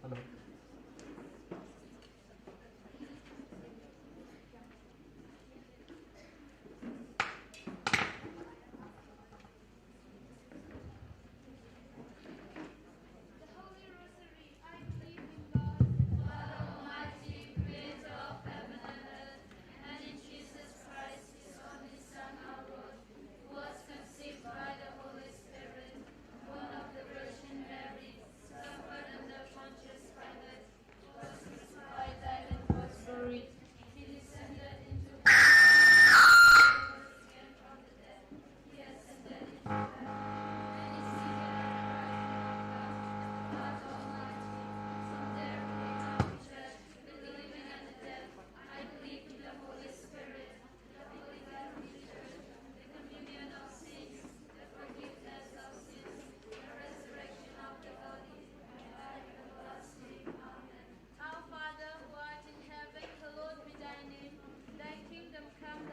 Hello.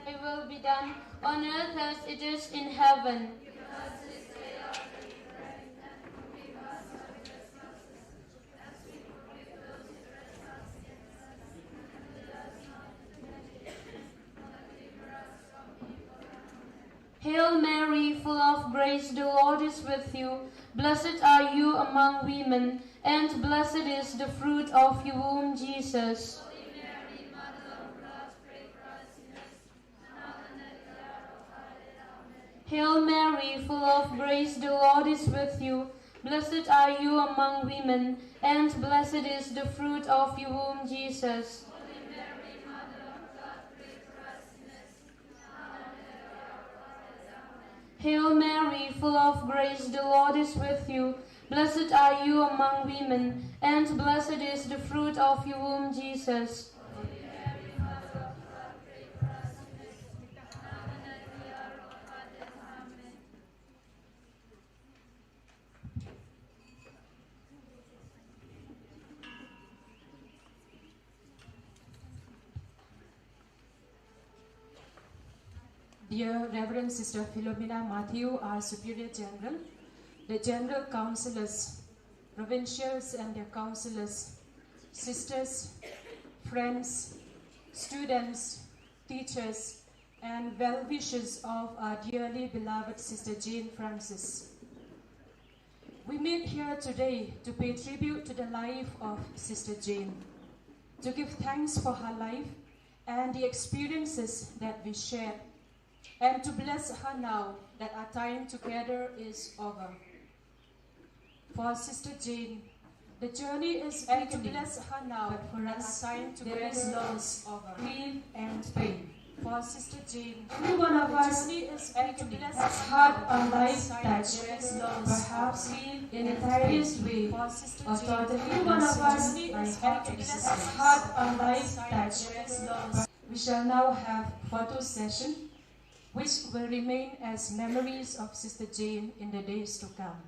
Thy will be done on earth as it is in heaven. Hail Mary, full of grace, the Lord is with you. Blessed are you among women, and blessed is the fruit of your womb, Jesus. Hail Mary, full of grace, the Lord is with you. Blessed are you among women, and blessed is the fruit of your womb, Jesus. Hail Mary, full of grace, the Lord is with you. Blessed are you among women, and blessed is the fruit of your womb, Jesus. Dear Reverend Sister Philomena Matthew, our Superior General, the General Councillors, Provincials and their councillors, sisters, friends, students, teachers, and well-wishers of our dearly beloved Sister Jane Francis. We meet here today to pay tribute to the life of Sister Jane, to give thanks for her life and the experiences that we shared, and to bless her now that our time together is over. For Sister Jane, the journey is and to bless her now, but for us, our time together is loss, over, grief, and pain. For Sister Jane, every one of us has had a life that perhaps in the tiniest way, or totally every one of us has had a life that we shall now have photo session, which will remain as memories of Sister Jane in the days to come.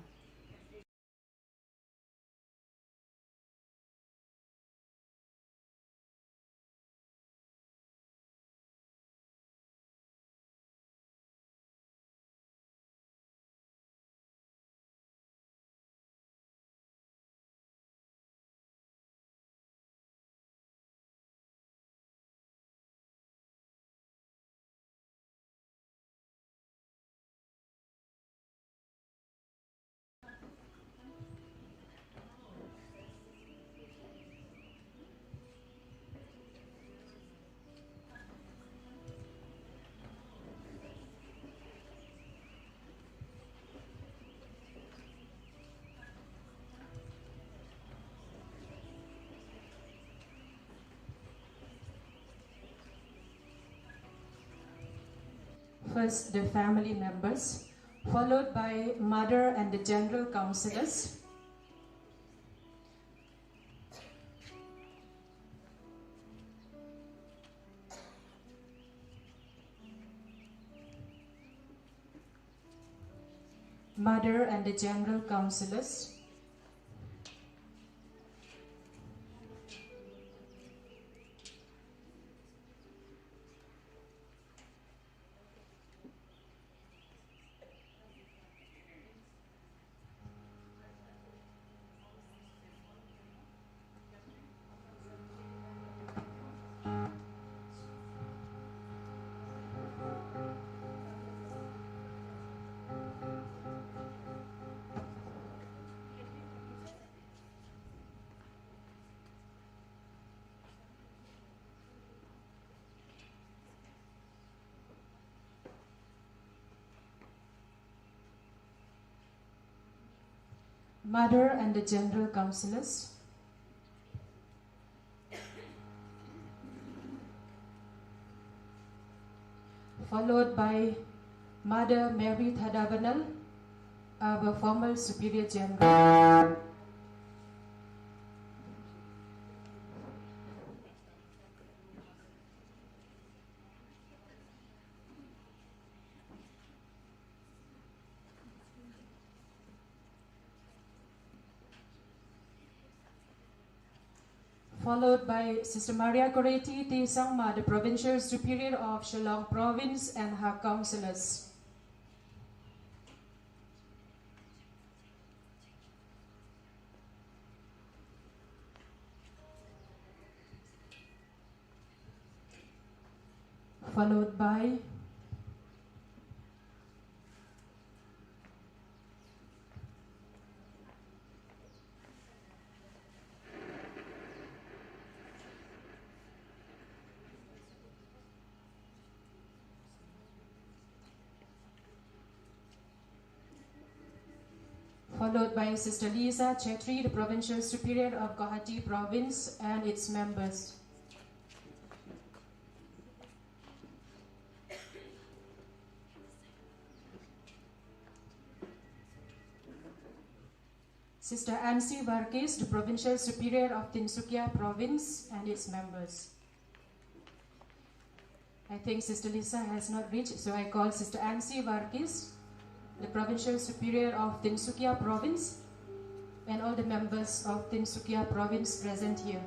First, the family members followed by Mother and the General Councillors. Mother and the General Councillors. Mother and the General Councillors. Followed by Mother Mary Thadavanal, our former Superior General. Followed by Sister Maria Coreti T. Sangma, the Provincial Superior of Shillong Province, and her councillors. Followed by Sister Lisa Chetri, the Provincial Superior of Guwahati Province, and its members. Sister Ansi Varkis, the Provincial Superior of Tinsukia Province, and its members. I think Sister Lisa has not reached, so I call Sister Ansi Varkis, the Provincial Superior of Tinsukia Province, and all the members of Tinsukia Province present here.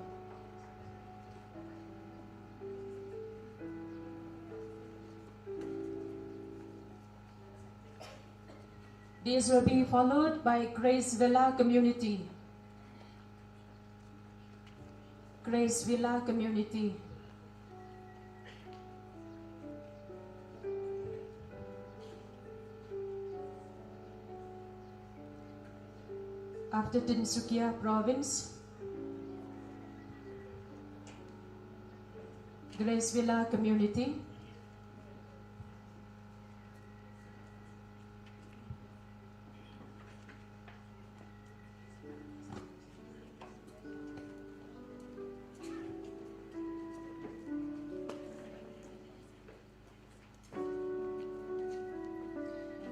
These will be followed by Grace Villa Community. Grace Villa Community. After Tinsukia Province, Grace Villa Community.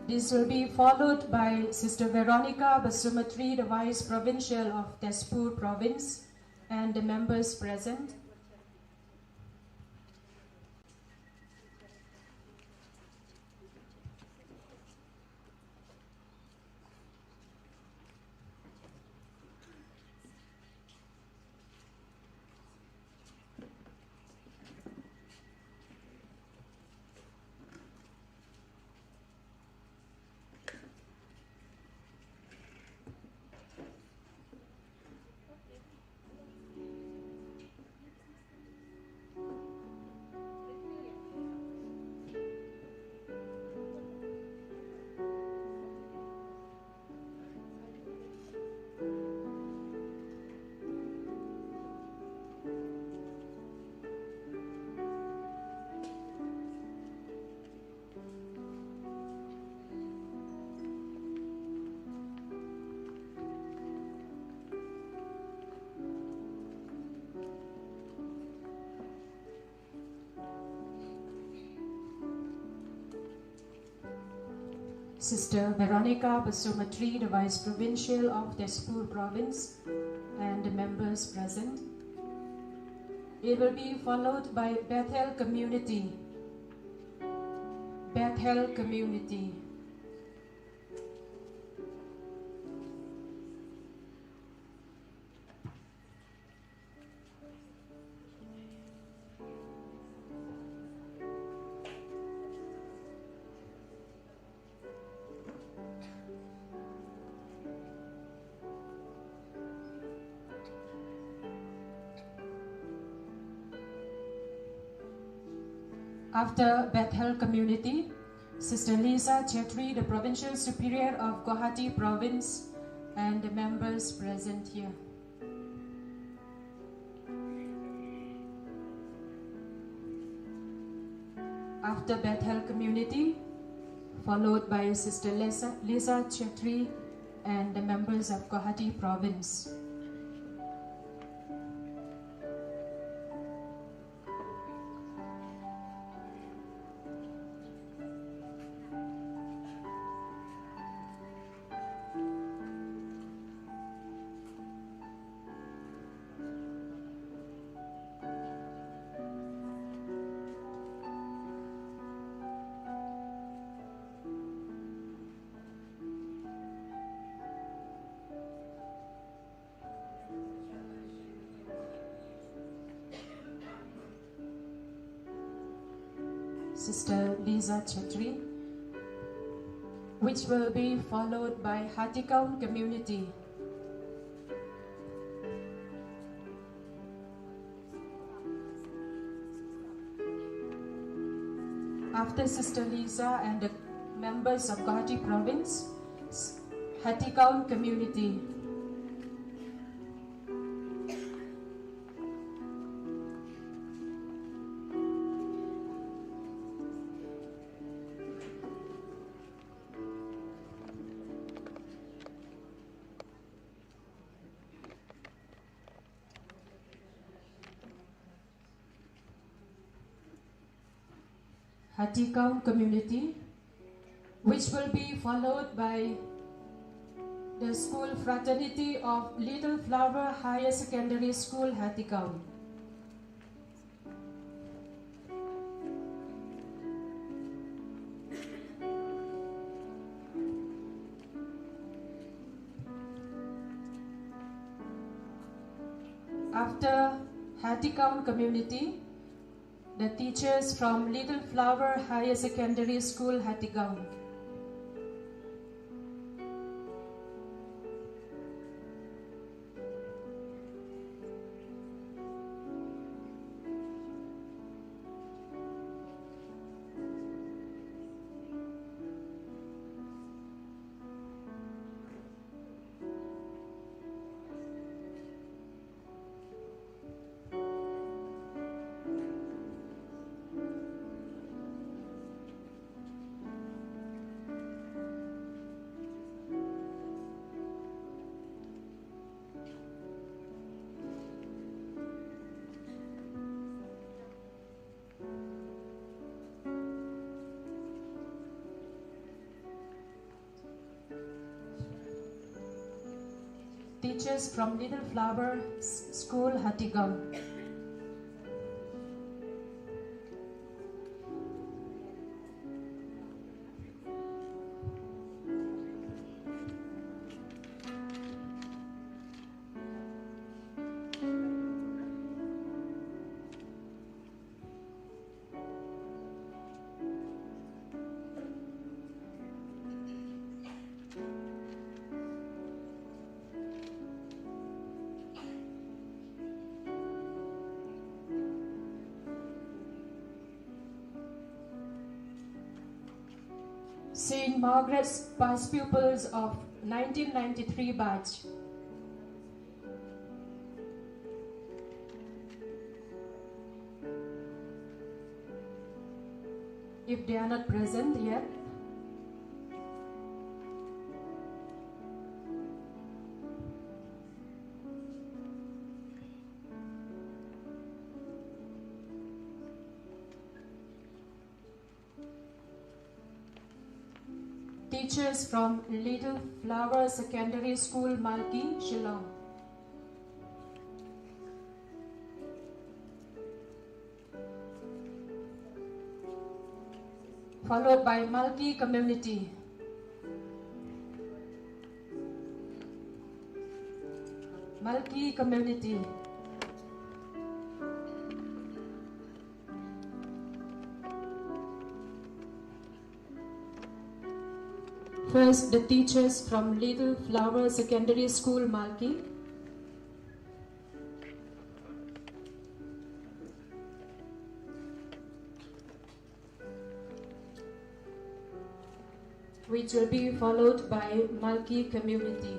This will be followed by Sister Veronica Basumatri, the Vice Provincial of Tezpur Province, and the members present. Sister Veronica Basumatri, the Vice Provincial of Tezpur Province, and the members present. It will be followed by Bethel Community. Bethel Community. After Bethel Community, Sister Lisa Chetri, the Provincial Superior of Guwahati Province, and the members present here. After Bethel Community, followed by Sister Lisa Chetri and the members of Guwahati Province. Sister Lisa Chetri, which will be followed by Hatikaun Community. After Sister Lisa and the members of Guwahati Province, Hatikaun Community. Hatikaun Community, which will be followed by the School Fraternity of Little Flower Higher Secondary School, Hatikaun. After Hatikaun Community, the teachers from Little Flower Higher Secondary School, Hatikaun. Teachers from Little Flower School, Hatikaun. St. Margaret's past pupils of 1993 batch. If they are not present yet, teachers from Little Flower Secondary School, Malki, Shillong. Followed by Malki Community. Malki Community. First, the teachers from Little Flower Secondary School, Malki. Which will be followed by Malki Community.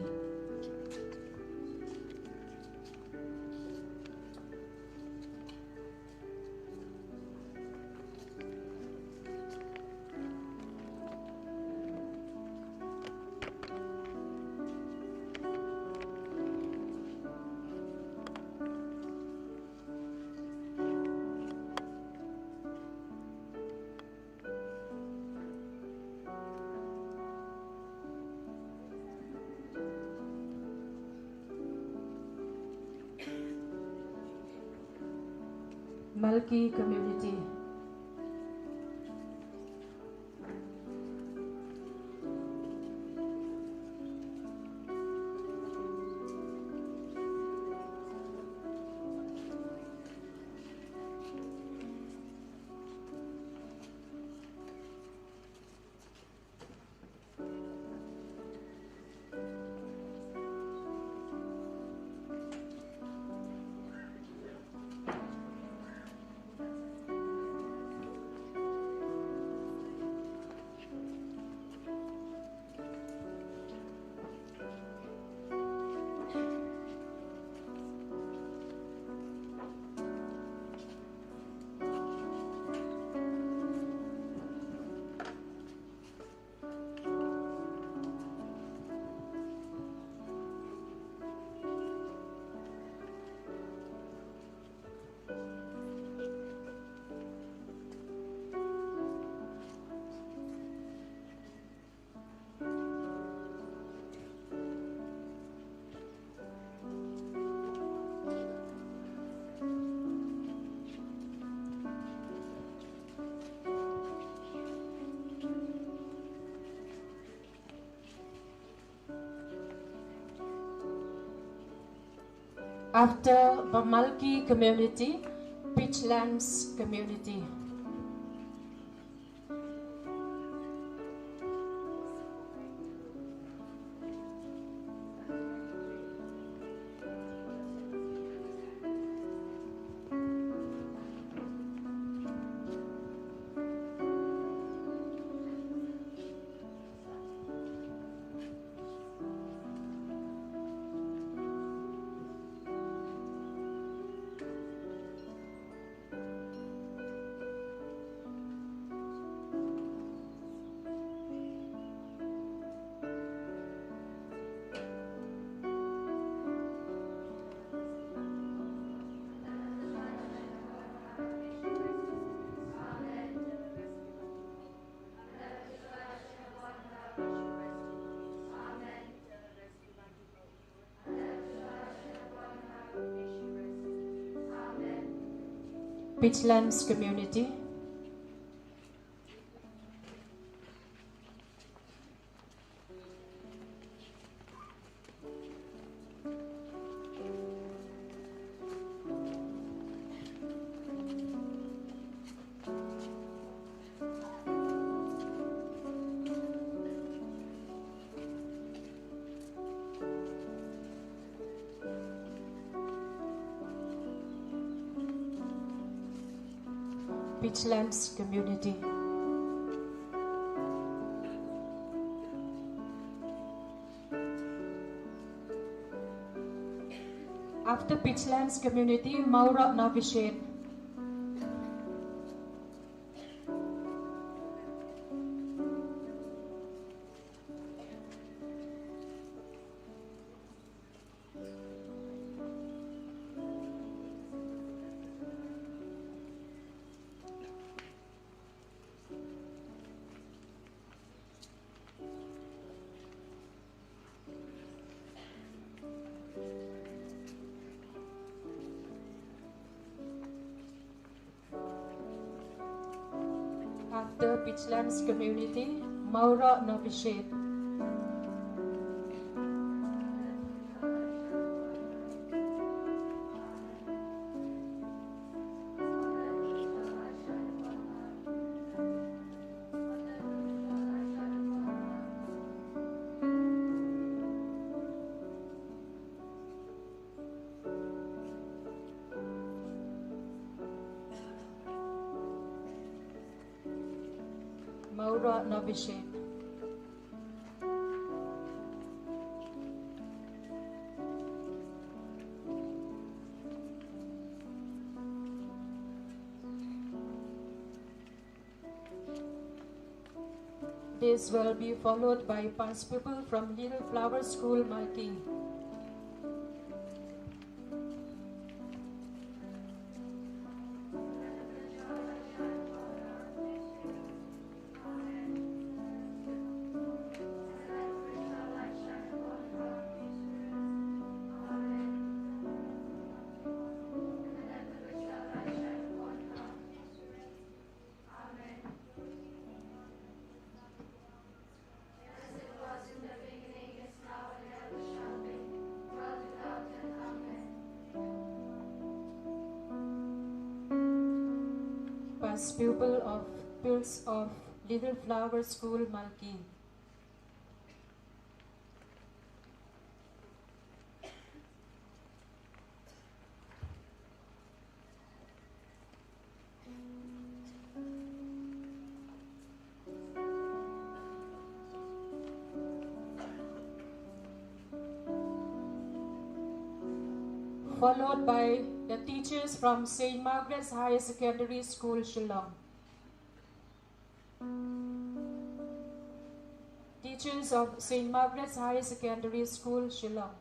Malki Community. After Malki Community, Pitchlands Community. Pitchlands Community. Pitchlands Community. After Pitchlands Community, Maura Navishet. after Pitchlands community, Maura Novishet. Maura Novishet. This will be followed by past people from Little Flower School, Malking. Past pupils of Little Flower School, Malking. Followed by the teachers from St. Margaret's Higher Secondary School, Shillong. Teachers of St. Margaret's Higher Secondary School, Shillong.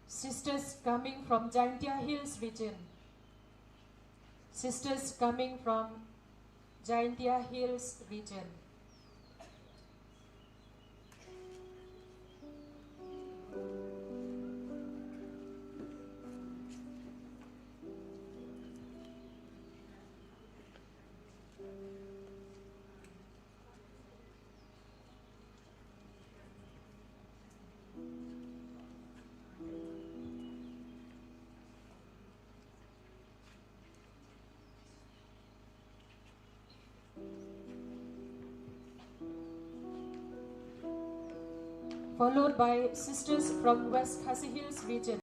Sisters coming from Jaintia Hills region. Sisters coming from Jaintia Hills region. Followed by sisters from West Khasi Hills region.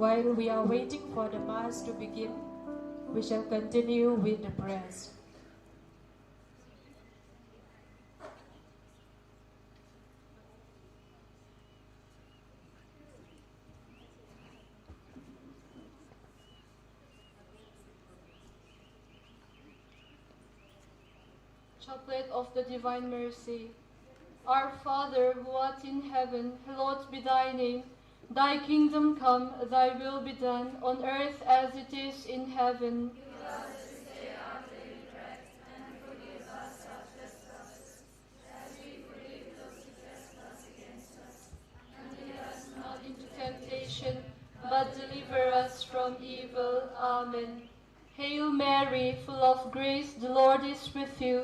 While we are waiting for the Mass to begin, we shall continue with the prayers. Chaplet of the Divine Mercy. Our Father, who art in heaven, hallowed be thy name. Thy kingdom come, thy will be done, on earth as it is in heaven. Give us this day our daily bread, and forgive us our trespasses, as we forgive those who trespass against us. And lead us not into Temptation, but deliver us from evil. Amen. Hail Mary, full of grace, the Lord is with you.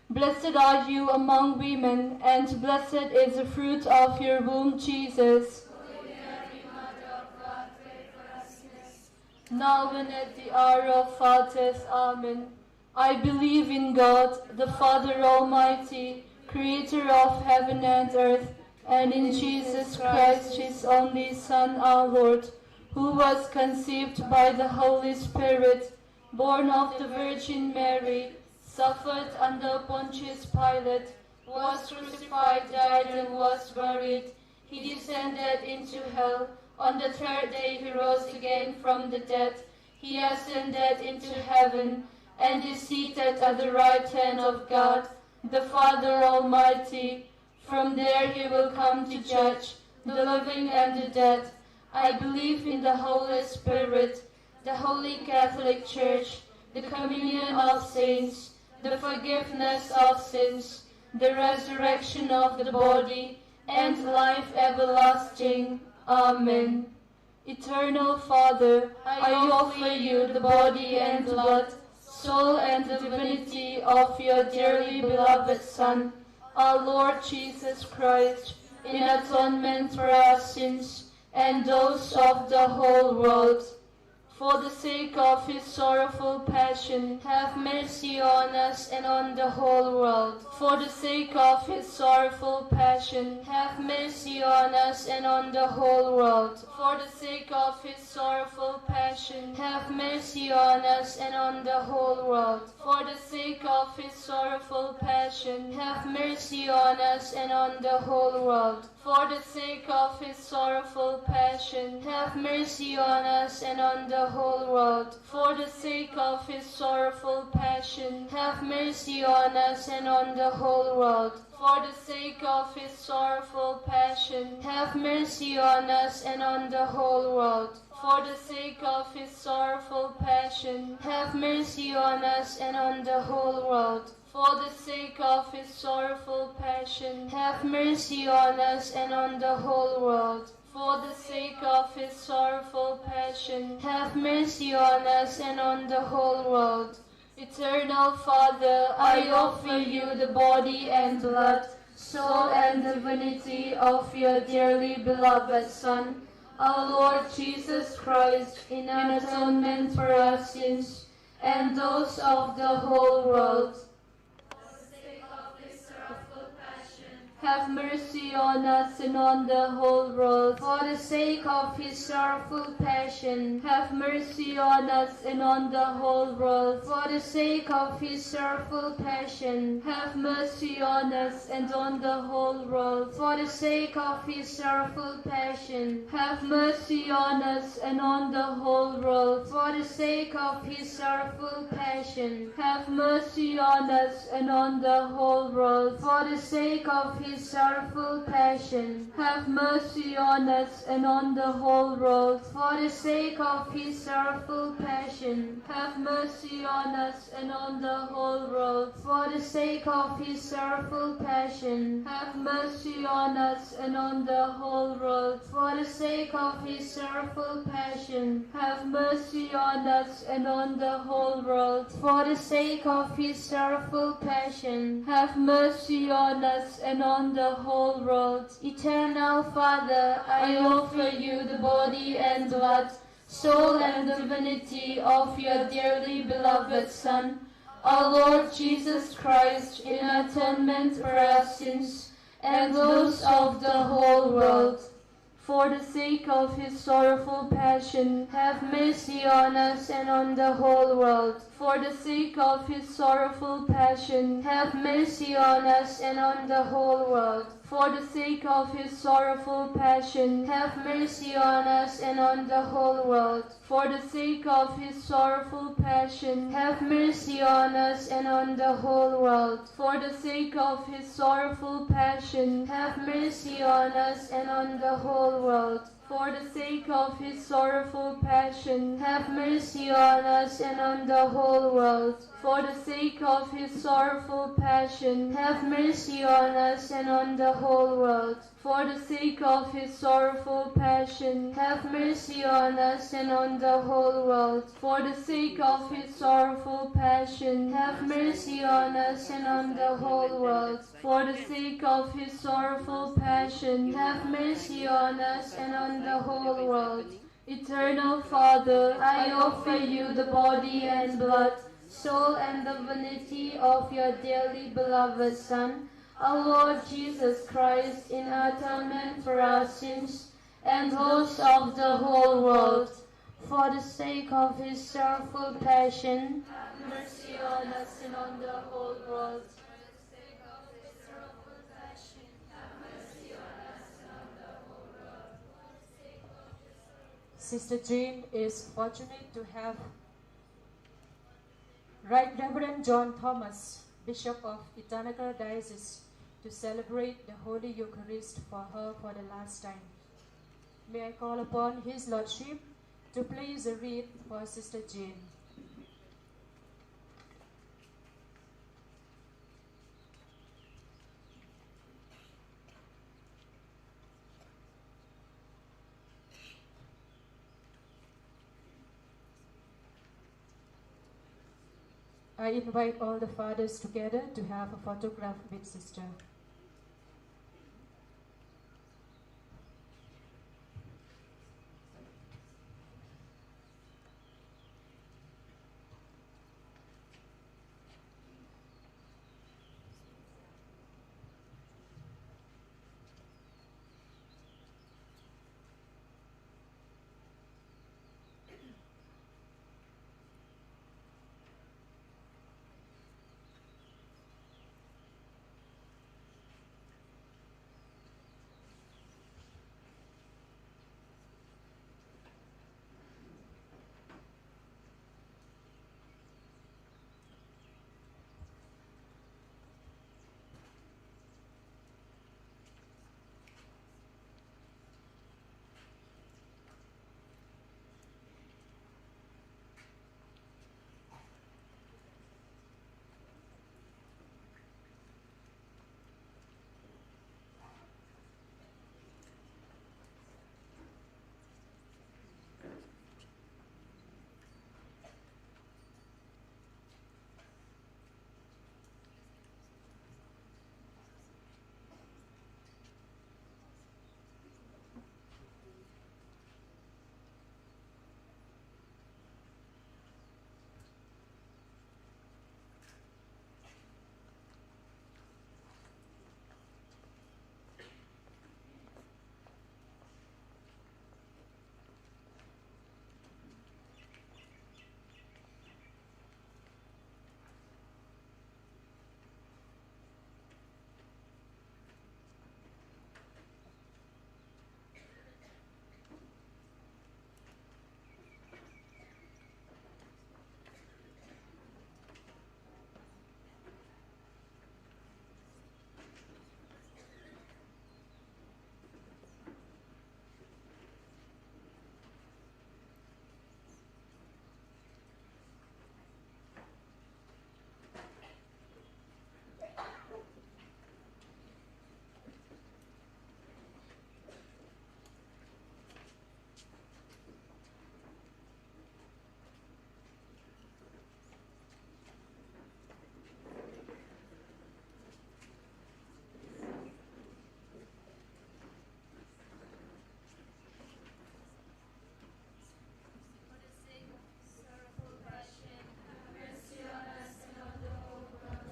Blessed are you among women, and blessed is the fruit of your womb, Jesus. Holy Mary, Mother of God, pray for us sinners, Now and at the hour of our death. Amen. I believe in God, the Father Almighty, creator of heaven and earth, and in Jesus Christ, his only Son, our Lord, who was conceived by the Holy Spirit, born of the Virgin Mary, suffered under Pontius Pilate, was crucified, died, and was buried. He descended into hell. On the third day he rose again from the dead. He ascended into heaven, and is seated at the right hand of God, the Father Almighty. From there he will come to judge the living and the dead. I believe in the Holy Spirit, the Holy Catholic Church, the communion of saints, the forgiveness of sins, the resurrection of the body, and life everlasting. Amen. Eternal Father, I offer you the body and blood, soul and divinity of your dearly beloved Son, our Lord Jesus Christ, in atonement for our sins and those of the whole world. For the sake of his sorrowful passion, have mercy on us and on the whole world. For the sake of his sorrowful passion, have mercy on us and on the whole world. For the sake of his sorrowful passion, have mercy on us and on the whole world. For the sake of his sorrowful passion, have mercy on us and on the whole world. For the sake of his sorrowful passion, have mercy on us and on the whole world. For the sake of his sorrowful passion, have mercy on us and on the whole world. For the sake of his sorrowful passion, have mercy on us and on the whole world. For the sake of his sorrowful passion, have mercy on us and on the whole world. For the sake of his sorrowful passion, have mercy on us and on the whole world. For the sake of his sorrowful passion, have mercy on us and on the whole world. Eternal Father, I offer you the body and blood, soul and divinity of your dearly beloved Son, our Lord Jesus Christ, in atonement for our sins and those of the whole world. Have mercy on us and on the whole world. For the sake of his sorrowful passion, have mercy on us and on the whole world. For the sake of his sorrowful passion, have mercy on us and on the whole world. For the sake of his sorrowful passion, have mercy on us and on the whole world. For the sake of his sorrowful passion, have mercy on us and on the whole world. For the sake of his sorrowful passion, have mercy on us and on the whole world. For the sake of his sorrowful passion, have mercy on us and on the whole world. For the sake of his sorrowful passion, have mercy on us and on the whole world. For the sake of his sorrowful passion, have mercy on us and on the whole world. For the sake of his sorrowful passion, have mercy on us and on the whole world. Eternal Father, I offer you the body and blood, soul and divinity of your dearly beloved Son, our Lord Jesus Christ, in atonement for our sins and those of the whole world. For the sake of his sorrowful passion, have mercy on us and on the whole world. For the sake of his sorrowful passion, have mercy on us and on the whole world. For the sake of his sorrowful passion, have mercy on us and on the whole world. For the sake of his sorrowful passion, have mercy on us and on the whole world. For the sake of his sorrowful passion, have mercy on us and on the whole world. For the sake of his sorrowful passion, have mercy on us and on the whole world. For the sake of his sorrowful passion, have mercy on us and on the whole world. For the sake of his sorrowful passion, have mercy on us and on the whole world. For the sake of his sorrowful passion, have mercy on us and on the whole world. For the sake of his sorrowful passion, have mercy on us and on the whole world. Eternal Father, I offer you the body and blood, soul and divinity of your dearly beloved Son, our Lord Jesus Christ, in atonement for our sins and those of the whole world. For the sake of his sorrowful passion, have mercy on us and on the whole world. Sister Jane is fortunate to have Right Reverend John Thomas, Bishop of Itanagar Diocese, to celebrate the Holy Eucharist for her for the last time. May I call upon His Lordship to place a wreath for Sister Jane. I invite all the fathers together to have a photograph with Sister.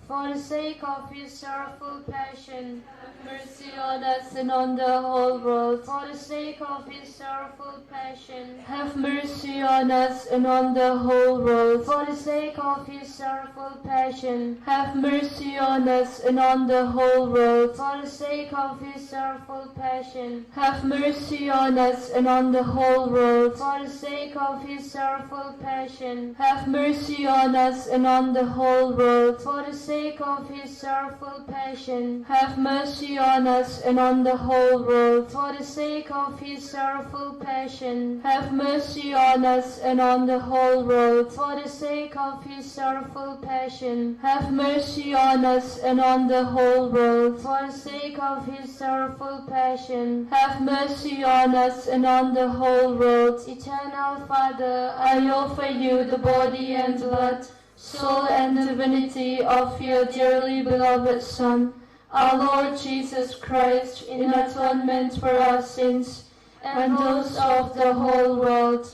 For the sake of his sorrowful passion, Have mercy on us and on the whole world. for the sake of his sorrowful passion, Have mercy on us and on the whole world. for the sake of his sorrowful passion, Have mercy on us and on the whole world. for the sake of his sorrowful passion, Have mercy on us and on the whole world. for the sake of his sorrowful passion, Have mercy on us and on the whole world. for the sake of his sorrowful passion, Have mercy on us and on the whole world. for the sake of his sorrowful passion, Have mercy on us and on the whole world. for the sake of his sorrowful passion, Have mercy on us and on the whole world. for the sake of his sorrowful passion. Have mercy on us and on the whole world. Eternal Father, I offer you the body and blood, soul and divinity of your dearly beloved Son, our Lord Jesus Christ, in atonement for our sins and those of the whole world.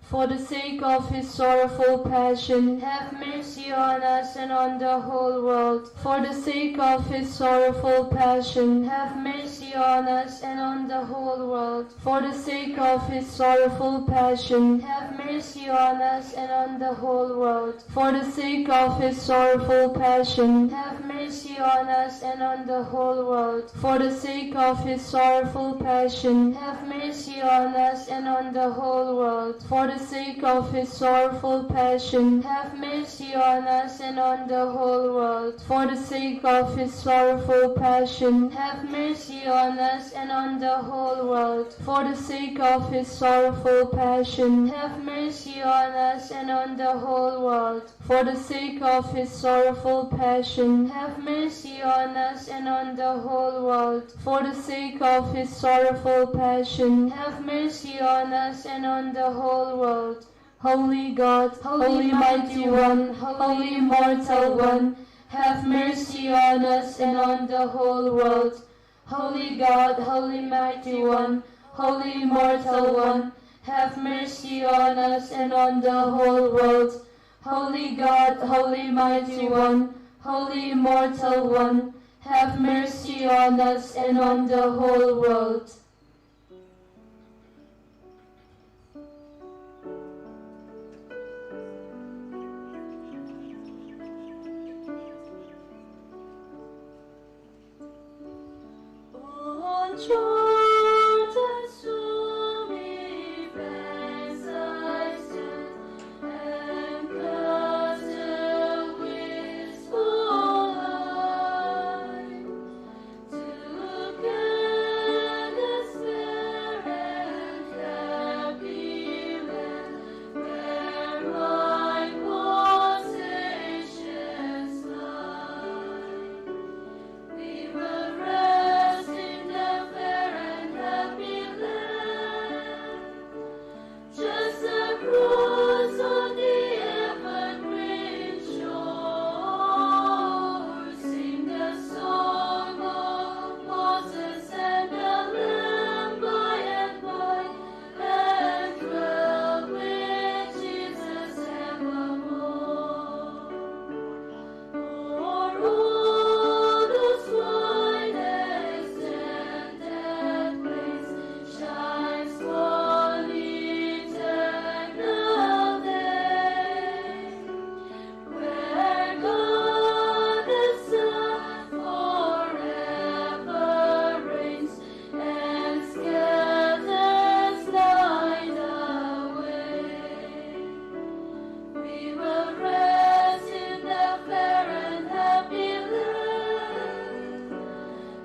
For the sake of his sorrowful passion, have mercy on us and on the whole world. for the sake of his sorrowful passion, Have mercy on us and on the whole world. for the sake of his sorrowful passion, Have mercy on us and on the whole world. for the sake of his sorrowful passion, Have mercy on us and on the whole world. for the sake of his sorrowful passion, Have mercy on us and on the whole world. for the sake of his sorrowful passion, Have mercy on us and on the whole world. for the sake of his sorrowful passion, Have mercy on us and on the whole world. for the sake of his sorrowful passion, Have mercy on us and on the whole world. for the sake of his sorrowful passion, Have mercy on us and on the whole world. for the sake of his sorrowful passion. Have mercy on us and on the whole world. Holy God, Holy Mighty One, Holy Immortal One, have mercy on us and on the whole world. Holy God, Holy Mighty One, Holy Immortal One, have mercy on us and on the whole world. Holy God, Holy Mighty One, Holy Immortal One, have mercy on us and on the whole world. Jordan's stormy banks I stood, and cast a wistful eye to Canada's fair and happy land, where my possessions lie. We will rest in the fair and happy land, just across on the evergreen shore. Sing the song of Moses and the Lamb by and by, and dwell with Jesus evermore. O'er all those wide extended plains shines one eternal day, where God the Son forever reigns and scatters night away. We will rest in the fair and happy land,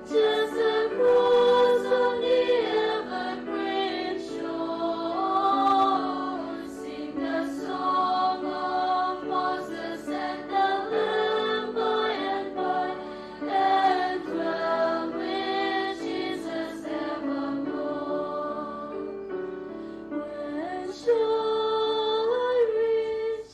just across on the evergreen shore. Sing the song of Moses and the Lamb by and by, and dwell with Jesus evermore. When shall I reach?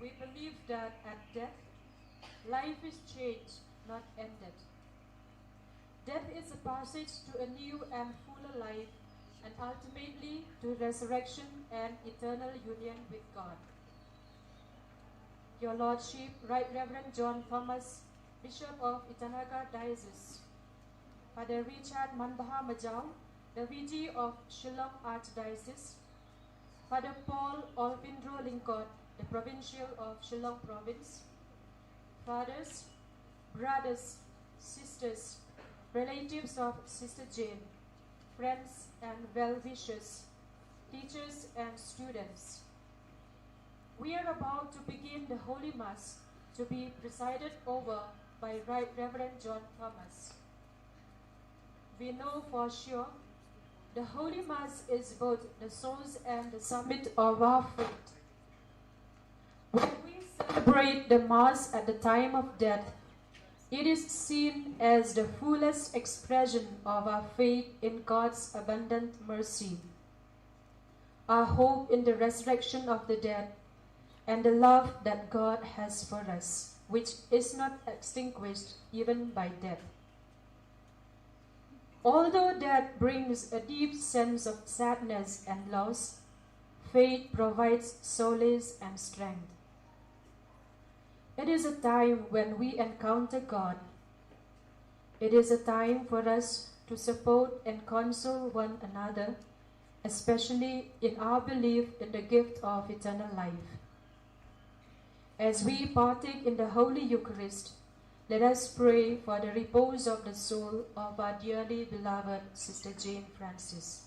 We believe that at death, life is changed, not ended. Death is a passage to a new and fuller life and ultimately to resurrection and eternal union with God. Your Lordship, Right Reverend John Thomas, Bishop of Itanagar Diocese, Father Richard Manbaha Majau, the VG of Shillong Archdiocese, Father Paul Olpindro Lingkot, the Provincial of Shillong Province, fathers, brothers, sisters, relatives of Sister Jane, friends and well-wishers, teachers and students. We are about to begin the Holy Mass to be presided over by Right Reverend John Thomas. We know for sure the Holy Mass is both the source and the summit of our faith. When we celebrate the Mass at the time of death, it is seen as the fullest expression of our faith in God's abundant mercy, our hope in the resurrection of the dead, and the love that God has for us, which is not extinguished even by death. Although death brings a deep sense of sadness and loss, faith provides solace and strength. It is a time when we encounter God. It is a time for us to support and console one another, especially in our belief in the gift of eternal life. As we partake in the Holy Eucharist, let us pray for the repose of the soul of our dearly beloved Sister Jane Francis.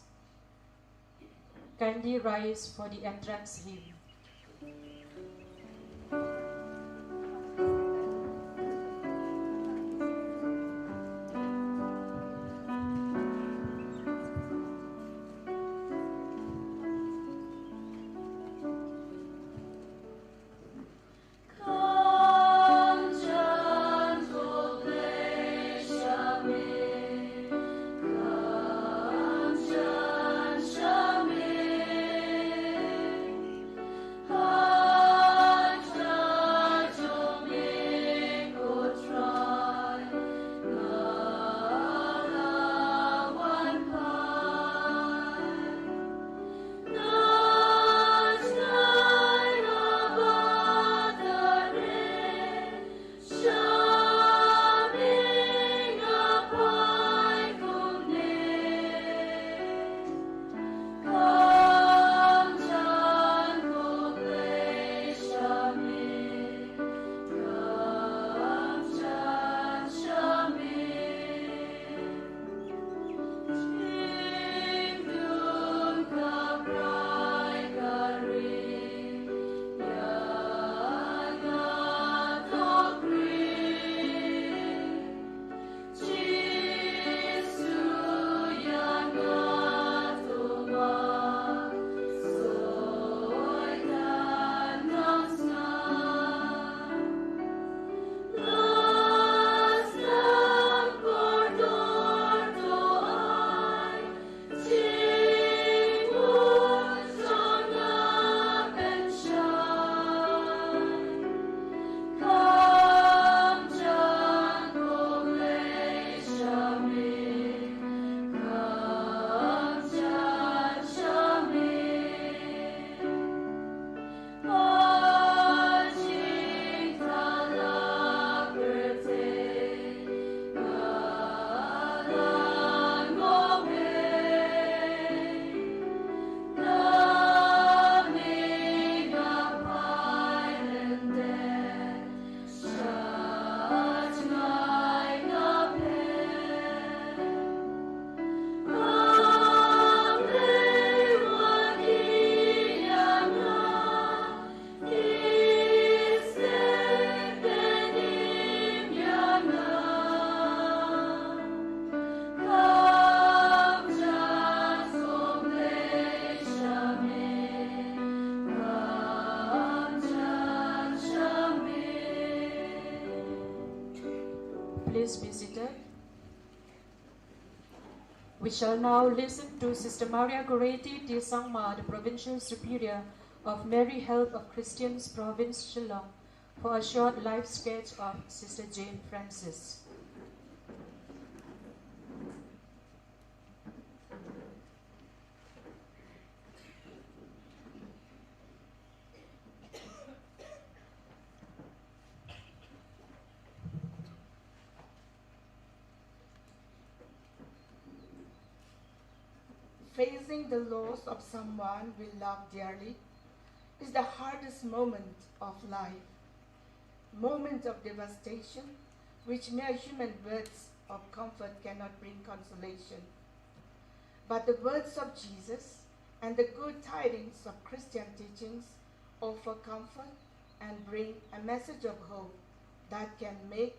Kindly rise for the entrance hymn. Please be seated. We shall now listen to Sister Maria Goretti de Sangma, the Provincial Superior of Mary Help of Christians Province Shillong, for a short life sketch of Sister Jane Francis. facing the loss of someone we love dearly is the hardest moment of life, moment of devastation, which mere human words of comfort cannot bring consolation. But the words of Jesus and the good tidings of Christian teachings offer comfort and bring a message of hope that can make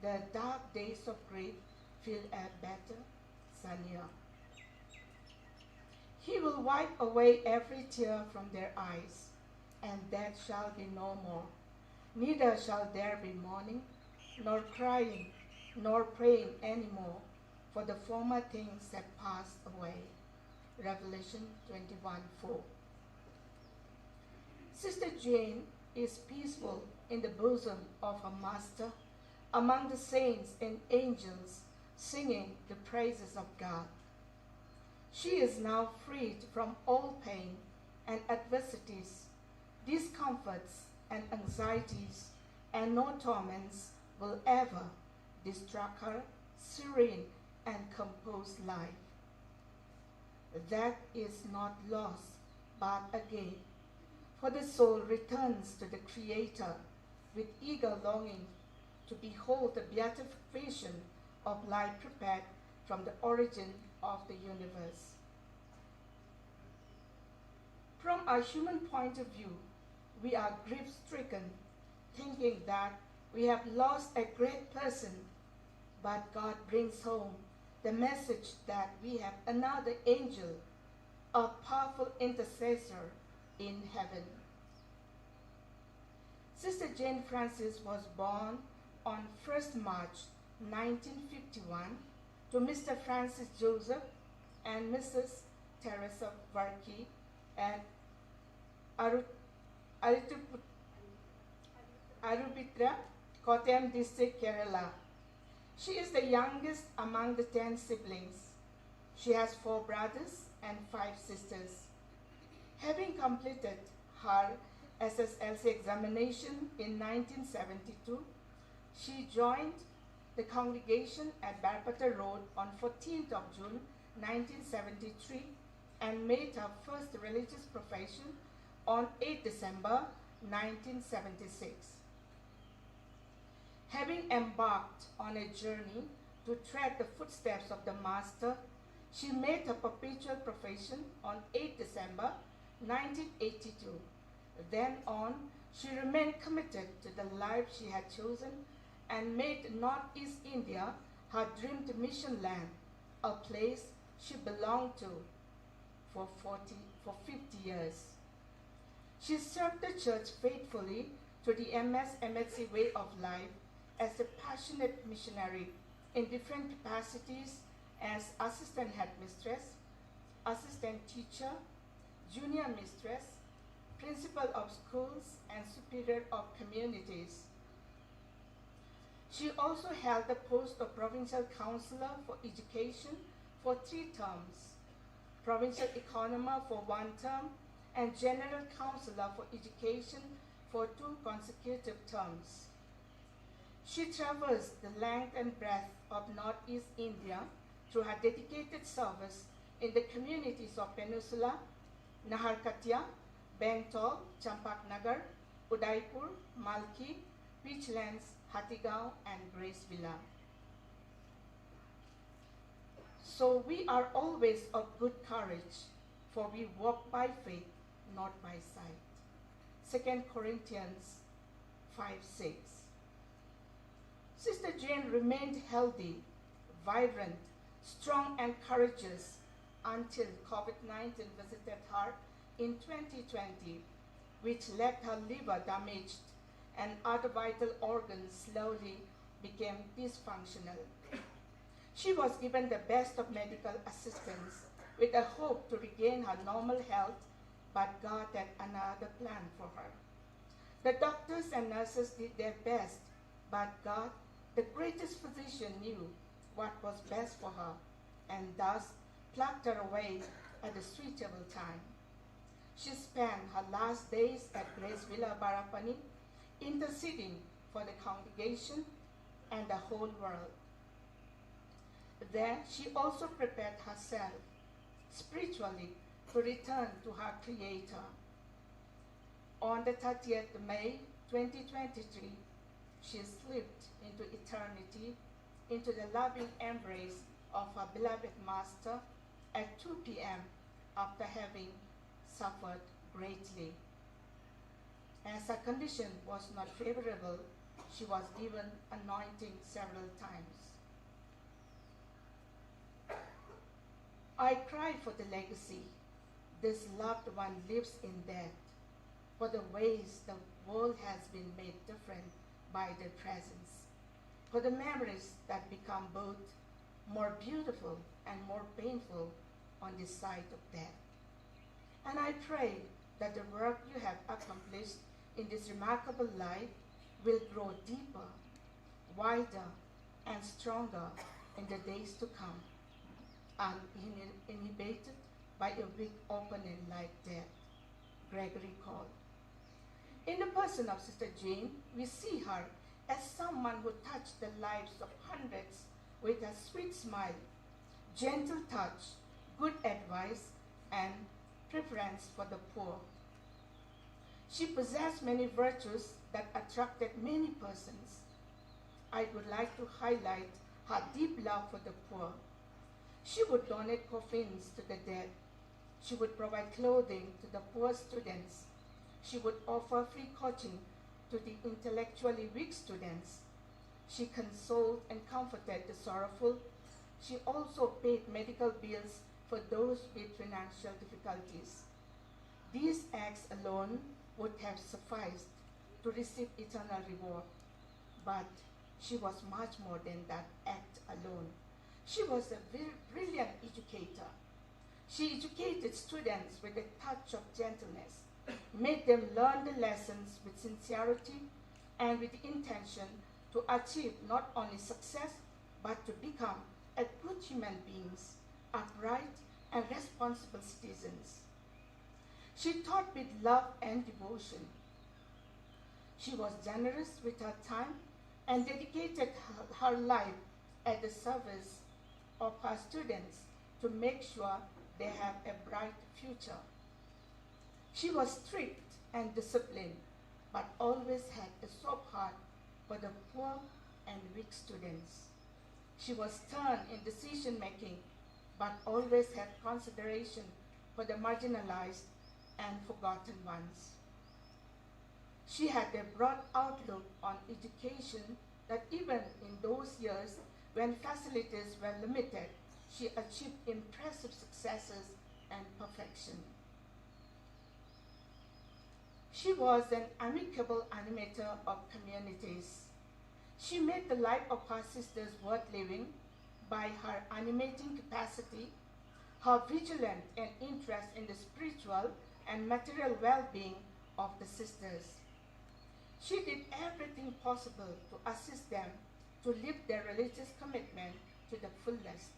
the dark days of grief feel a better, sunnier. He will wipe away every tear from their eyes, and death shall be no more. Neither shall there be mourning, nor crying, nor praying any more, for the former things have passed away. Revelation 21:4. Sister Jane is peaceful in the bosom of her Master, among the saints and angels, singing the praises of God. She is now freed from all pain and adversities, discomforts and anxieties, and no torments will ever distract her serene and composed life. That is not loss, but a gain, for the soul returns to the Creator with eager longing to behold the beatification of life prepared from the origin of the universe. From a human point of view, we are grief-stricken, thinking that we have lost a great person, but God brings home the message that we have another angel, a powerful intercessor in heaven. Sister Jane Francis was born on 1st March 1951 to Mr. Francis Joseph and Mrs. Teresa Varkey at Arupitra, Kottayam district, Kerala. She is the youngest among the 10 siblings. She has 4 brothers and 5 sisters. Having completed her SSLC examination in 1972, she joined the congregation at Barpata Road on 14th of June 1973 and made her first religious profession on 8 December 1976. Having embarked on a journey to tread the footsteps of the Master, she made her perpetual profession on 8 December 1982. Then on, she remained committed to the life she had chosen and made Northeast India her dreamed mission land, a place she belonged to for 50 years. She served the church faithfully to the Msmhc way of life as a passionate missionary in different capacities as assistant headmistress, assistant teacher, junior mistress, principal of schools, and superior of communities. She also held the post of provincial councillor for education for 3 terms, provincial economer for 1 term, and general councillor for education for 2 consecutive terms. She traversed the length and breadth of Northeast India through her dedicated service in the communities of Peninsula, Naharkatia, Bentol, Champaknagar, Udaipur, Malki, Peachlands, Hatigao, and Grace Villa. So we are always of good courage, for we walk by faith, not by sight. 2 Corinthians 5:6. Sister Jane remained healthy, vibrant, strong, and courageous until COVID-19 visited her in 2020, which left her liver damaged and other vital organs slowly became dysfunctional. She was given the best of medical assistance with a hope to regain her normal health, but God had another plan for her. The doctors and nurses did their best, but God, the greatest physician, knew what was best for her, and thus plucked her away at a suitable time. She spent her last days at Grace Villa Barapani, interceding for the congregation and the whole world. There, she also prepared herself spiritually to return to her Creator. On the 30th May 2023, she slipped into eternity, into the loving embrace of her beloved Master at 2 p.m. after having suffered greatly. As her condition was not favorable, she was given anointing several times. I cry for the legacy. This loved one lives in death, for the ways the world has been made different by their presence, for the memories that become both more beautiful and more painful on this side of death. And I pray that the work you have accomplished in this remarkable life will grow deeper, wider, and stronger in the days to come, uninhibited by a weak opponent like death. Gregory called. In the person of Sister Jane, we see her as someone who touched the lives of hundreds with a sweet smile, gentle touch, good advice, and preference for the poor. She possessed many virtues that attracted many persons. I would like to highlight her deep love for the poor. She would donate coffins to the dead. She would provide clothing to the poor students. She would offer free coaching to the intellectually weak students. She consoled and comforted the sorrowful. She also paid medical bills for those with financial difficulties. These acts alone would have sufficed to receive eternal reward. But she was much more than that act alone. She was a very brilliant educator. She educated students with a touch of gentleness, made them learn the lessons with sincerity and with the intention to achieve not only success, but to become a good human beings, upright and responsible citizens. She taught with love and devotion. She was generous with her time and dedicated her life at the service of her students to make sure they have a bright future. She was strict and disciplined, but always had a soft heart for the poor and weak students. She was stern in decision making, but always had consideration for the marginalized and forgotten ones. She had a broad outlook on education that even in those years when facilities were limited, she achieved impressive successes and perfection. She was an amicable animator of communities. She made the life of her sisters worth living by her animating capacity, her vigilance and interest in the spiritual and material well-being of the sisters. She did everything possible to assist them to live their religious commitment to the fullest.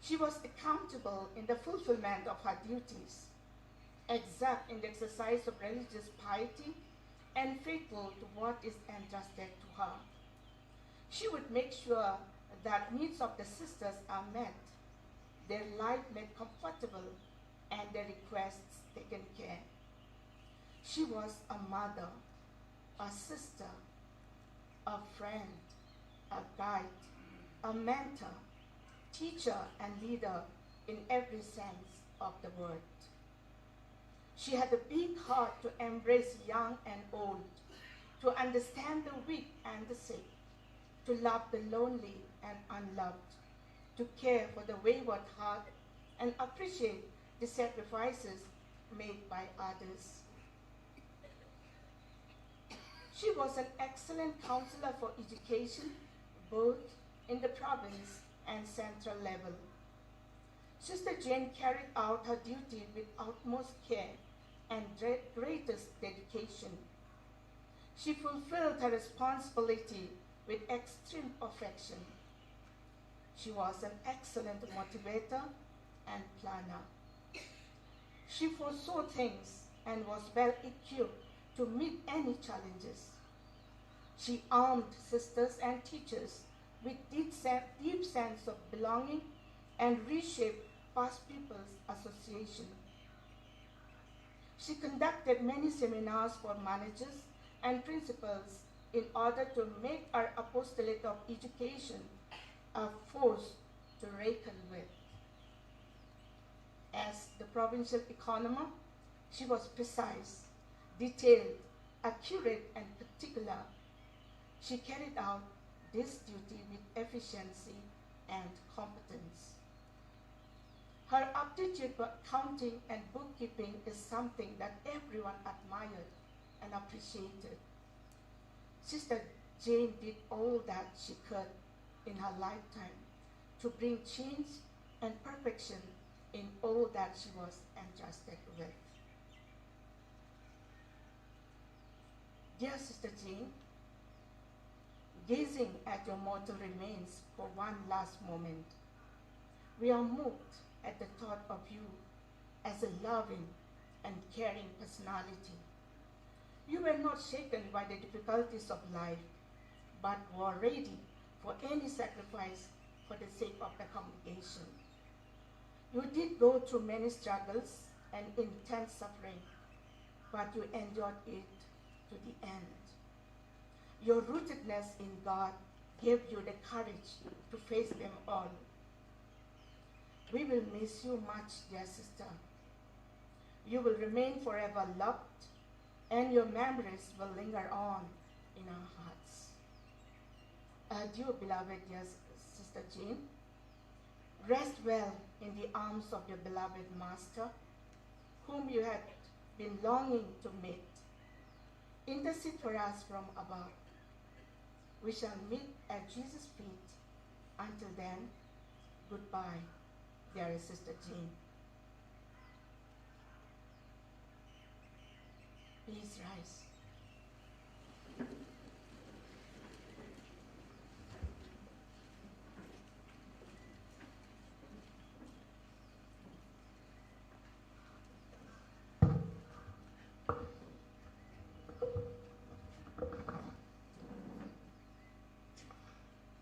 She was accountable in the fulfillment of her duties, exact in the exercise of religious piety, and faithful to what is entrusted to her. She would make sure that needs of the sisters are met, their life made comfortable, and their requests taken care. She was a mother, a sister, a friend, a guide, a mentor, teacher, and leader in every sense of the word. She had a big heart to embrace young and old, to understand the weak and the sick, to love the lonely and unloved, to care for the wayward heart, and appreciate the sacrifices made by others. She was an excellent counselor for education, both in the province and central level. Sister Jane carried out her duty with utmost care and greatest dedication. She fulfilled her responsibility with extreme perfection. She was an excellent motivator and planner. She foresaw things and was well equipped to meet any challenges. She armed sisters and teachers with deep sense of belonging and reshape Past People's Association. She conducted many seminars for managers and principals in order to make our apostolate of education a force to reckon with. As the provincial economer, she was precise, detailed, accurate, and particular. She carried out this duty with efficiency and competence. Her aptitude for accounting and bookkeeping is something that everyone admired and appreciated. Sister Jane did all that she could in her lifetime to bring change and perfection in all that she was entrusted with. Dear Sister Jane, gazing at your mortal remains for one last moment, we are moved at the thought of you as a loving and caring personality. You were not shaken by the difficulties of life, but were ready for any sacrifice for the sake of the congregation. You did go through many struggles and intense suffering, but you endured it to the end. Your rootedness in God gave you the courage to face them all. We will miss you much, dear sister. You will remain forever loved, and your memories will linger on in our hearts. Adieu, beloved dear Sister Jane. Rest well in the arms of your beloved Master, whom you had been longing to meet. Intercede for us from above. We shall meet at Jesus' feet. Until then, goodbye, dearest Sister Jane. Please rise.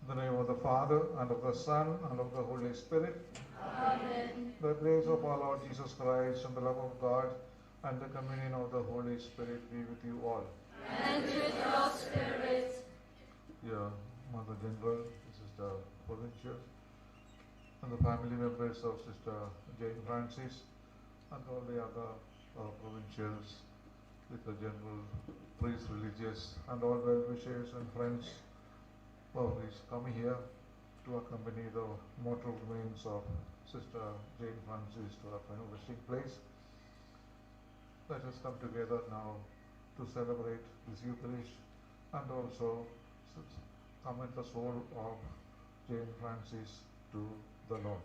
In the name of the Father, and of the Son, and of the Holy Spirit. Amen. The grace of our Lord Jesus Christ, and the love of God, and the communion of the Holy Spirit be with you all. And with your spirit. Dear Mother General, Sister Provincial, and the family members of Sister Jane Francis, and all the other provincials, with the general priests, religious, and all well-wishers and friends who is coming here to accompany the mortal remains of Sister Jane Francis to our final resting place. Let us come together now to celebrate this Eucharist and also commit the soul of Jane Francis to the Lord.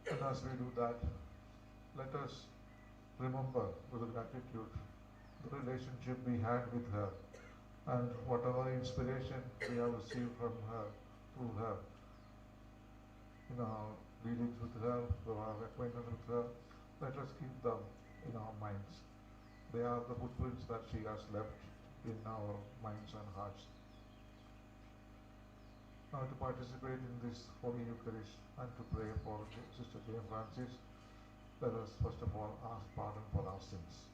And as we do that, let us remember with gratitude the relationship we had with her and whatever inspiration we have received from her, through her, in our dealings with her, through our acquaintance with her, let us keep them in our minds. They are the footprints that she has left in our minds and hearts. Now to participate in this Holy Eucharist and to pray for Sister Jane Francis, let us first of all ask pardon for our sins.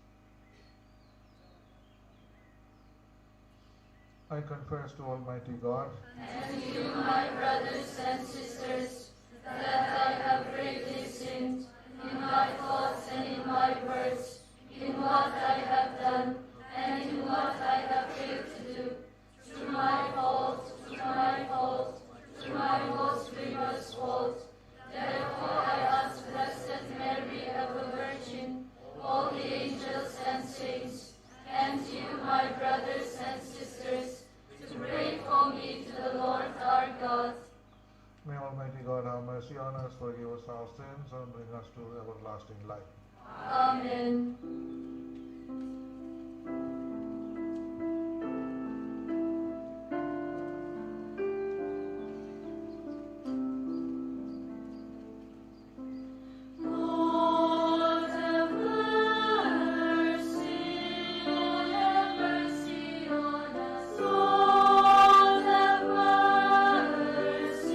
I confess to Almighty God And to you, my brothers and sisters, that I have greatly sinned in my thoughts and in my words, in what I have done and in what I have failed to do, through my fault, through my most grievous fault. Therefore I ask Blessed Mary, ever Virgin, all the angels and saints, and you, my brothers and sisters, to pray for me to the Lord our God. May Almighty God have mercy on us, forgive us our sins, and bring us to everlasting life. Amen. Lord have mercy on us. Lord have mercy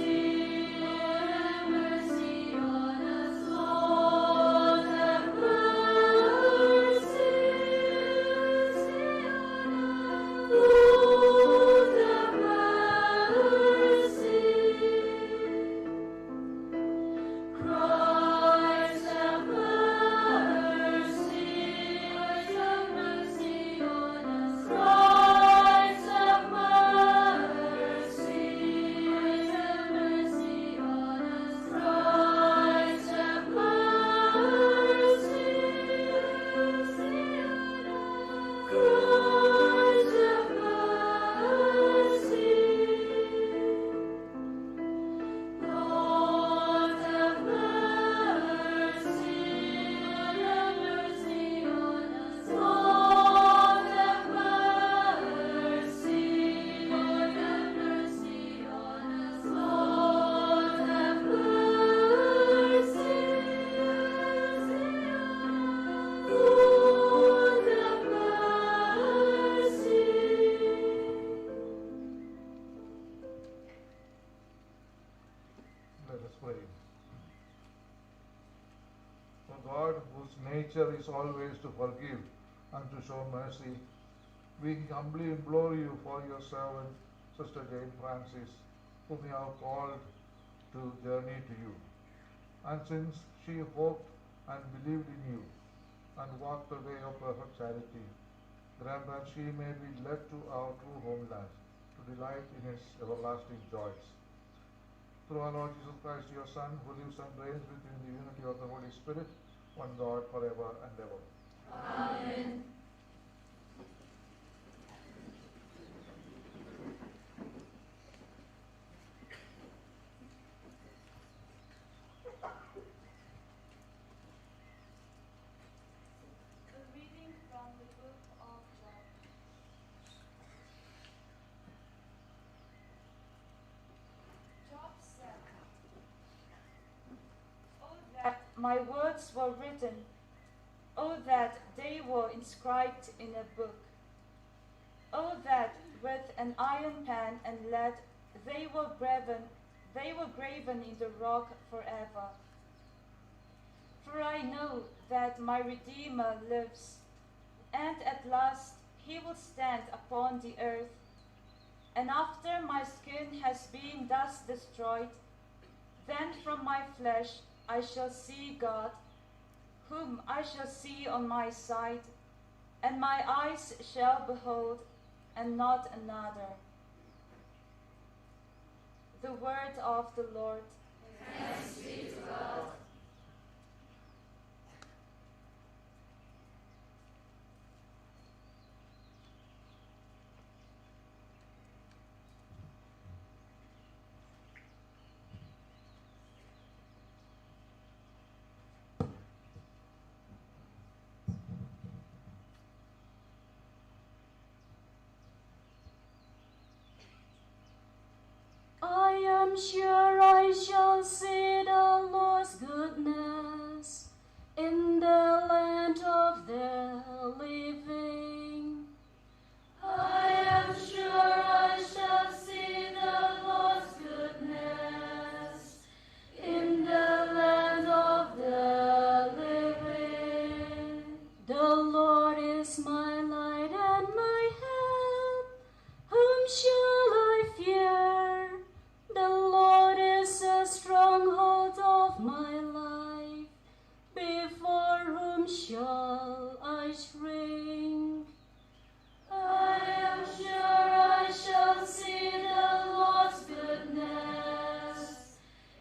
pray. O God, whose nature is always to forgive and to show mercy, we humbly implore you for your servant, Sister Jane Francis, whom you have called to journey to you. And since she hoped and believed in you and walked the way of perfect charity, grant that she may be led to our true homeland to delight in its everlasting joys. Through our Lord Jesus Christ, your Son, who lives and reigns with you in the unity of the Holy Spirit, one God, forever and ever. Amen. A reading from the book of Job. Job said, "Oh, that my words were written, oh, that they were inscribed in a book. Oh, that with an iron pen and lead they were graven in the rock forever. For I know that my Redeemer lives, and at last he will stand upon the earth. And after my skin has been thus destroyed, then from my flesh I shall see God, whom I shall see on my side, and my eyes shall behold, and not another." The word of the Lord. Thanks be to God. I am sure I shall see the Lord's goodness in the land of the living. I am sure I shall see the Lord's goodness in the land of the living. The Lord is my light and my help. Whom shall I fear? The Lord is a stronghold of my life. Before whom shall I shrink? I am sure I shall see the Lord's goodness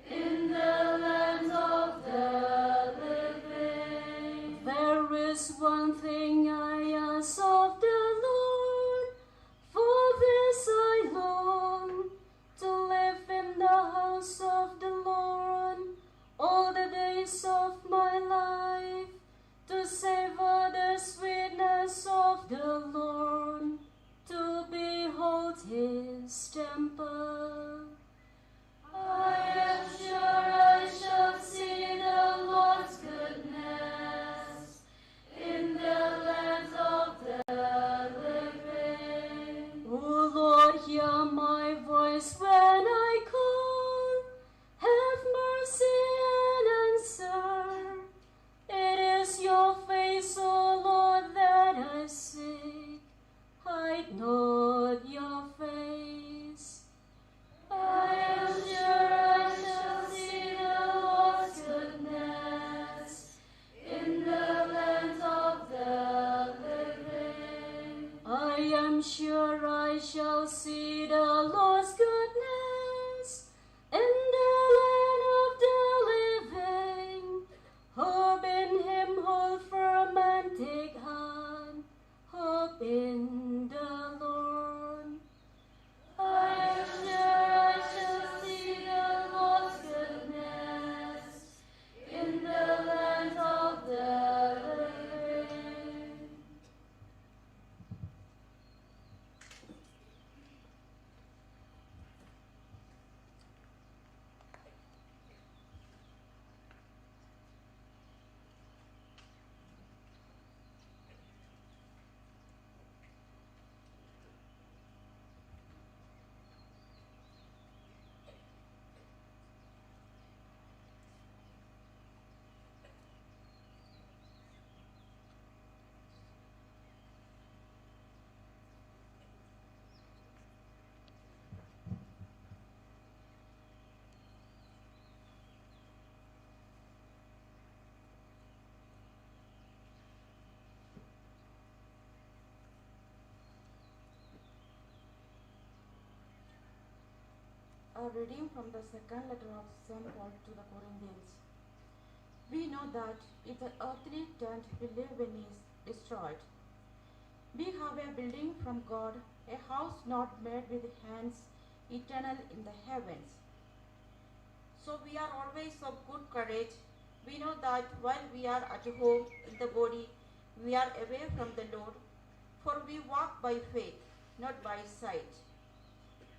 in the land of the living. There is one thing I ask of the Lord, for this I long, to live in the house of the Lord all a reading from the second letter of St. Paul to the Corinthians. We know that if the earthly tent we live in is destroyed, we have a building from God, a house not made with hands, eternal in the heavens. So we are always of good courage. We know that while we are at home in the body, we are away from the Lord, for we walk by faith, not by sight.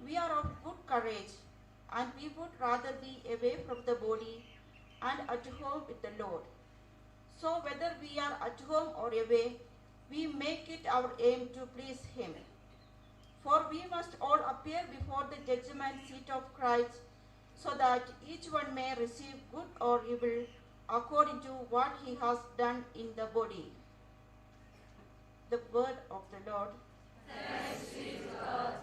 We are of good courage, and we would rather be away from the body and at home with the Lord. So whether we are at home or away, we make it our aim to please Him. For we must all appear before the judgment seat of Christ, so that each one may receive good or evil according to what he has done in the body. The word of the Lord. Thanks be to God.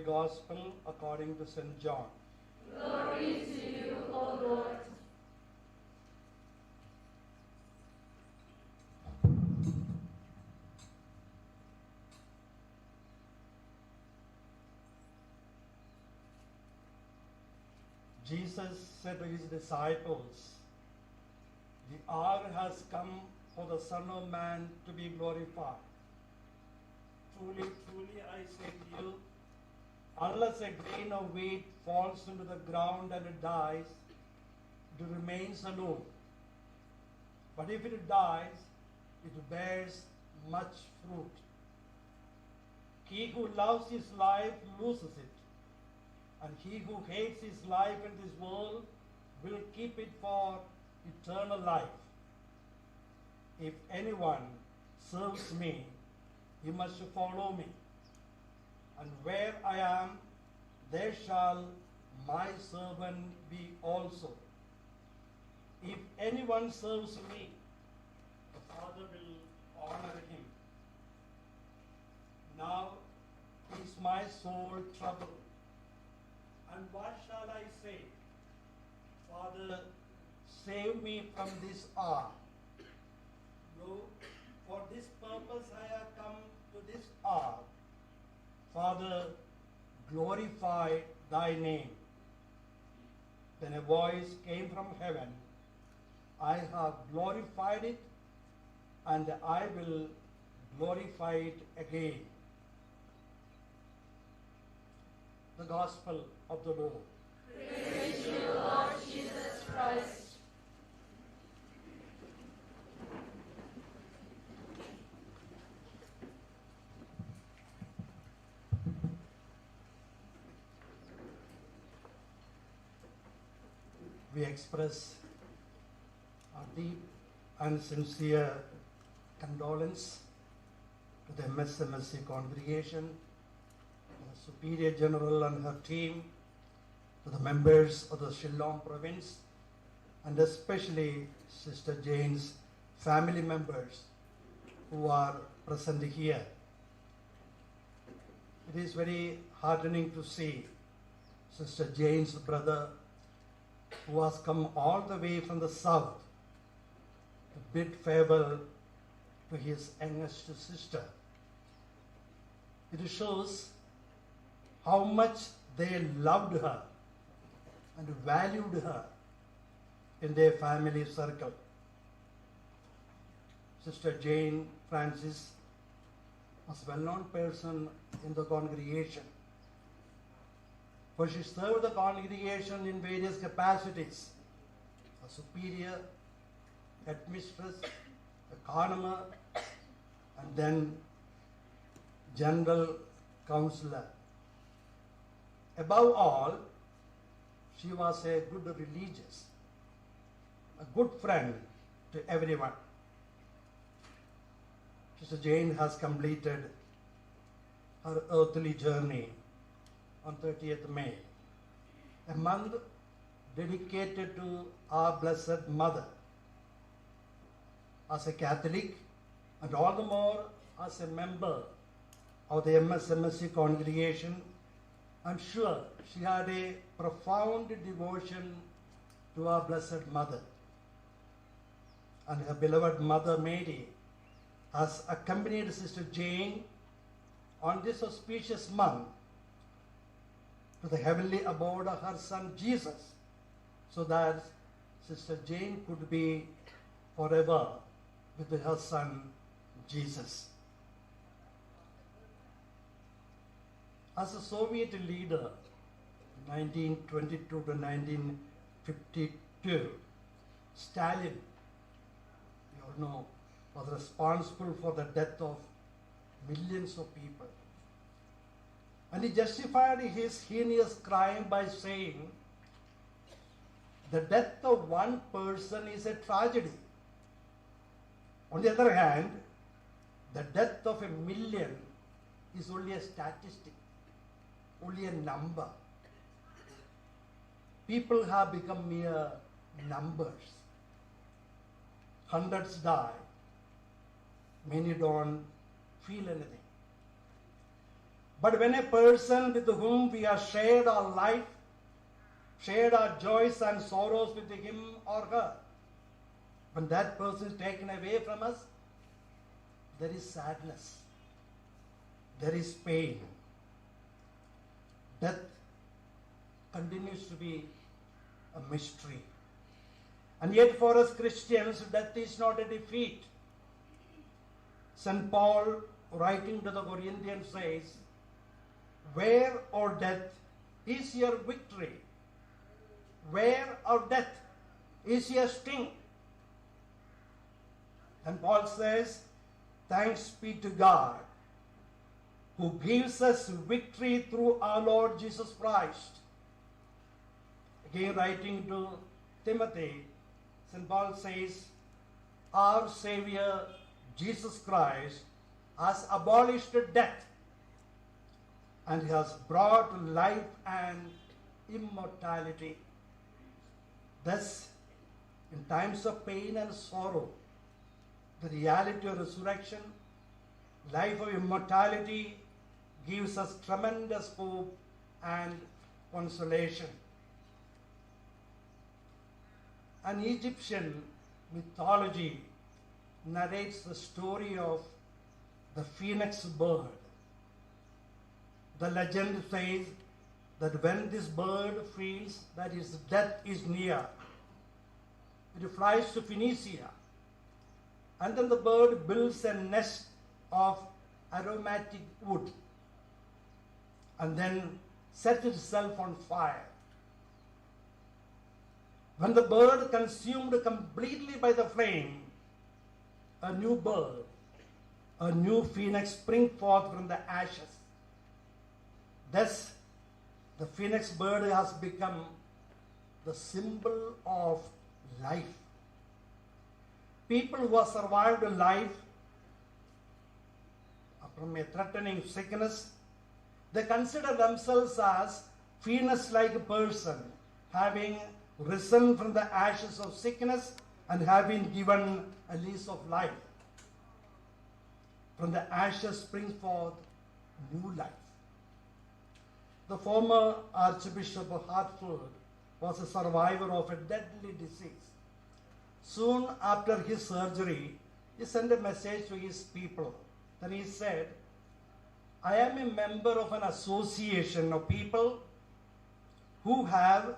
Gospel according to St. John. Glory to you, O Lord. Jesus said to his disciples, "The hour has come for the Son of Man to be glorified. Truly, truly, I say to you, unless a grain of wheat falls into the ground and it dies, it remains alone. But if it dies, it bears much fruit. He who loves his life loses it, and he who hates his life in this world will keep it for eternal life. If anyone serves me, he must follow me. And where I am, there shall my servant be also. If anyone serves me, the Father will honor him. Now is my soul troubled. And what shall I say? Father, save me from this hour. No, for this purpose I have come to this hour. Father, glorify thy name." Then a voice came from heaven, "I have glorified it, and I will glorify it again." The Gospel of the Lord. Praise to you, Lord Jesus Christ. We express our deep and sincere condolence to the Msmhc congregation, to the Superior General and her team, to the members of the Shillong province, and especially Sister Jane's family members who are present here It is very heartening to see Sister Jane's brother, who has come all the way from the south to bid farewell to his youngest sister. It shows how much they loved her and valued her in their family circle. Sister Jane Francis was a well-known person in the congregation, for she served the congregation in various capacities: a superior, headmistress, a connomer, and then general counselor. Above all, she was a good religious, a good friend to everyone. Sister Jane has completed her earthly journey on 30th May, a month dedicated to our Blessed Mother. As a Catholic, and all the more as a member of the Msmhc congregation, I'm sure she had a profound devotion to our Blessed Mother. And her beloved Mother Mary has accompanied Sister Jane on this auspicious month to the heavenly abode of her son Jesus, so that Sister Jane could be forever with her son Jesus. As a Soviet leader, 1922 to 1952, Stalin, you all know, was responsible for the death of millions of people. And he justified his heinous crime by saying, the death of one person is a tragedy. On the other hand, the death of a million is only a statistic, only a number. People have become mere numbers. Hundreds die. Many don't feel anything. But when a person with whom we have shared our life, shared our joys and sorrows with him or her, when that person is taken away from us, there is sadness, there is pain. Death continues to be a mystery. And yet for us Christians, death is not a defeat. St. Paul, writing to the Corinthians, says, where, O death, is your victory? Where, O death, is your sting? And Paul says, thanks be to God, who gives us victory through our Lord Jesus Christ. Again, writing to Timothy, St. Paul says, our Savior Jesus Christ has abolished death, and he has brought life and immortality. Thus, in times of pain and sorrow, the reality of resurrection, life of immortality, gives us tremendous hope and consolation. An Egyptian mythology narrates the story of the phoenix bird. The legend says that when this bird feels that its death is near, it flies to Phoenicia, and then the bird builds a nest of aromatic wood and then sets itself on fire. When the bird consumed completely by the flame, a new bird, a new phoenix spring forth from the ashes. Thus, the phoenix bird has become the symbol of life. People who have survived life from a threatening sickness, they consider themselves as phoenix-like person, having risen from the ashes of sickness and having given a lease of life. From the ashes springs forth new life. The former Archbishop of Hartford was a survivor of a deadly disease. Soon after his surgery, he sent a message to his people. Then he said, I am a member of an association of people who have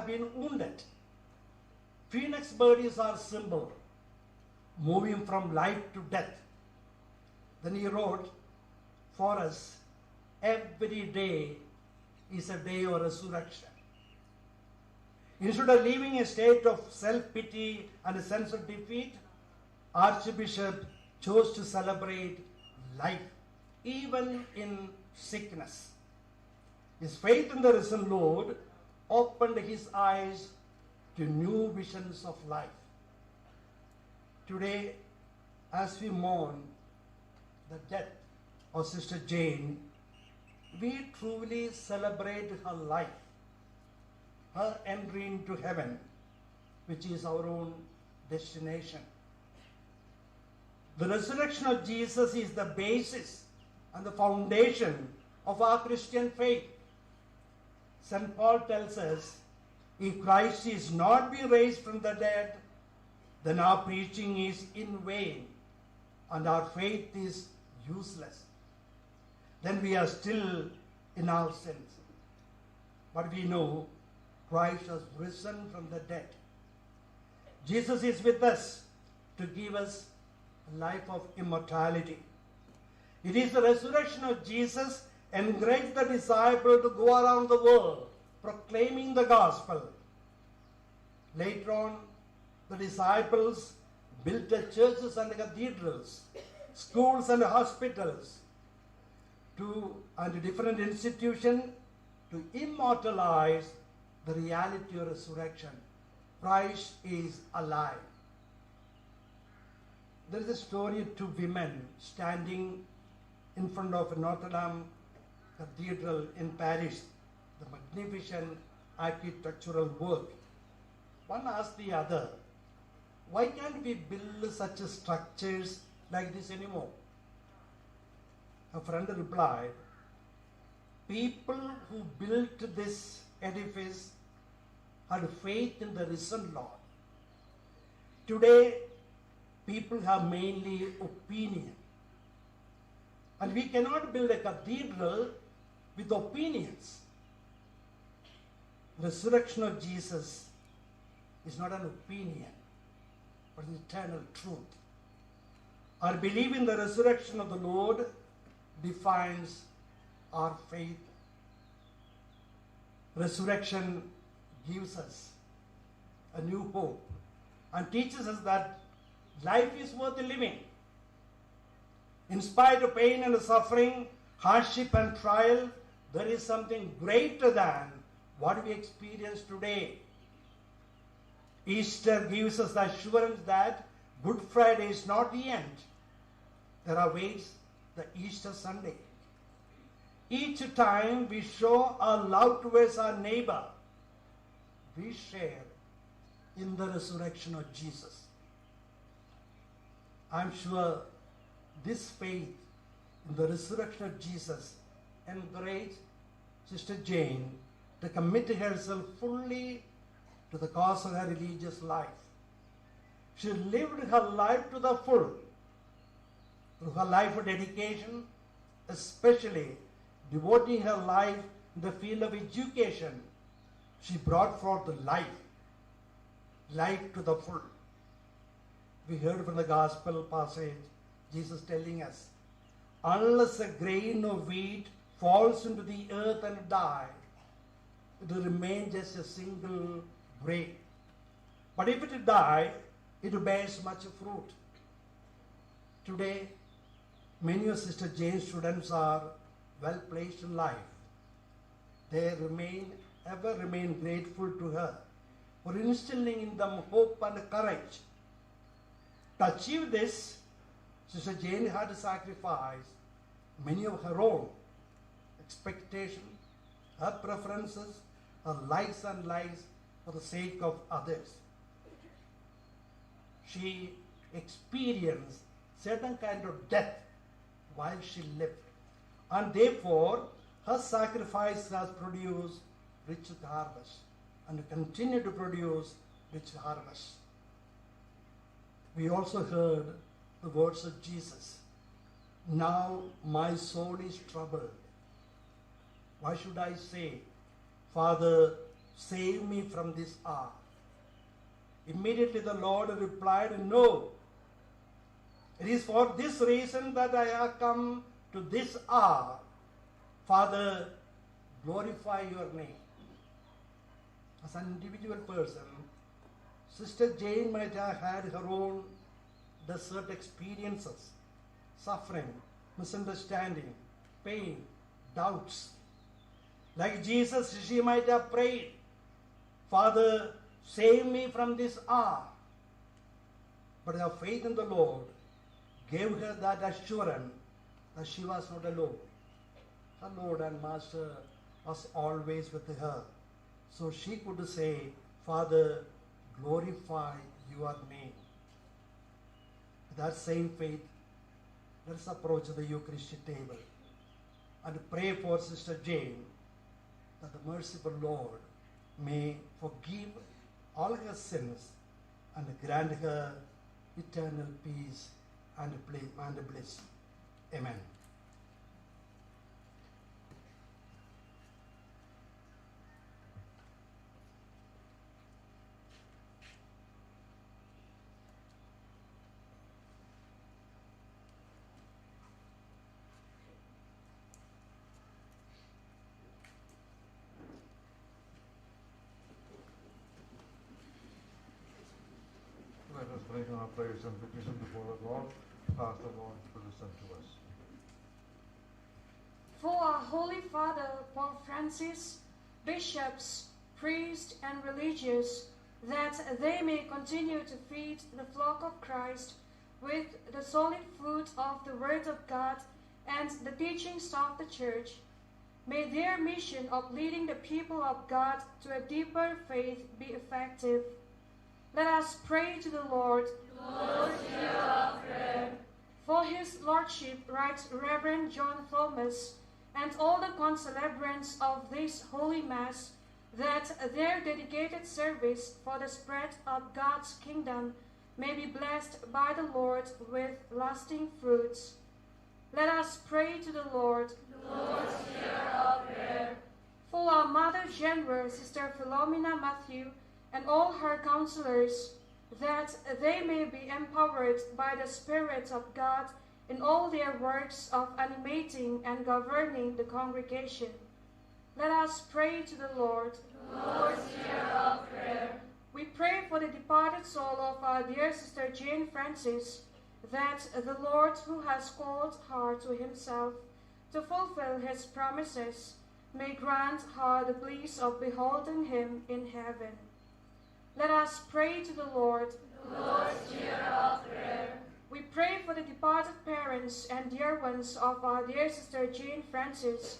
been wounded. Phoenix birds are symbol, moving from life to death. Then he wrote, for us, every day is a day of resurrection. Instead of living a state of self-pity and a sense of defeat, Archbishop chose to celebrate life, even in sickness. His faith in the risen Lord opened his eyes to new visions of life. Today, as we mourn the death of Sister Jane, we truly celebrate her life, her entry into heaven, which is our own destination. The resurrection of Jesus is the basis and the foundation of our Christian faith. St. Paul tells us, if Christ is not be raised from the dead, then our preaching is in vain and our faith is useless. Then we are still in our sins. But we know Christ has risen from the dead. Jesus is with us to give us a life of immortality. It is the resurrection of Jesus encouraged the disciple to go around the world proclaiming the gospel. Later on, the disciples built the churches and cathedrals, schools and hospitals, and different institutions to immortalize the reality of resurrection. Christ is alive. There is a story of two women standing in front of Notre Dame Cathedral in Paris, the magnificent architectural work. One asked the other, why can't we build such structures like this anymore? Her friend replied, people who built this edifice had faith in the risen Lord. Today, people have mainly opinion. And we cannot build a cathedral with opinions. Resurrection of Jesus is not an opinion, but an eternal truth. Our belief in the resurrection of the Lord defines our faith. Resurrection gives us a new hope and teaches us that life is worth living. In spite of pain and suffering, hardship and trial, there is something greater than what we experience today. Easter gives us the assurance that Good Friday is not the end. There awaits the Easter Sunday. Each time we show our love towards our neighbor, we share in the resurrection of Jesus. I'm sure this faith in the resurrection of Jesus encouraged Sister Jane to commit herself fully to the cause of her religious life. She lived her life to the full. Through her life of dedication, especially devoting her life in the field of education, she brought forth life to the full. We heard from the gospel passage, Jesus telling us, unless a grain of wheat falls into the earth and dies, it will remain just a single grain. But if it dies, it bears much fruit. Today, many of Sister Jane's students are well placed in life. They ever remain grateful to her for instilling in them hope and courage. To achieve this, Sister Jane had to sacrifice many of her own expectations, her preferences, her likes and lies for the sake of others. She experienced certain kind of death while she lived, and therefore her sacrifice has produced rich harvest and continue to produce rich harvest. We also heard the words of Jesus. Now my soul is troubled. Why should I say, Father, save me from this hour? Immediately the Lord replied, no. It is for this reason that I have come to this hour. Father, glorify your name. As an individual person, Sister Jane might have had her own desert experiences, suffering, misunderstanding, pain, doubts. Like Jesus, she might have prayed, Father, save me from this hour. But her faith in the Lord gave her that assurance that she was not alone. Her Lord and Master was always with her. So she could say, Father, glorify your name. With that same faith, let us approach the Eucharistic table and pray for Sister Jane that the merciful Lord may forgive all her sins and grant her eternal peace and bliss. Amen. Let us bring our prayers and petition before the Lord. Ask the Lord to listen to us. For our Holy Father, Pope Francis, bishops, priests, and religious, that they may continue to feed the flock of Christ with the solid food of the Word of God and the teachings of the Church, may their mission of leading the people of God to a deeper faith be effective. Let us pray to the Lord. Lord, hear our prayer. For his lordship, writes Reverend John Thomas, and all the concelebrants of this Holy Mass, that their dedicated service for the spread of God's kingdom may be blessed by the Lord with lasting fruits. Let us pray to the Lord. Lord, hear our prayer. For our Mother General, Sister Philomena Matthew, and all her counselors, that they may be empowered by the Spirit of God in all their works of animating and governing the congregation. Let us pray to the Lord. Lord, hear our prayer. We pray for the departed soul of our dear Sister Jane Francis, that the Lord, who has called her to himself to fulfill his promises, may grant her the bliss of beholding him in heaven. Let us pray to the Lord. Lord, hear our prayer. We pray for the departed parents and dear ones of our dear Sister Jane Francis,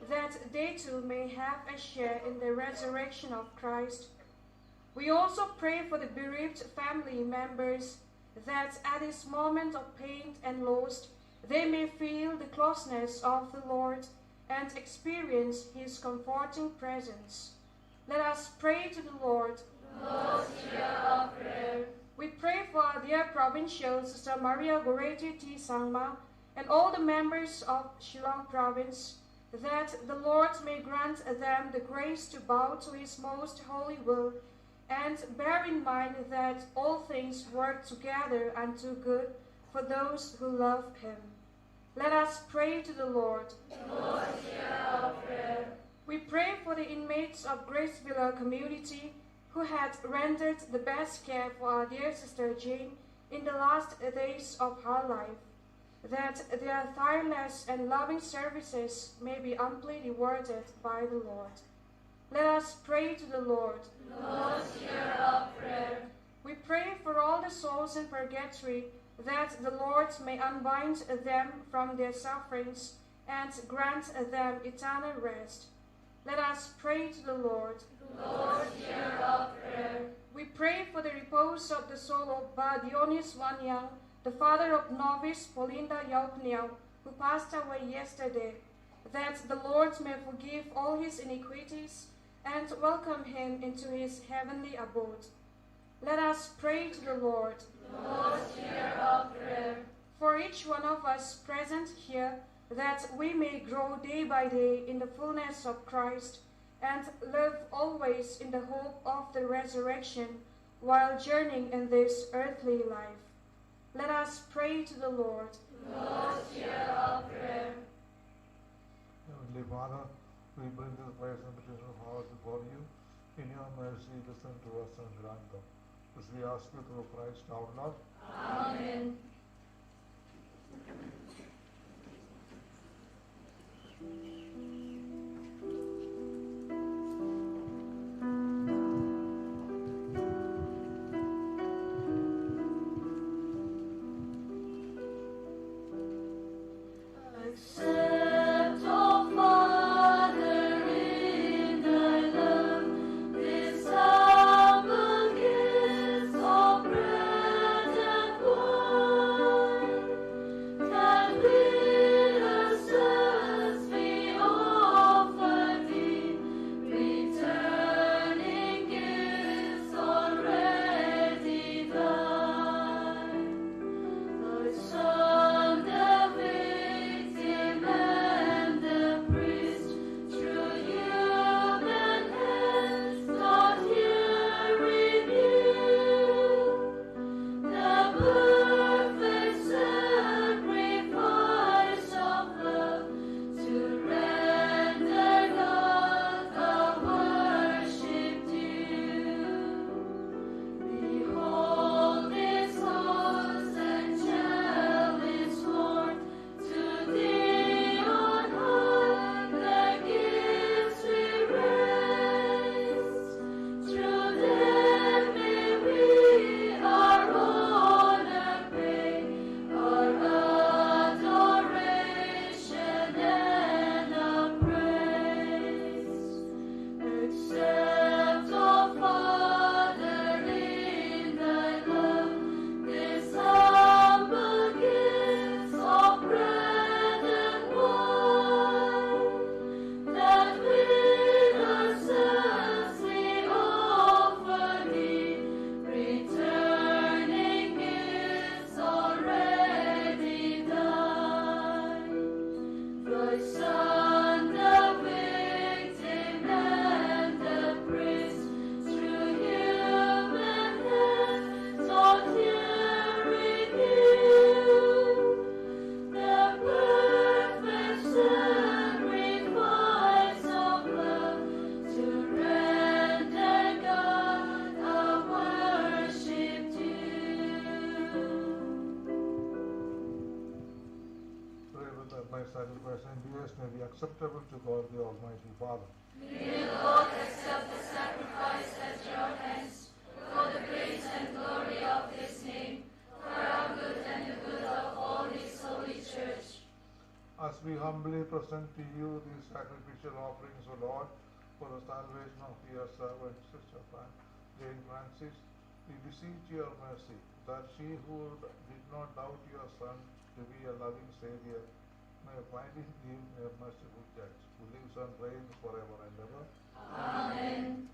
that they too may have a share in the resurrection of Christ. We also pray for the bereaved family members, that at this moment of pain and loss, they may feel the closeness of the Lord and experience his comforting presence. Let us pray to the Lord. Lord, hear our prayer. We pray for our dear provincial Sister Maria Goretti T. Sangma and all the members of Shillong Province, that the Lord may grant them the grace to bow to his most holy will, and bear in mind that all things work together unto good for those who love him. Let us pray to the Lord. Lord, hear our prayer. We pray for the inmates of Grace Villa community who had rendered the best care for our dear Sister Jane in the last days of her life, that their tireless and loving services may be amply rewarded by the Lord. Let us pray to the Lord. Lord, hear our prayer. We pray for all the souls in purgatory, that the Lord may unbind them from their sufferings and grant them eternal rest. Let us pray to the Lord. Lord, hear our prayer. We pray for the repose of the soul of Ba Dionis Wanyang, the father of novice Polinda Yaupniao, who passed away yesterday, that the Lord may forgive all his iniquities and welcome him into his heavenly abode. Let us pray to the Lord. Lord, hear our prayer. For each one of us present here, that we may grow day by day in the fullness of Christ and live always in the hope of the resurrection while journeying in this earthly life. Let us pray to the Lord. Lord, hear our prayer. Heavenly Father, we bring this prayer and petition of ours before you. In your mercy, listen to us and grant them. This we ask you through Christ our Lord. Amen. Accept, O Father, in thy love, this humble gift of bread and wine, that with us as we offer thee, returning gifts already thine. Thy Son, the victim and the priest, through human hands doth here renew the perfect sacrifice of love, to render God the worship due. Behold this host and chalice, Lord, to thee on high the gifts we raise. Through them may we our honor pay, our adoration and our praise. Accept, O Father, in thy love, this humble gifts of bread and wine, that with us as we offer thee, returning gifts already thine. Thy Son, the victim and the priest, through human hands doth here renew the perfect sacrifice of love, to render God our worship due. Pray with that my sacrifice and yours may be acceptable to God the Almighty Father. May the Lord accept the sacrifice at your hands, for the praise and glory of his name, for our good and the good of all his holy church. As we humbly present to you these sacrificial offerings, O Lord, for the salvation of your servant, Sister Jane Francis, we beseech your mercy, that she who did not doubt your Son to be a loving Savior may find in him a merciful Judge, who lives and reigns forever and ever. Amen.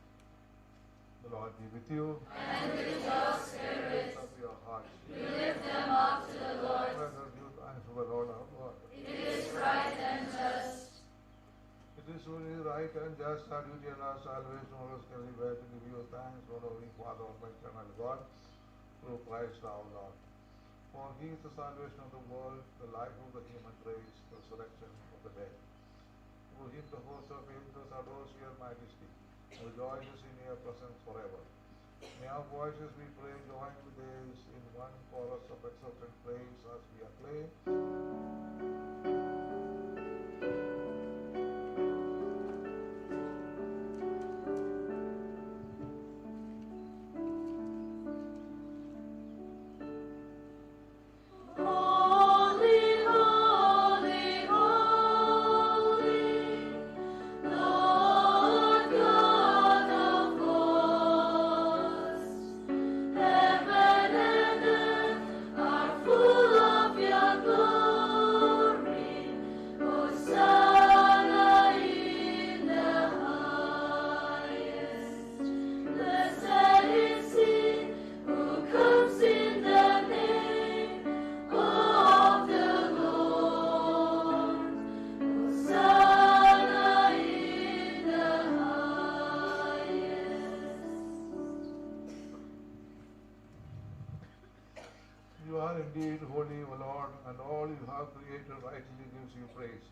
The Lord be with you. And with your spirit, Lift up your hearts. we lift them up to the Lord. Let us give thanks to the Lord our God. It is right and just. It is only right and just our duty and our salvation always can be bear to give you thanks, O Holy Father, Almighty eternal God, through Christ our Lord. For he is the salvation of the world, the life of the human race, the resurrection of the dead. Through him the host of angels adores your majesty, and rejoices in your presence forever. May our voices, we pray, join with theirs in one chorus of exultant praise as we acclaim. Holy, holy, holy, Lord God of hosts. Heaven and earth are full of your glory. indeed holy, O Lord, and all you have created rightly gives you praise.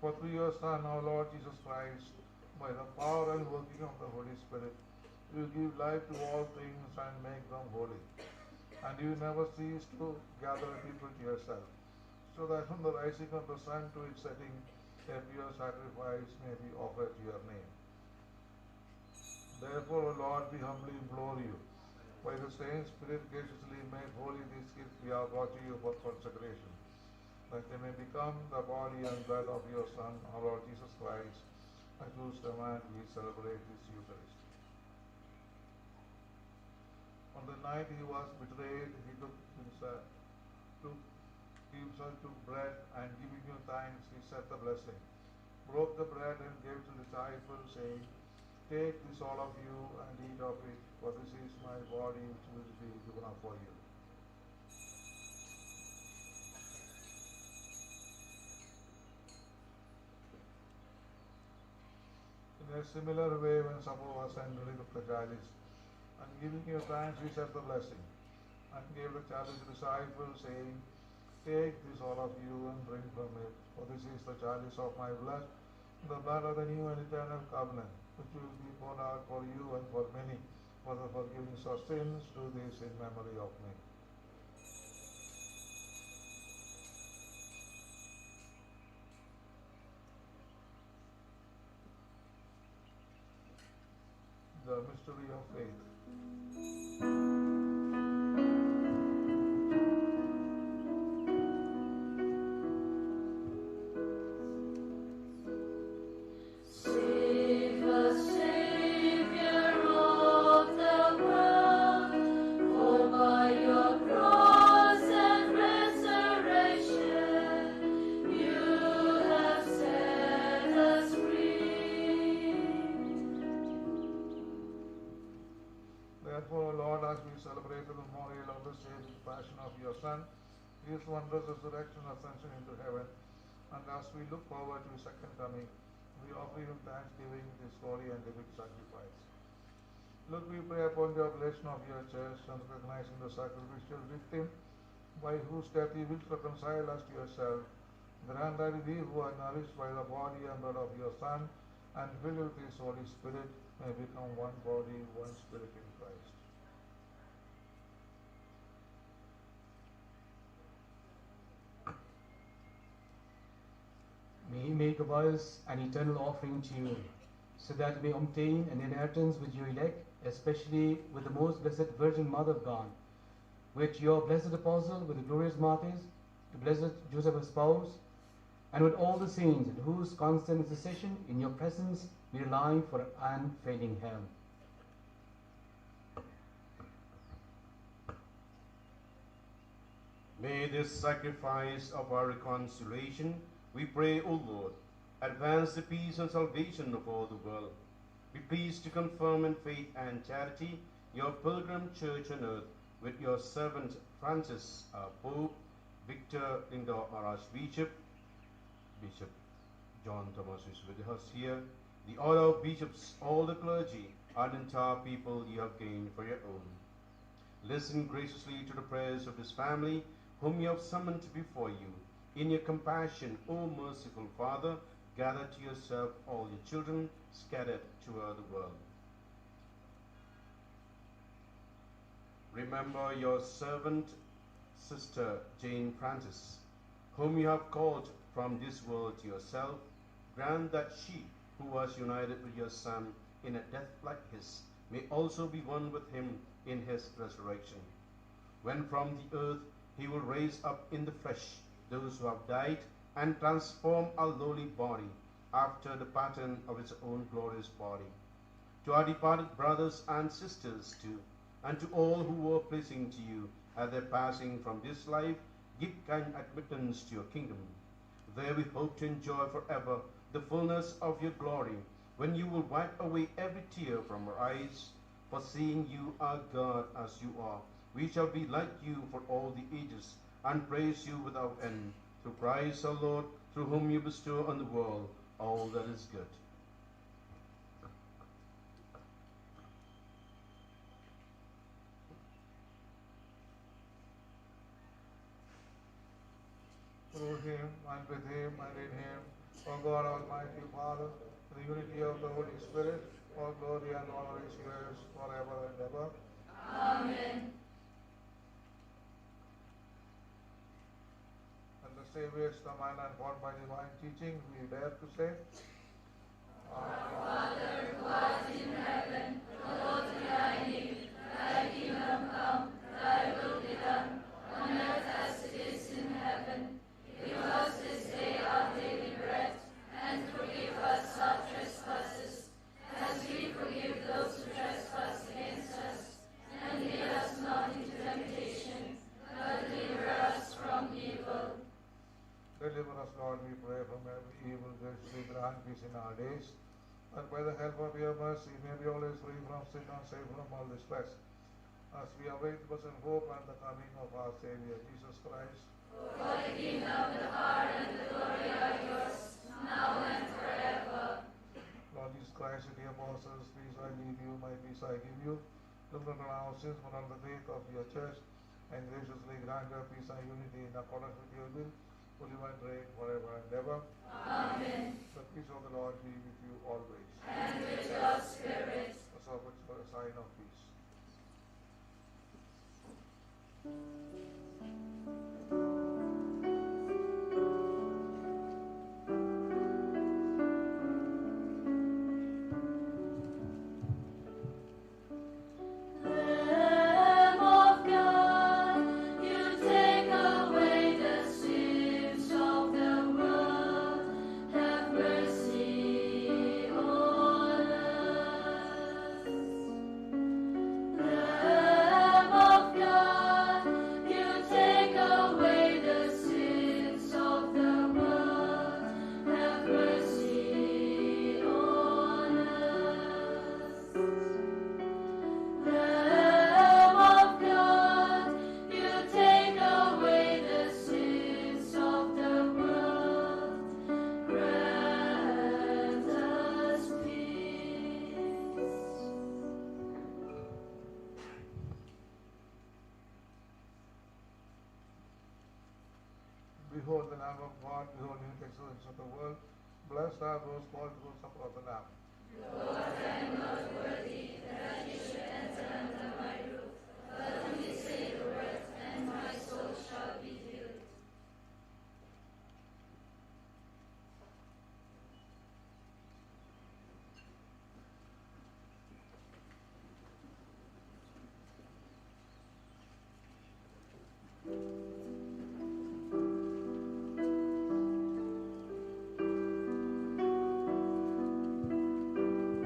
For through your Son, our Lord Jesus Christ, by the power and working of the Holy Spirit, you give life to all things and make them holy. And you never cease to gather people to yourself, so that from the rising of the sun to its setting, a pure sacrifice may be offered to your name. Therefore, O Lord, we humbly implore you, by the same Spirit graciously make holy these gifts we have brought to you for consecration, that they may become the body and blood of your Son, our Lord Jesus Christ, at whose command we celebrate this Eucharist. On the night he was betrayed, he took bread, and giving you thanks, he said the blessing, broke the bread and gave to the disciples, saying, "Take this all of you and eat of it, for this is my body which will be given up for you." In a similar way, when supper was ended, he took the chalice, and giving you thanks, he said the blessing, and gave the chalice to the disciples, saying, "Take this all of you and drink from it, for this is the chalice of my blood, the blood of the new and eternal covenant, which will be poured out for you and for many, for the forgiveness of sins. Do this in memory of me." The mystery of faith. Save us, Savior of the world, for by your cross and resurrection you have set us free. Therefore, O Lord, as we celebrate the memorial of the saving passion of your Son, his wondrous resurrection, ascension into heaven, and as we look forward to his second coming, we offer you thanksgiving, this holy and living sacrifice. Look, we pray upon the oblation of your church, and recognizing the sacrificial victim, by whose death you will reconcile us to yourself, grant that we who are nourished by the body and blood of your Son, and filled with his Holy Spirit, may become one body, one spirit in Christ. May he make of us an eternal offering to you, so that we obtain an inheritance with your elect, especially with the most blessed Virgin Mother of God, with your blessed apostle, with the glorious martyrs, the blessed Joseph, her spouse, and with all the saints, in whose constant intercession in your presence we rely for unfailing help. May this sacrifice of our reconciliation, we pray, O Lord, advance the peace and salvation of all the world. Be pleased to confirm in faith and charity your pilgrim church on earth with your servant Francis, our Pope, Victor Lindau, our Archbishop, Bishop John Thomas is with us here, the order of bishops, all the clergy, and entire people you have gained for your own. Listen graciously to the prayers of this family, whom you have summoned before you. In your compassion, O merciful Father, gather to yourself all your children scattered throughout the world. Remember your servant, Sister Jane Francis, whom you have called from this world to yourself. Grant that she, who was united with your Son in a death like his, may also be one with him in his resurrection, when from the earth he will raise up in the flesh those who have died, and transform our lowly body after the pattern of his own glorious body. To our departed brothers and sisters too, and to all who were pleasing to you at their passing from this life, give kind admittance to your kingdom. There we hope to enjoy forever the fullness of your glory, when you will wipe away every tear from our eyes. For seeing you, our God, as you are, we shall be like you for all the ages, and praise you without end. Through Christ our Lord, through whom you bestow on the world all that is good. God Almighty Father, the unity of the Holy Spirit, all glory and honor is yours forever and ever. Amen. And the Savior is the man and born by divine teaching, we dare to say, Our Father who art in heaven, hallowed be thy name. Thy kingdom come, thy will be done, on earth as it is in heaven. Give us this day our daily bread, and forgive us our trespasses, as we forgive those who trespass against us. And lead us not into temptation, but deliver us from evil. deliver us, Lord, we pray, from every evil, graciously grant peace in our days, and by the help of your mercy may we always free from sin and safe from all distress, as we await the blessed hope and the coming of our Savior, Jesus Christ. For the kingdom, the power, and the glory are yours, now and forever. Lord Jesus Christ, to the apostles, peace I leave you, my peace I give you. Look not on our sins, but on the faith of your church, and graciously grant your peace and unity in accordance with your will, who live and reign forever and ever. Amen. The peace of the Lord be with you always. And with your spirit. Let's offer for a sign of peace. Lamb of God, you take away the sins of the world. Have mercy on us. Lamb of God, you take away the sins of the world. Have mercy on us. Lamb of God, you take away the sins of the world. Grant us peace. Behold the Lamb of God, behold the excellence of the world. Blessed are those called to the supper of the Lamb. Lord, I am not worthy that you should enter under my roof, but only say the word, and my soul shall be healed. The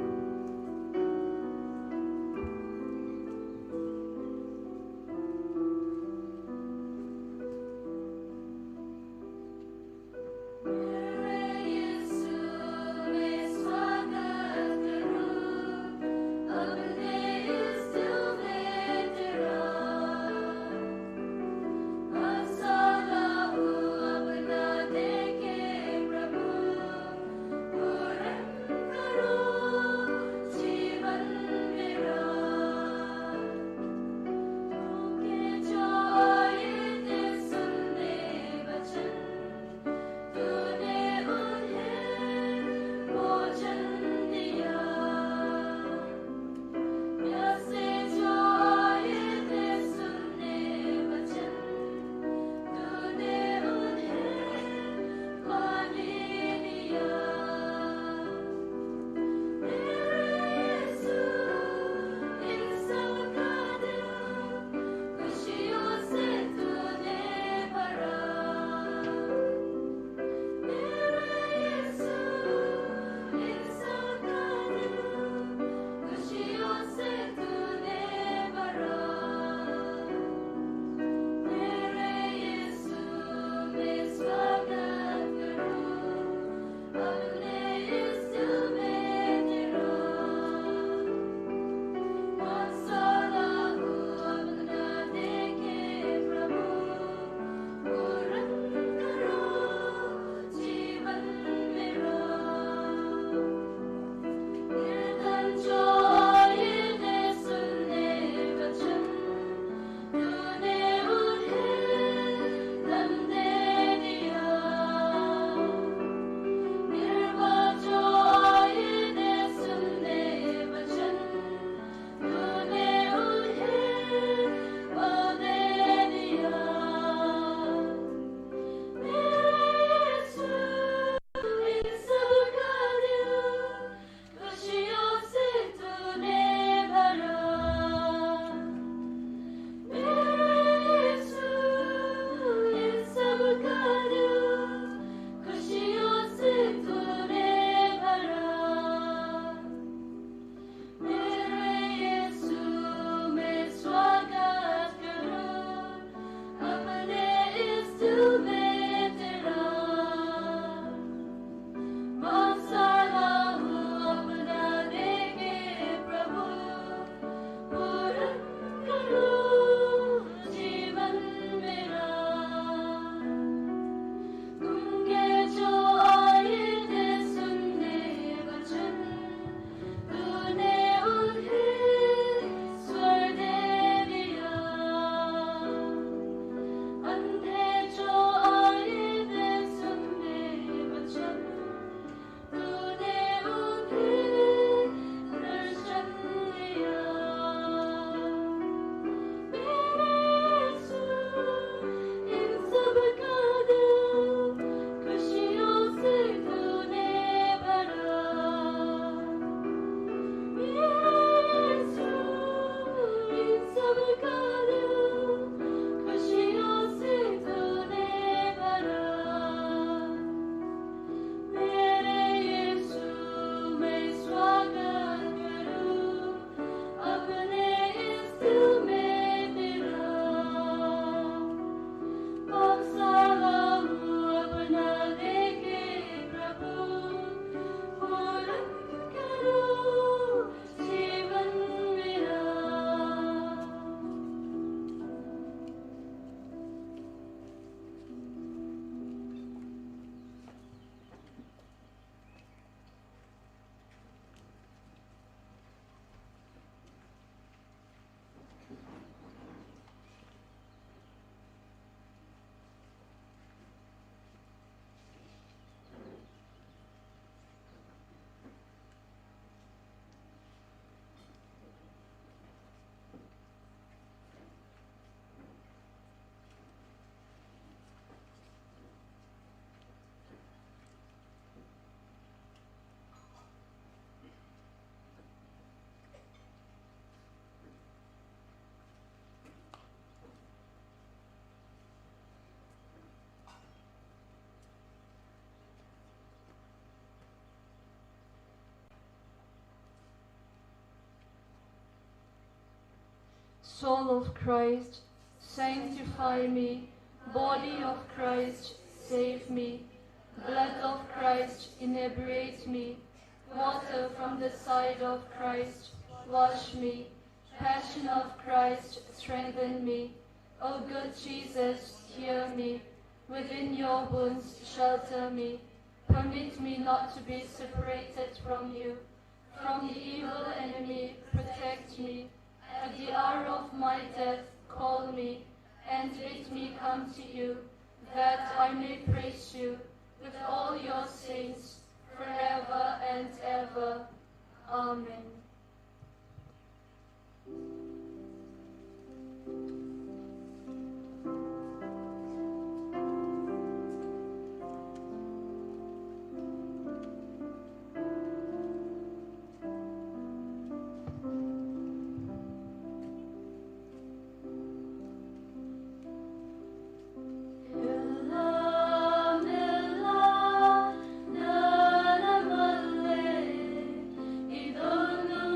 soul of Christ, sanctify me. Body of Christ, save me. Blood of Christ, inebriate me. Water from the side of Christ, wash me. Passion of Christ, strengthen me. O good Jesus, hear me. Within your wounds, shelter me. Permit me not to be separated from you. From the evil enemy, protect me. At the hour of my death, call me, and bid me come to you, that I may praise you with all your saints, forever and ever. Amen. Idonu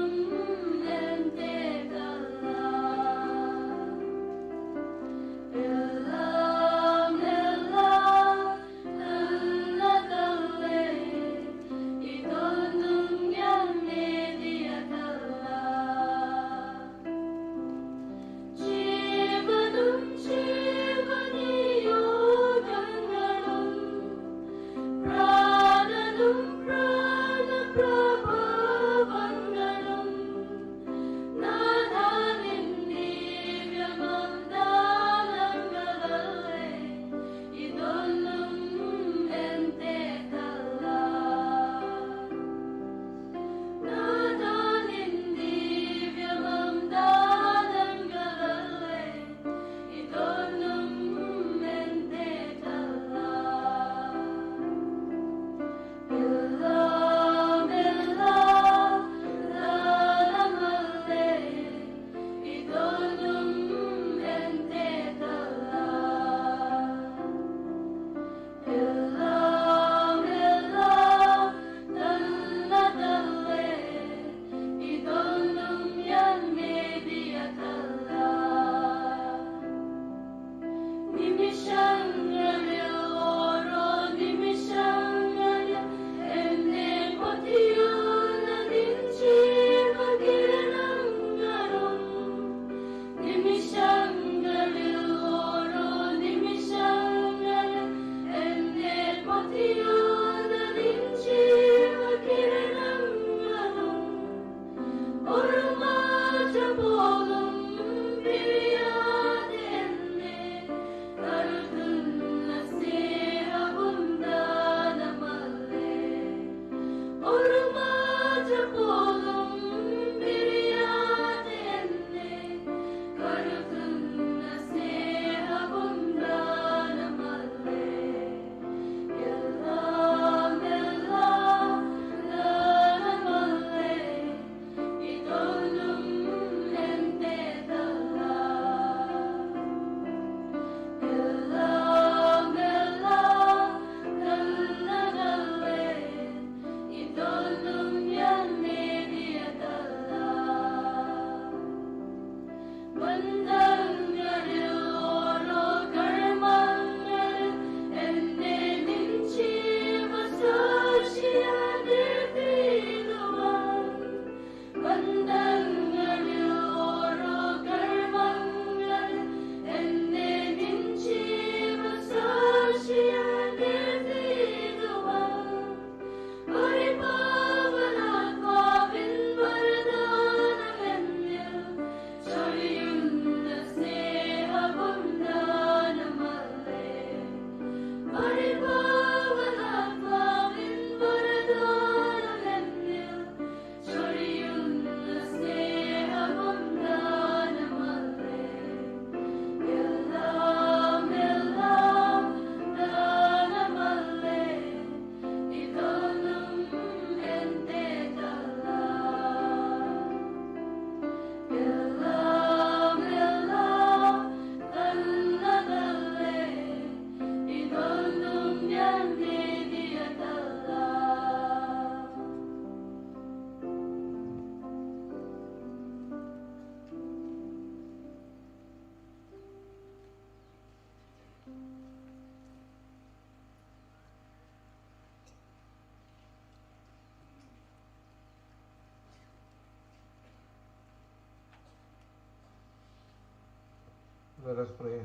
Let us pray.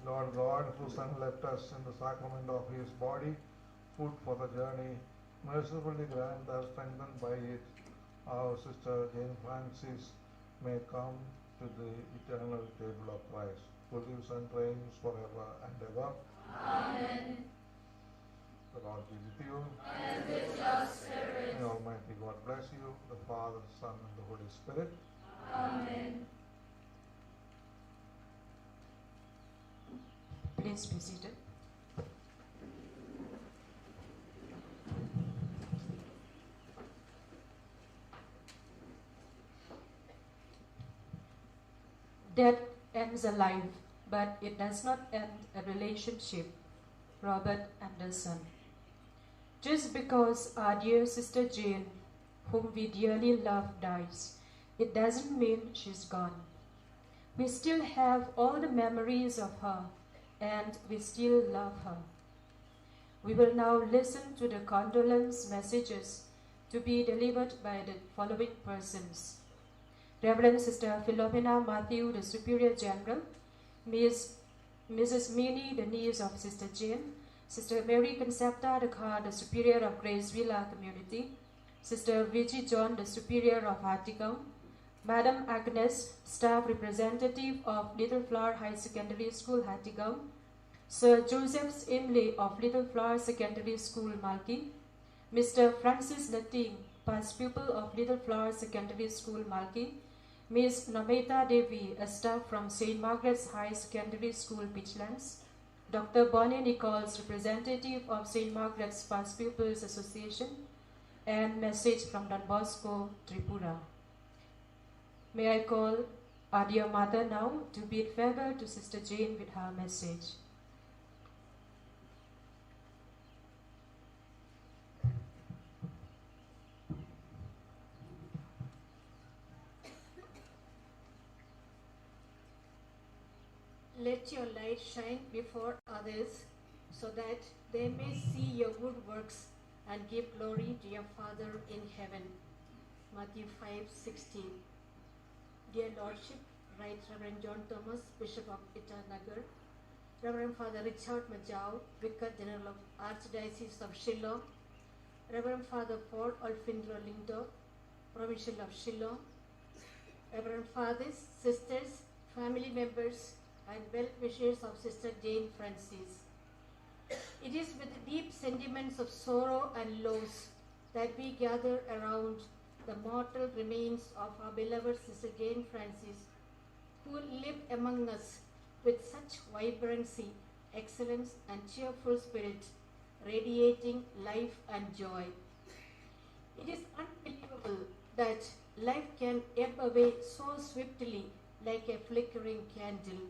Lord God, whose Son left us in the sacrament of his body, food for the journey, mercifully grant that strengthened by it, our sister Jane Francis may come to the eternal table of Christ, who lives and reigns forever and ever. Amen. The Lord be with you. And with your spirit. May Almighty God bless you, the Father, Son, and the Holy Spirit. Amen. Please be seated. Death ends a life, but it does not end a relationship. Robert Anderson. Just because our dear sister Jane, whom we dearly love, dies, it doesn't mean she's gone. We still have all the memories of her, and we still love her. We will now listen to the condolence messages to be delivered by the following persons: Reverend Sister Philomena Matthew, the Superior General; Mrs. Minnie, the niece of Sister Jane; Sister Mary Concepta de Car, the Superior of Grace Villa Community; Sister Vicky John, the Superior of Hartigam; Madam Agnes, Staff Representative of Little Flower High Secondary School, Hartigam; Sir Joseph Imlay of Little Flower Secondary School, Malki; Mr. Francis Nating, past pupil of Little Flower Secondary School, Malki; Ms. Namita Devi, a staff from St. Margaret's High Secondary School, Pitchlands; Dr. Bonnie Nichols, representative of St. Margaret's Past Pupils Association; and message from Don Bosco, Tripura. May I call our dear mother now to bid farewell to Sister Jane with her message. Let your light shine before others, so that they may see your good works and give glory to your Father in heaven. Matthew 5:16. Dear Lordship, Right Reverend John Thomas, Bishop of Itanagar, Reverend Father Richard Majau, Vicar General of Archdiocese of Shillong, Reverend Father Paul Alfindro Lindo, Provincial of Shillong, Reverend Fathers, Sisters, family members, and well-wishers of Sister Jane Francis. It is with deep sentiments of sorrow and loss that we gather around the mortal remains of our beloved Sister Jane Francis, who lived among us with such vibrancy, excellence, and cheerful spirit, radiating life and joy. It is unbelievable that life can ebb away so swiftly like a flickering candle.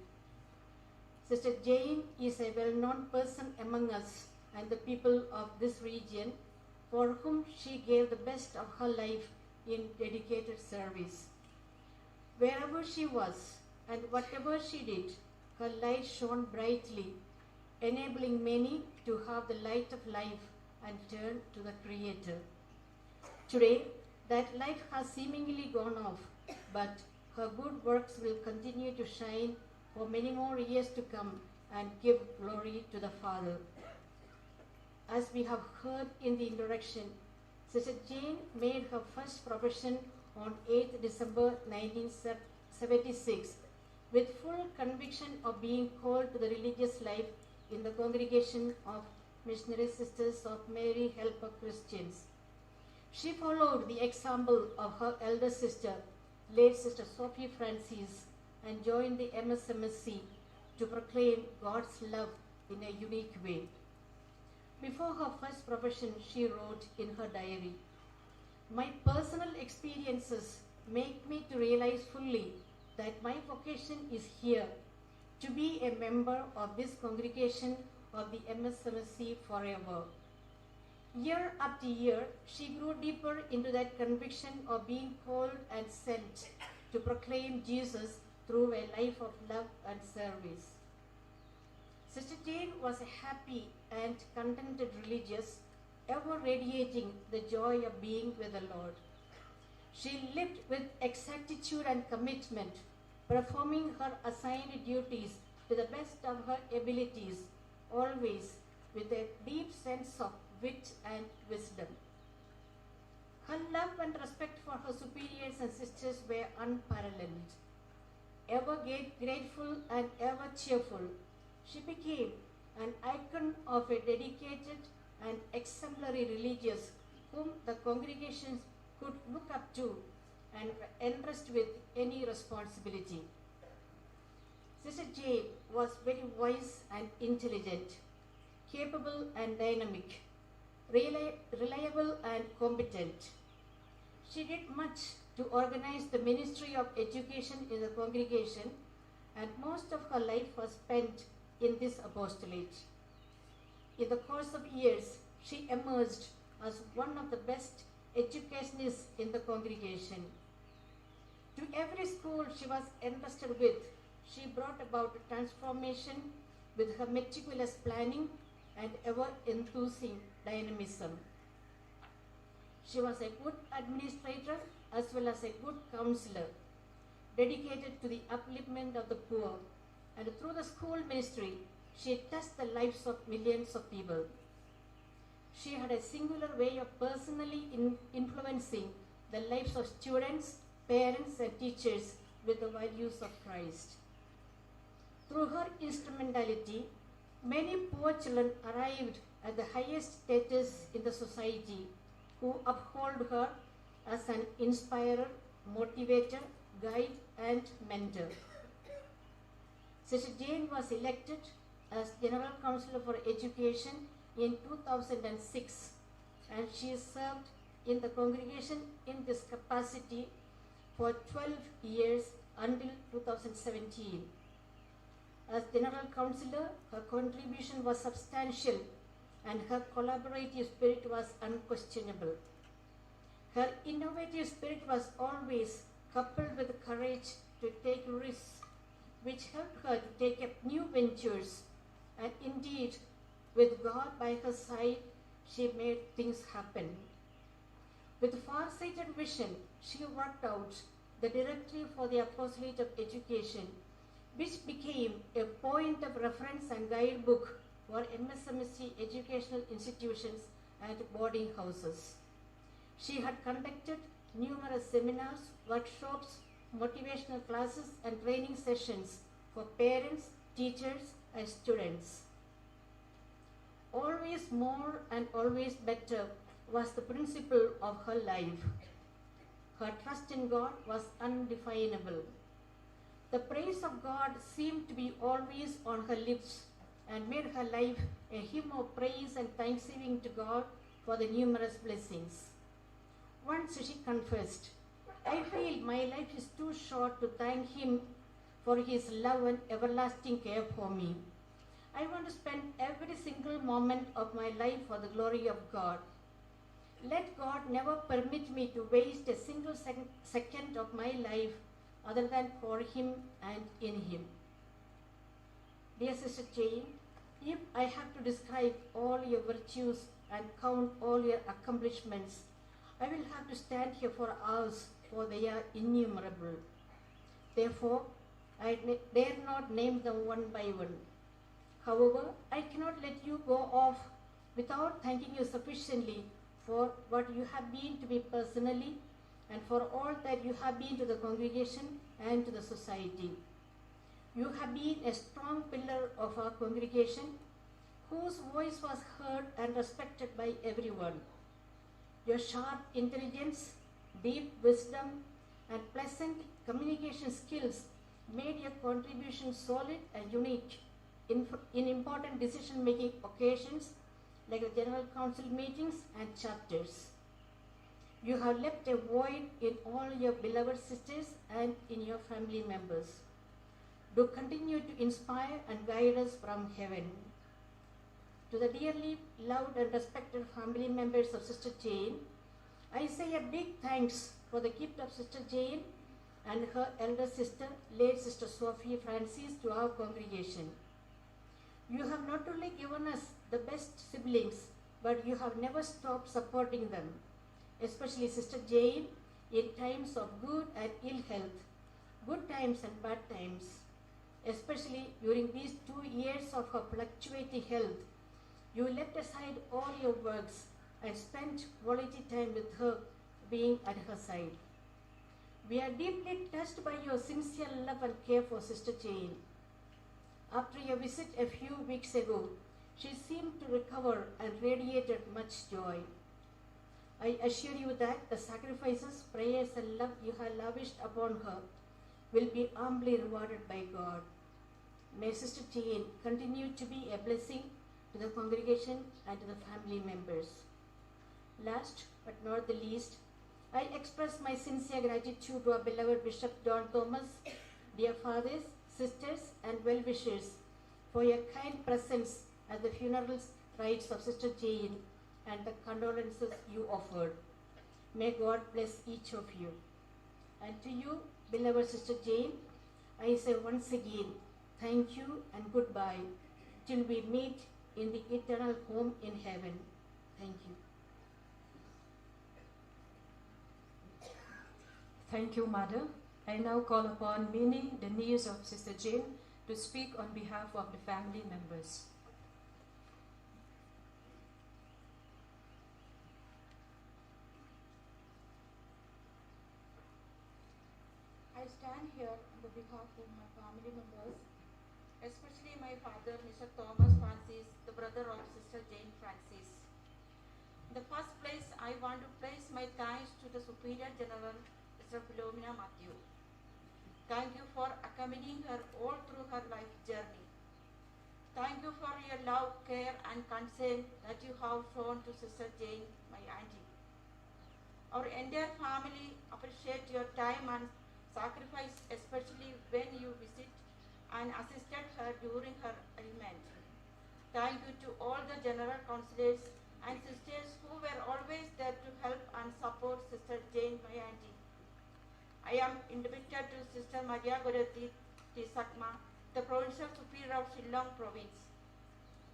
Sister Jane is a well-known person among us and the people of this region, for whom she gave the best of her life in dedicated service. Wherever she was and whatever she did, her light shone brightly, enabling many to have the light of life and turn to the Creator. Today, that light has seemingly gone off, but her good works will continue to shine for many more years to come and give glory to the Father. As we have heard in the introduction, Sister Jane made her first profession on 8th December 1976 with full conviction of being called to the religious life in the congregation of Missionary Sisters of Mary Helper Christians. She followed the example of her elder sister, late Sister Sophie Francis, and joined the Msmhc to proclaim God's love in a unique way. Before her first profession, she wrote in her diary, "My personal experiences make me to realize fully that my vocation is here, to be a member of this congregation of the Msmhc forever." Year after year, she grew deeper into that conviction of being called and sent to proclaim Jesus through a life of love and service. Sister Jane was a happy and contented religious, ever radiating the joy of being with the Lord. She lived with exactitude and commitment, performing her assigned duties to the best of her abilities, always with a deep sense of wit and wisdom. Her love and respect for her superiors and sisters were unparalleled. Ever grateful and ever cheerful, she became an icon of a dedicated and exemplary religious whom the congregation could look up to and entrust with any responsibility. Sister Jane was very wise and intelligent, capable and dynamic, reliable and competent. She did much to organize the ministry of education in the congregation, and most of her life was spent in this apostolate. In the course of years, she emerged as one of the best educationists in the congregation. To every school she was entrusted with, she brought about transformation with her meticulous planning and ever-enthusing dynamism. She was a good administrator as well as a good counselor, dedicated to the upliftment of the poor, and through the school ministry, she touched the lives of millions of people. She had a singular way of personally influencing the lives of students, parents, and teachers with the values of Christ. Through her instrumentality, many poor children arrived at the highest status in the society, who uphold her as an inspirer, motivator, guide, and mentor. Sister Jane was elected as General Counsellor for Education in 2006, and she served in the congregation in this capacity for 12 years until 2017. As General Counsellor, her contribution was substantial and her collaborative spirit was unquestionable. Her innovative spirit was always coupled with courage to take risks, which helped her to take up new ventures, and indeed, with God by her side, she made things happen. With far-sighted vision, she worked out the directory for the Apostolate of Education, which became a point of reference and guidebook for Msmhc educational institutions and boarding houses. She had conducted numerous seminars, workshops, motivational classes, and training sessions for parents, teachers, and students. Always more and always better was the principle of her life. Her trust in God was undefinable. The praise of God seemed to be always on her lips and made her life a hymn of praise and thanksgiving to God for the numerous blessings. Once she confessed, "I feel my life is too short to thank Him for His love and everlasting care for me. I want to spend every single moment of my life for the glory of God. Let God never permit me to waste a single second of my life other than for Him and in Him." Dear Sister Jane, if I have to describe all your virtues and count all your accomplishments, I will have to stand here for hours, for they are innumerable. Therefore, I dare not name them one by one. However, I cannot let you go off without thanking you sufficiently for what you have been to me personally and for all that you have been to the congregation and to the society. You have been a strong pillar of our congregation, whose voice was heard and respected by everyone. Your sharp intelligence, deep wisdom, and pleasant communication skills made your contribution solid and unique in important decision-making occasions like the General Council meetings and chapters. You have left a void in all your beloved sisters and in your family members. Do continue to inspire and guide us from heaven. To the dearly loved and respected family members of Sister Jane, I say a big thanks for the gift of Sister Jane and her elder sister, late Sister Sophie Francis, to our congregation. You have not only given us the best siblings, but you have never stopped supporting them. Especially Sister Jane in times of good and ill health, good times and bad times. Especially during these 2 years of her fluctuating health, you left aside all your works and spent quality time with her, being at her side. We are deeply touched by your sincere love and care for Sister Jane. After your visit a few weeks ago, she seemed to recover and radiated much joy. I assure you that the sacrifices, prayers, and love you have lavished upon her will be amply rewarded by God. May Sister Jane continue to be a blessing to the congregation and to the family members. Last but not the least, I express my sincere gratitude to our beloved Bishop Don Thomas, dear fathers, sisters, and well-wishers for your kind presence at the funeral rites of Sister Jane and the condolences you offered. May God bless each of you. And to you, beloved Sister Jane, I say once again, thank you and goodbye till we meet in the eternal home in heaven. Thank you. Thank you, Mother. I now call upon Minnie, the niece of Sister Jane, to speak on behalf of the family members. I stand here on the behalf of my family members, especially my father, Mr. Thomas Francis, the brother of Sister Jane Francis. In the first place, I want to place my thanks to the Superior General, Mr. Philomena Matthew. Thank you for accompanying her all through her life journey. Thank you for your love, care, and concern that you have shown to Sister Jane, my auntie. Our entire family appreciate your time and sacrifice, especially when you visit and assisted her during her ailment. Thank you to all the general counselors and sisters who were always there to help and support Sister Jane, my auntie. I am indebted to Sister Maria Gorati Tisakma, the Provincial Superior of Shillong Province.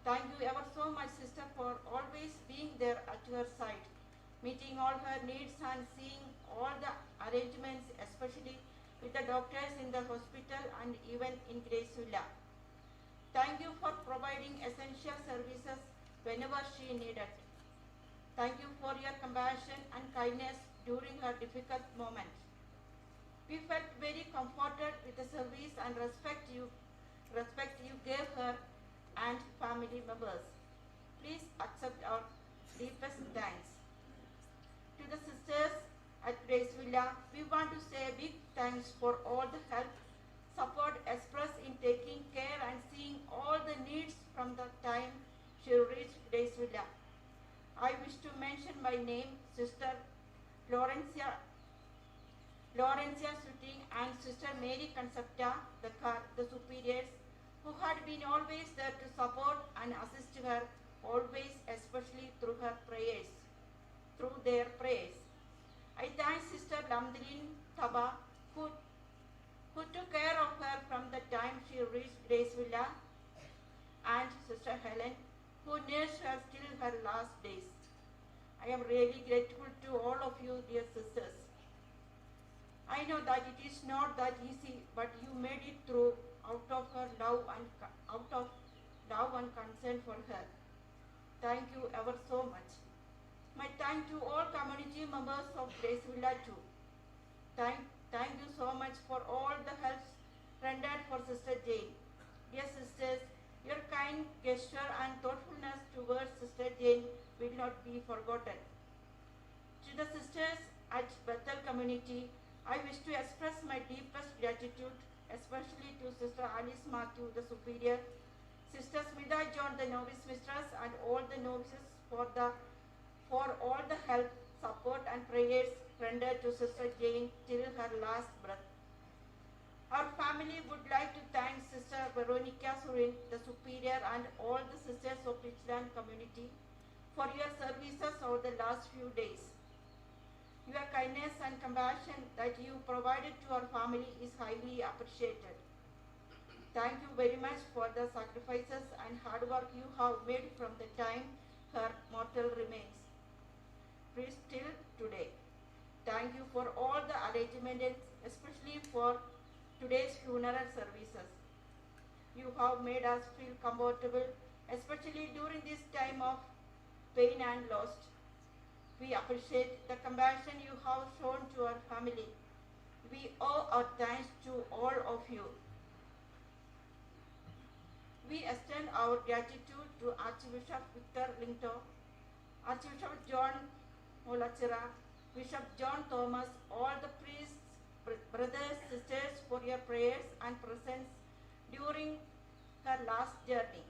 Thank you ever so much, Sister, for always being there at her side, meeting all her needs and seeing all the arrangements, especially with the doctors in the hospital and even in Grace Villa. Thank you for providing essential services whenever she needed. Thank you for your compassion and kindness during her difficult moment. We felt very comforted with the service and respect you gave her and family members. Please accept our deepest thanks. To the sisters at Grace Villa, we want to say a big thanks for all the help, support expressed in taking care and seeing all the needs from the time she reached Grace Villa. I wish to mention by name Sister Laurencia Sutting and Sister Mary Concepta, the superiors, who had been always there to support and assist her, always, especially through their prayers. I thank Sister Lamdrin Taba, who took care of her from the time she reached Grace Villa, and Sister Helen, who nursed her till her last days. I am really grateful to all of you, dear sisters. I know that it is not that easy, but you made it through out of love and concern for her. Thank you ever so much. My thanks to all community members of Grace Villa too. Thank you so much for all the helps rendered for Sister Jane. Dear sisters, your kind gesture and thoughtfulness towards Sister Jane will not be forgotten. To the sisters at Bethel community, I wish to express my deepest gratitude, especially to Sister Alice Matthew, the superior, Sister Smita John, the novice mistress, and all the novices for all the help, support, and prayers rendered to Sister Jane till her last breath. Our family would like to thank Sister Veronica Surin, the superior, and all the sisters of Richland community for your services over the last few days. Your kindness and compassion that you provided to our family is highly appreciated. Thank you very much for the sacrifices and hard work you have made from the time her mortal remains till today. Thank you for all regimented especially for today's funeral services. You have made us feel comfortable, especially during this time of pain and loss. We appreciate the compassion you have shown to our family. We owe our thanks to all of you. We extend our gratitude to Archbishop Victor Linto, Archbishop John Molachira, Bishop John Thomas, all the priests, brothers, sisters for your prayers and presence during her last journey.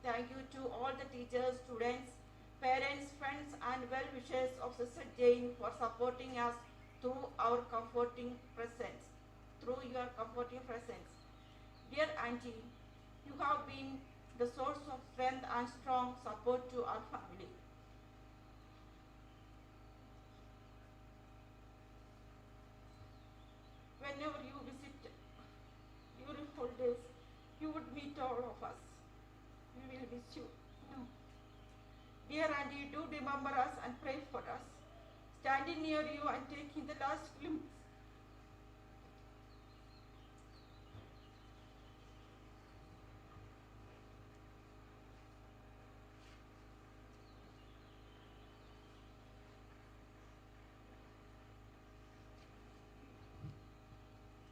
Thank you to all the teachers, students, parents, friends and well-wishers of Sister Jane for supporting us through your comforting presence. Dear Auntie, you have been the source of strength and strong support to our family. Whenever you visit during holidays, you would meet all of us. We will miss you. Dear Auntie, do remember us and pray for us. Standing near you and taking the last glimpse.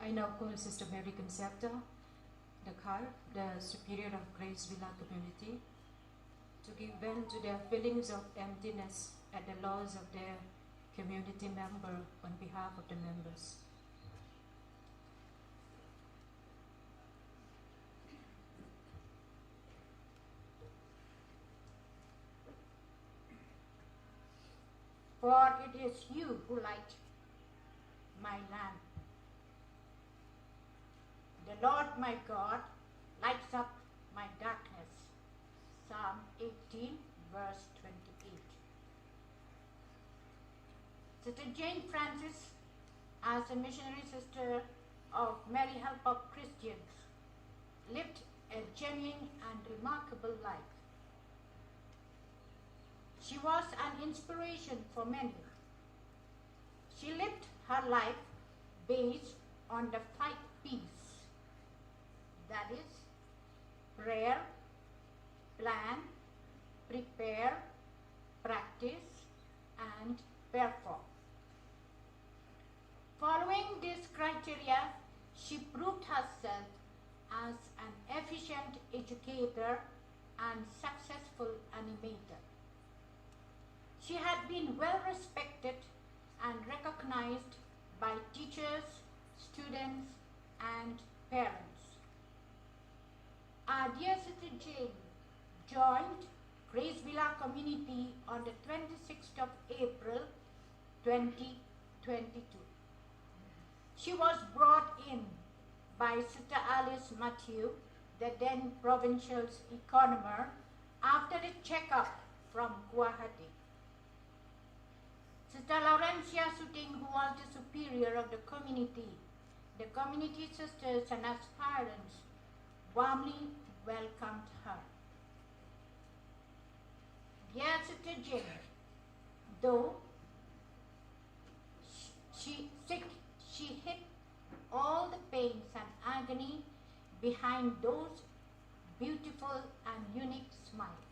I now call Sister Mary Concepta, the Superior of Grace Villa Community, to give vent to their feelings of emptiness at the loss of their community member on behalf of the members. For it is you who light my lamp. The Lord my God lights up my darkness. Psalm 18, verse 28. Sister Jane Francis, as a missionary sister of Mary Help of Christians, lived a genuine and remarkable life. She was an inspiration for many. She lived her life based on the 5 P's. That is, prayer, plan, prepare, practice, and perform. Following these criteria, she proved herself as an efficient educator and successful animator. She had been well respected and recognized by teachers, students, and parents. Our dear Sister Jane joined Grace Villa Community on the 26th of April 2022. She was brought in by Sister Alice Matthew, the then provincial economer, after a checkup from Guwahati. Sister Laurentia Suting, who was the superior of the community sisters and aspirants warmly welcomed her. Dear Sister Jane, though she hid all the pains and agony behind those beautiful and unique smiles.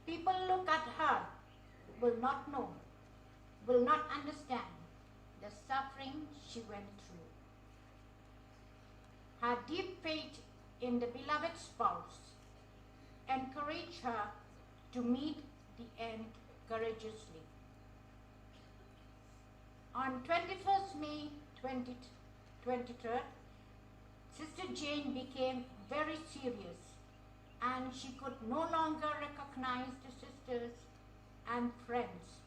People look at her, will not know, will not understand the suffering she went through. Her deep faith in the beloved spouse encouraged her to meet the end courageously. On 21st May 2023, Sister Jane became very serious and she could no longer recognize the sisters and friends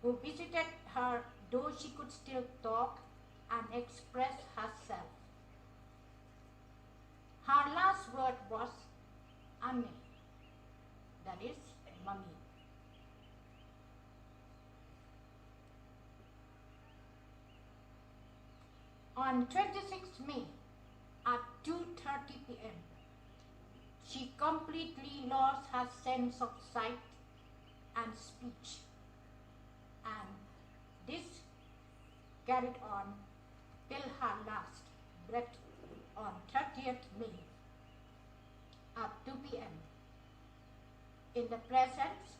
who visited her, though she could still talk and express herself. Her last word was Ame, that is, Mummy. On 26th May at 2:30 p.m., she completely lost her sense of sight and speech, and this carried on till her last breath on 30th May at 2 p.m. in the presence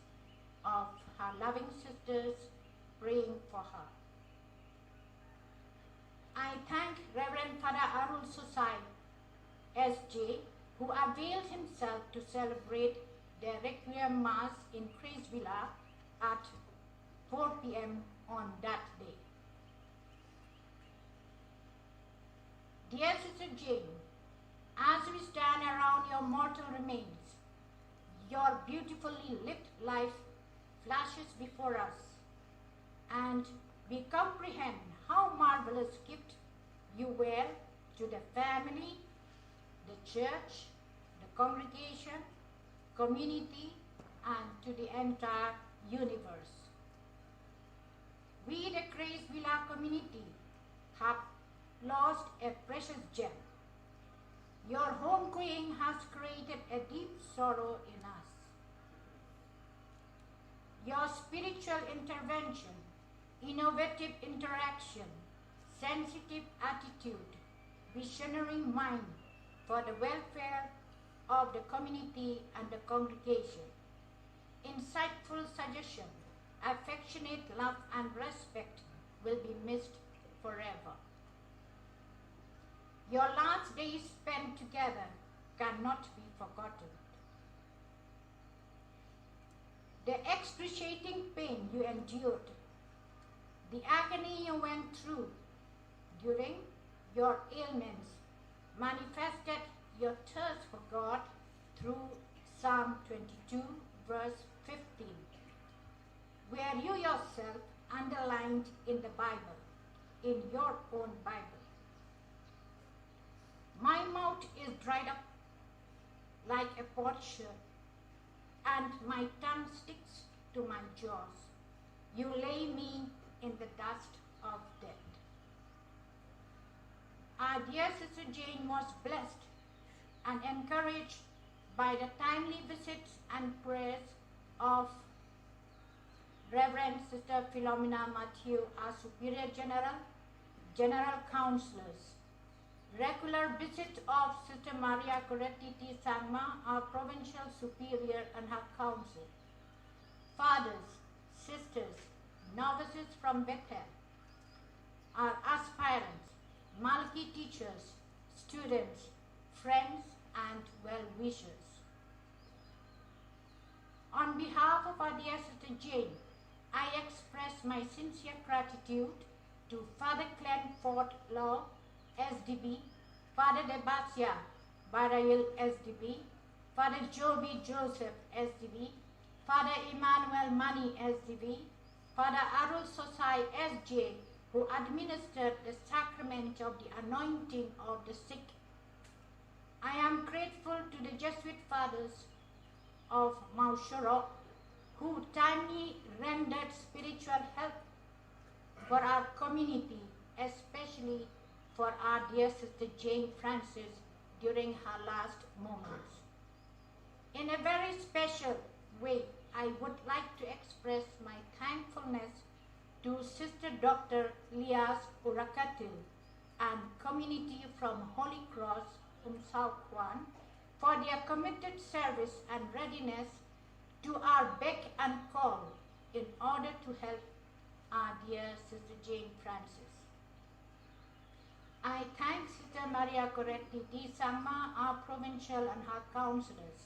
of her loving sisters praying for her. I thank Reverend Father Arul Sosai, S.J., who availed himself to celebrate the Requiem Mass in Chris Villa at 4 p.m. on that day. Dear Sister Jane, as we stand around your mortal remains, your beautifully lit life flashes before us, and we comprehend how marvelous gift you were to the family, the church, the congregation, community, and to the entire universe. We, the Grace Villa community, have lost a precious gem. Your homegoing has created a deep sorrow in us. Your spiritual intervention, innovative interaction, sensitive attitude, visionary mind for the welfare of the community and the congregation, insightful suggestion, affectionate love and respect will be missed forever. Your last days spent together cannot be forgotten. The excruciating pain you endured, the agony you went through during your ailments manifested your thirst for God through Psalm 22, verse 15, where you yourself underlined in the Bible, in your own Bible. My mouth is dried up like a potsherd, and my tongue sticks to my jaws. You lay me in the dust of death. Our dear Sister Jane was blessed and encouraged by the timely visits and prayers of Reverend Sister Philomena Matthew, our Superior General, General Counselors, regular visit of Sister Maria Coretti T. Sangma, our Provincial Superior and her Council, fathers, sisters, novices from Bethel, our aspirants, Malki teachers, students, friends, and well-wishers. On behalf of our dear Sister Jane, I express my sincere gratitude to Father Clem Fort Law, SDB, Father Debasia Barail, SDB, Father Joby Joseph, SDB, Father Emmanuel Mani, SDB, Father Arul Sosai, SJ, who administered the sacrament of the anointing of the sick. I am grateful to the Jesuit fathers of Maushoro, who timely rendered spiritual help for our community, especially for our dear Sister Jane Francis during her last moments. In a very special way, I would like to express my thankfulness to Sister Dr. Lias Urakatil and community from Holy Cross, Umsao Kwan, for their committed service and readiness to our beck and call in order to help our dear Sister Jane Francis. I thank Sister Maria Coretti Di Sangma, our provincial and her counselors,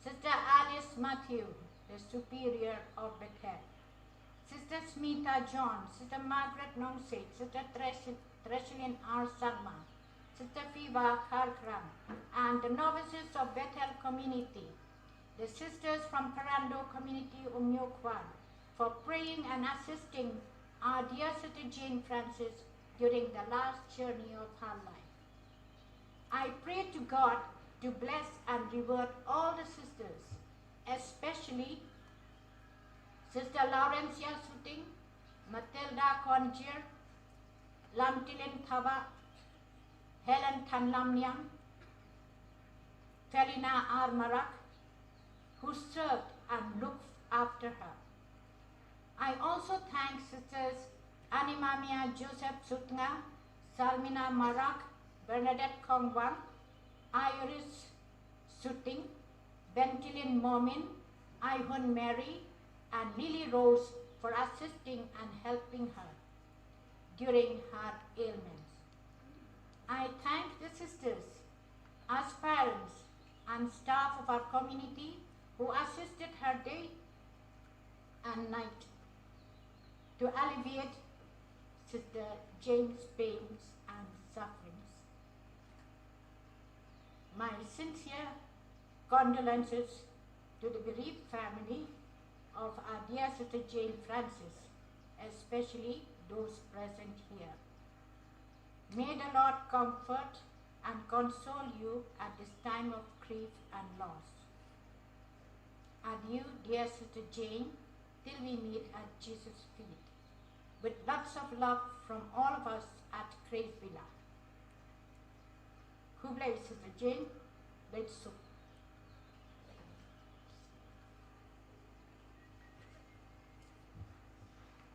Sister Alice Matthew, the Superior of Bethel, Sister Smita John, Sister Margaret Nongse, Sister Treshlin R. Sangma, Sister Fiva Kharkram, and the novices of Bethel community, the sisters from Karando community Umyo Kwan, for praying and assisting our dear Sister Jane Francis during the last journey of her life. I pray to God to bless and reward all the sisters, especially Sister Laurencia Suting, Matilda Congier, Lamtilin Thaba, Helen Tanlamnyang, Felina Armarak, who served and looked after her. I also thank Sisters Animamia Joseph Sutnga, Salmina Marak, Bernadette Kongwang, Iris Suting, Bentilin Momin, Ihun Mary, and Lily Rose for assisting and helping her during her ailments. I thank the sisters, as parents and staff of our community who assisted her day and night to alleviate Sister Jane's pains and sufferings. My sincere condolences to the bereaved family of our dear Sister Jane Francis, especially those present here. May the Lord comfort and console you at this time of grief and loss. Adieu, dear Sister Jane, till we meet at Jesus' feet. With lots of love from all of us at Grace Villa. Hublai Sister Jane, let's soup.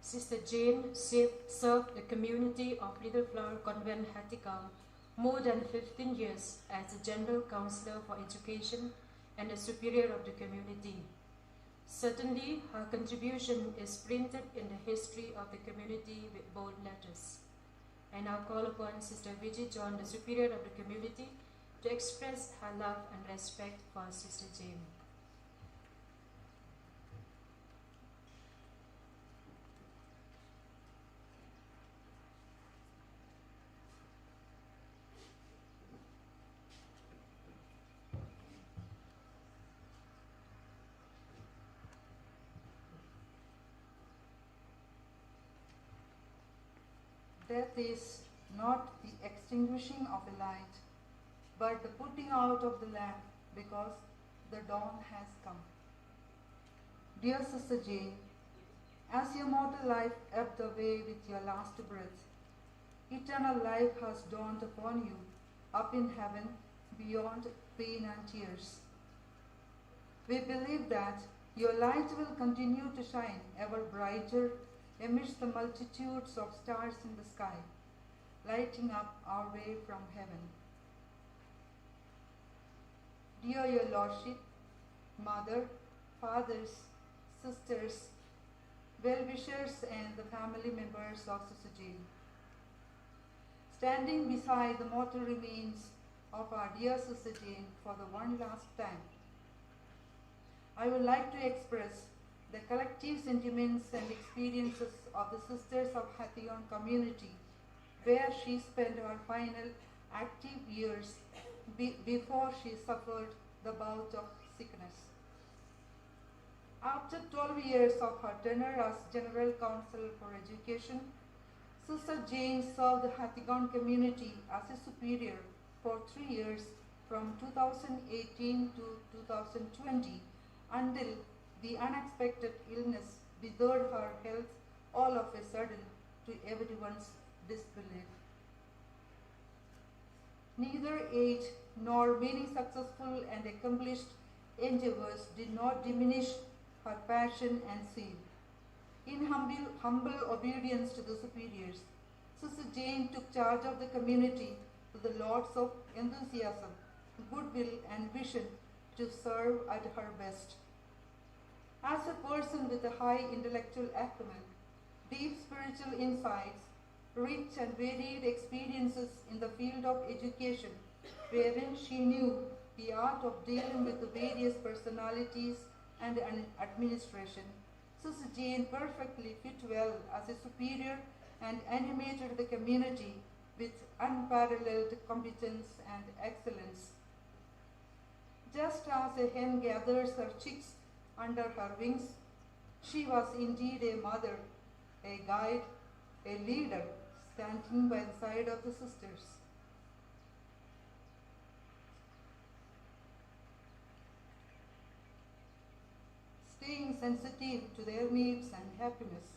Sister Jane served the community of Little Flower Convent, Hattikau, more than 15 years as the General Counselor for Education and the Superior of the community. Certainly, her contribution is printed in the history of the community with bold letters. I now call upon Sister Vijay John, the Superior of the community, to express her love and respect for Sister Jane. Death is not the extinguishing of a light, but the putting out of the lamp, because the dawn has come. Dear Sister Jane, as your mortal life ebbed away with your last breath, eternal life has dawned upon you, up in heaven, beyond pain and tears. We believe that your light will continue to shine ever brighter amidst the multitudes of stars in the sky, lighting up our way from heaven. Dear your Lordship, Mother, Fathers, Sisters, well-wishers and the family members of Sister Jane, standing beside the mortal remains of our dear Sister Jane for the one last time, I would like to express the collective sentiments and experiences of the Sisters of Hathion community, where she spent her final active years before she suffered the bout of sickness. After 12 years of her tenure as General Counsel for Education, Sister Jane served the Hathigon community as a superior for 3 years from 2018 to 2020 until the unexpected illness withered her health all of a sudden to everyone's disbelief. Neither age nor many successful and accomplished endeavors did not diminish her passion and zeal. In humble obedience to the superiors, Sister Jane took charge of the community with the lots of enthusiasm, goodwill, and vision to serve at her best. As a person with a high intellectual acumen, deep spiritual insights, rich and varied experiences in the field of education, wherein she knew the art of dealing with the various personalities and administration, Sister Jane perfectly fit well as a superior and animated the community with unparalleled competence and excellence. Just as a hen gathers her chicks under her wings, she was indeed a mother, a guide, a leader, standing by the side of the sisters. Staying sensitive to their needs and happiness.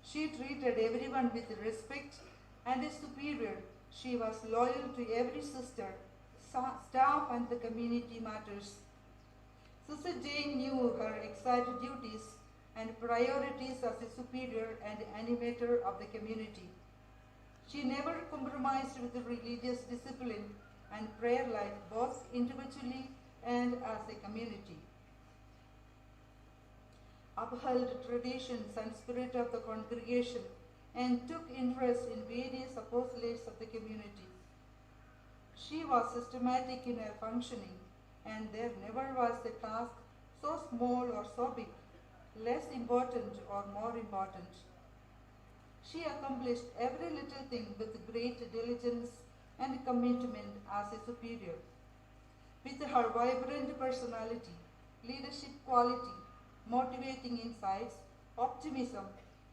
She treated everyone with respect, and as superior, she was loyal to every sister, staff, and the community matters. Sister Jane knew her exact duties and priorities as a superior and animator of the community. She never compromised with the religious discipline and prayer life, both individually and as a community. Upheld traditions and spirit of the congregation and took interest in various apostolates of the community. She was systematic in her functioning, and there never was a task so small or so big, less important or more important. She accomplished every little thing with great diligence and commitment as a superior. With her vibrant personality, leadership quality, motivating insights, optimism,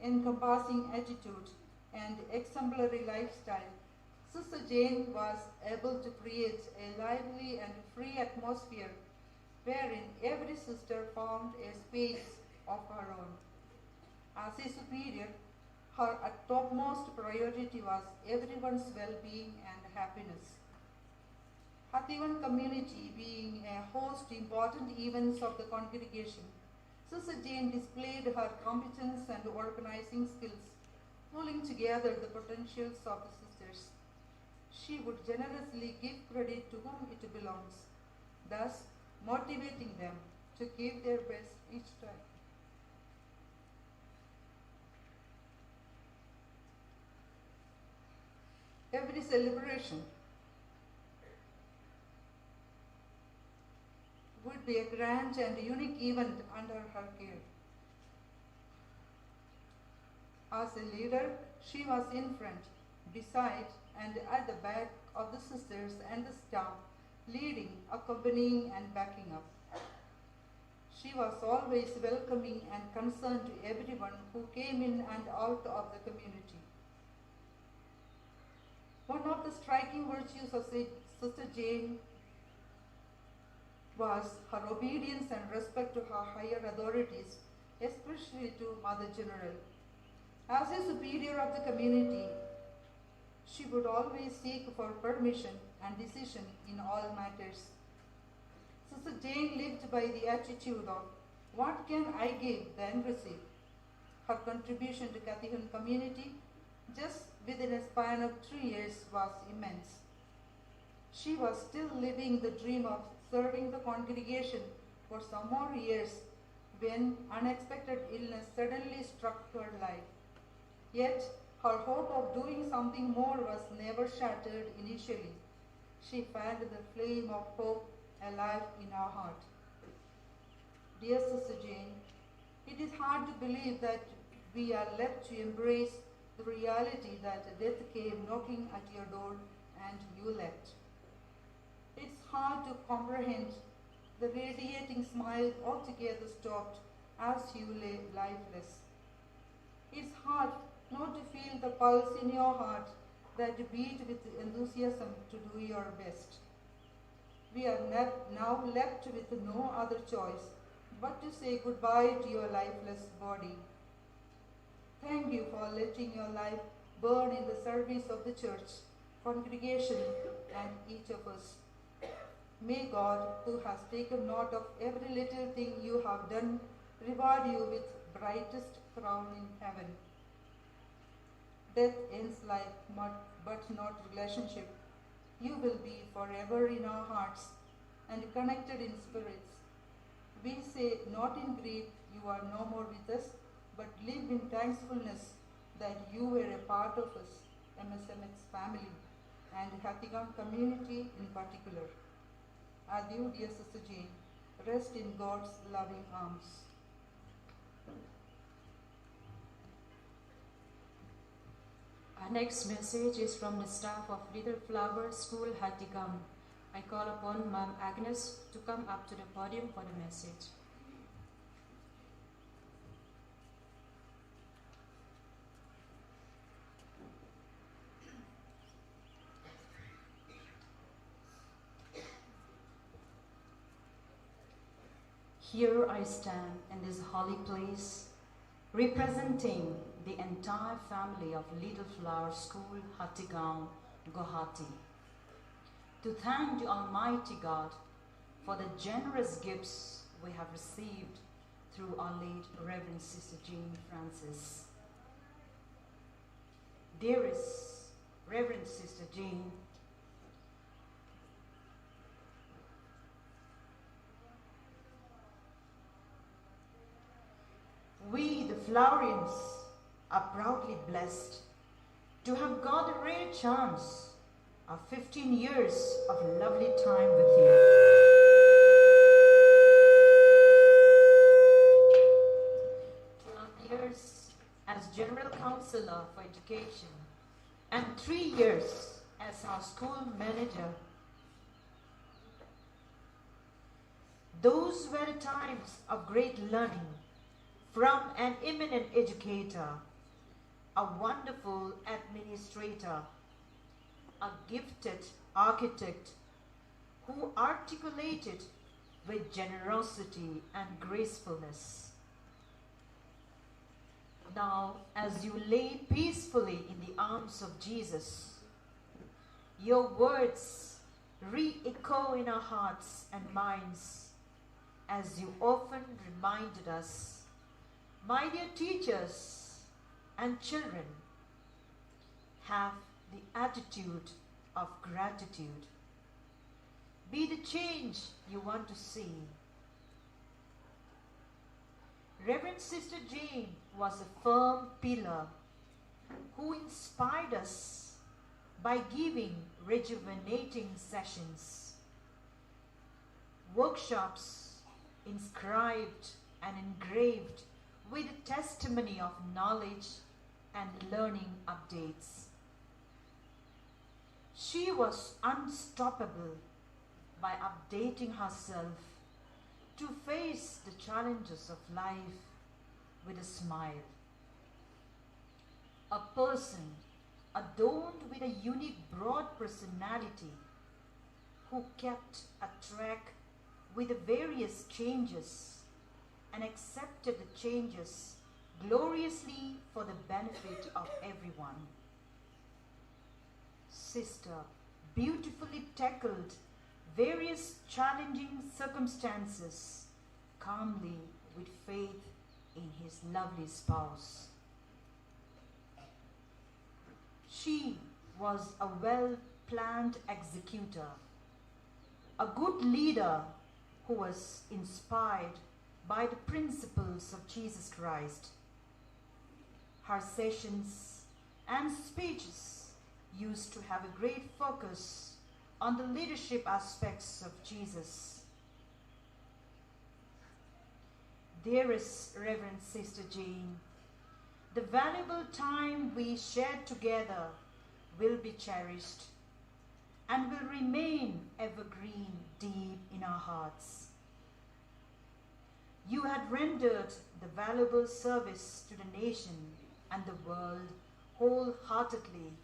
encompassing attitude, and exemplary lifestyle, Sister Jane was able to create a lively and free atmosphere wherein every sister found a space of her own. As a superior, her topmost priority was everyone's well-being and happiness. Hathivan community being a host important events of the congregation, Sister Jane displayed her competence and organizing skills, pulling together the potentials of the sisters. She would generously give credit to whom it belongs, thus motivating them to give their best each time. Every celebration would be a grand and unique event under her care. As a leader, she was in front, beside, and at the back of the sisters and the staff, leading, accompanying, and backing up. She was always welcoming and concerned to everyone who came in and out of the community. One of the striking virtues of Sister Jane was her obedience and respect to her higher authorities, especially to Mother General. As a superior of the community, she would always seek for permission and decision in all matters. Sister Jane lived by the attitude of, what can I give then receive? Her contribution to Catechan community just within a span of 3 years was immense. She was still living the dream of serving the congregation for some more years when unexpected illness suddenly struck her life. Yet, her hope of doing something more was never shattered initially. She fanned the flame of hope alive in her heart. Dear Sister Jane, it is hard to believe that we are left to embrace the reality that death came knocking at your door and you left. It's hard to comprehend the radiating smile altogether stopped as you lay lifeless. It's hard not to feel the pulse in your heart that beat with enthusiasm to do your best. We are now left with no other choice but to say goodbye to your lifeless body. Thank you for letting your life burn in the service of the church, congregation, and each of us. May God, who has taken note of every little thing you have done, reward you with brightest crown in heaven. Death ends life, but not relationship. You will be forever in our hearts and connected in spirits. We say not in grief you are no more with us, but live in thankfulness that you were a part of us, Msmhc family, and Hathigan community in particular. Adieu, dear Sister Jane. Rest in God's loving arms. Our next message is from the staff of Little Flower School, Hathigan. I call upon Ma'am Agnes to come up to the podium for the message. Here I stand in this holy place, representing the entire family of Little Flower School, Hathigan, Guwahati, to thank the Almighty God for the generous gifts we have received through our late Reverend Sister Jane Francis. Dearest Reverend Sister Jane, we, the Flowerians, are proudly blessed to have got a rare chance of 15 years of lovely time with you. 12 years as General Counselor for Education and 3 years as our school manager. Those were the times of great learning from an eminent educator, a wonderful administrator, a gifted architect who articulated with generosity and gracefulness. Now, as you lay peacefully in the arms of Jesus, your words re-echo in our hearts and minds, as you often reminded us, my dear teachers and children, have the attitude of gratitude. Be the change you want to see. Reverend Sister Jane was a firm pillar who inspired us by giving rejuvenating sessions, workshops inscribed and engraved with a testimony of knowledge and learning updates. She was unstoppable by updating herself to face the challenges of life with a smile. A person adorned with a unique broad personality who kept a track with the various changes and accepted the changes gloriously for the benefit of everyone. Sister beautifully tackled various challenging circumstances calmly with faith in his lovely spouse. She was a well-planned executor, a good leader who was inspired by the principles of Jesus Christ. Her sessions and speeches used to have a great focus on the leadership aspects of Jesus. Dearest Reverend Sister Jane, the valuable time we shared together will be cherished and will remain evergreen deep in our hearts. You had rendered the valuable service to the nation and the world wholeheartedly.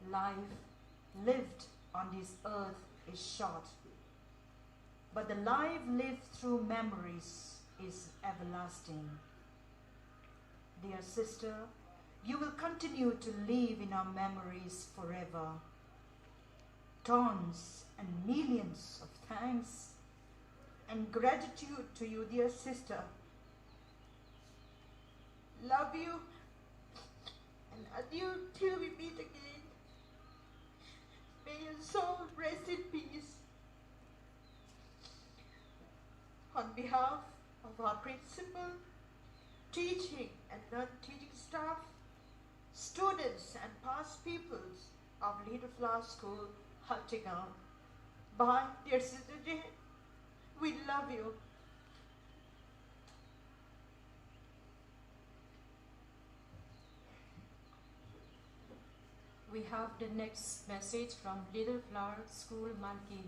Life lived on this earth is short, but the life lived through memories is everlasting. Dear sister, you will continue to live in our memories forever. Tons and millions of thanks and gratitude to you, dear sister. Love you and adieu till we meet again. May your soul rest in peace. On behalf of our principal, teaching and non-teaching staff, students and past pupils of Little Flower School, Huntington, bye, dear Sister Jane. We love you. We have the next message from Little Flower School, Malki.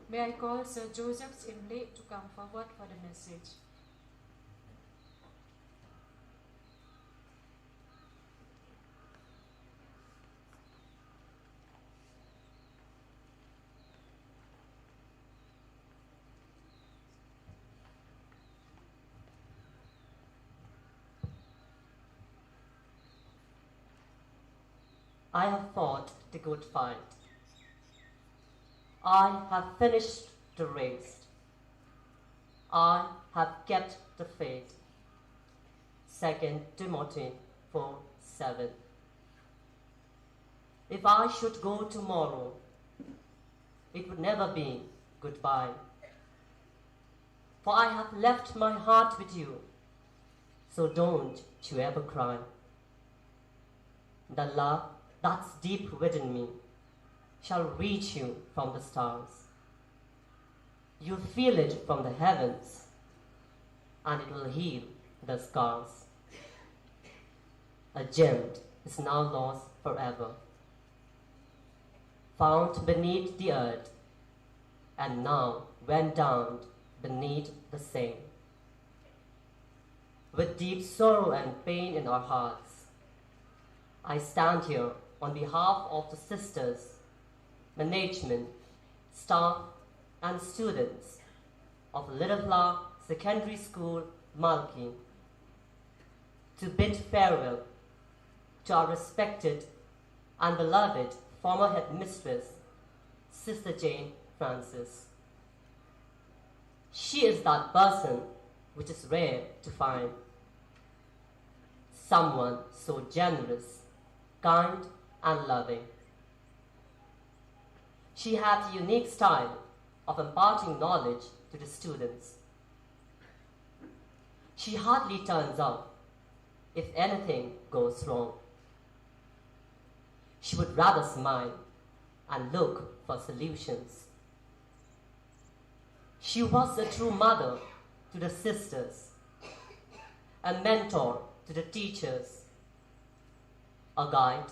May I call Sir Joseph Simley to come forward for the message. I have fought the good fight. I have finished the race. I have kept the faith. 2 Timothy 4:7. If I should go tomorrow, it would never be goodbye. For I have left my heart with you, so don't you ever cry. The love that's deep within me shall reach you from the stars. You'll feel it from the heavens, and it will heal the scars. A gem is now lost forever, found beneath the earth, and now went down beneath the same. With deep sorrow and pain in our hearts, I stand here on behalf of the sisters, management, staff, and students of Little Flower Secondary School, Malki, to bid farewell to our respected and beloved former headmistress, Sister Jane Francis. She is that person which is rare to find. Someone so generous, kind, and loving. She had a unique style of imparting knowledge to the students. She hardly turns up if anything goes wrong. She would rather smile and look for solutions. She was a true mother to the sisters, a mentor to the teachers, a guide,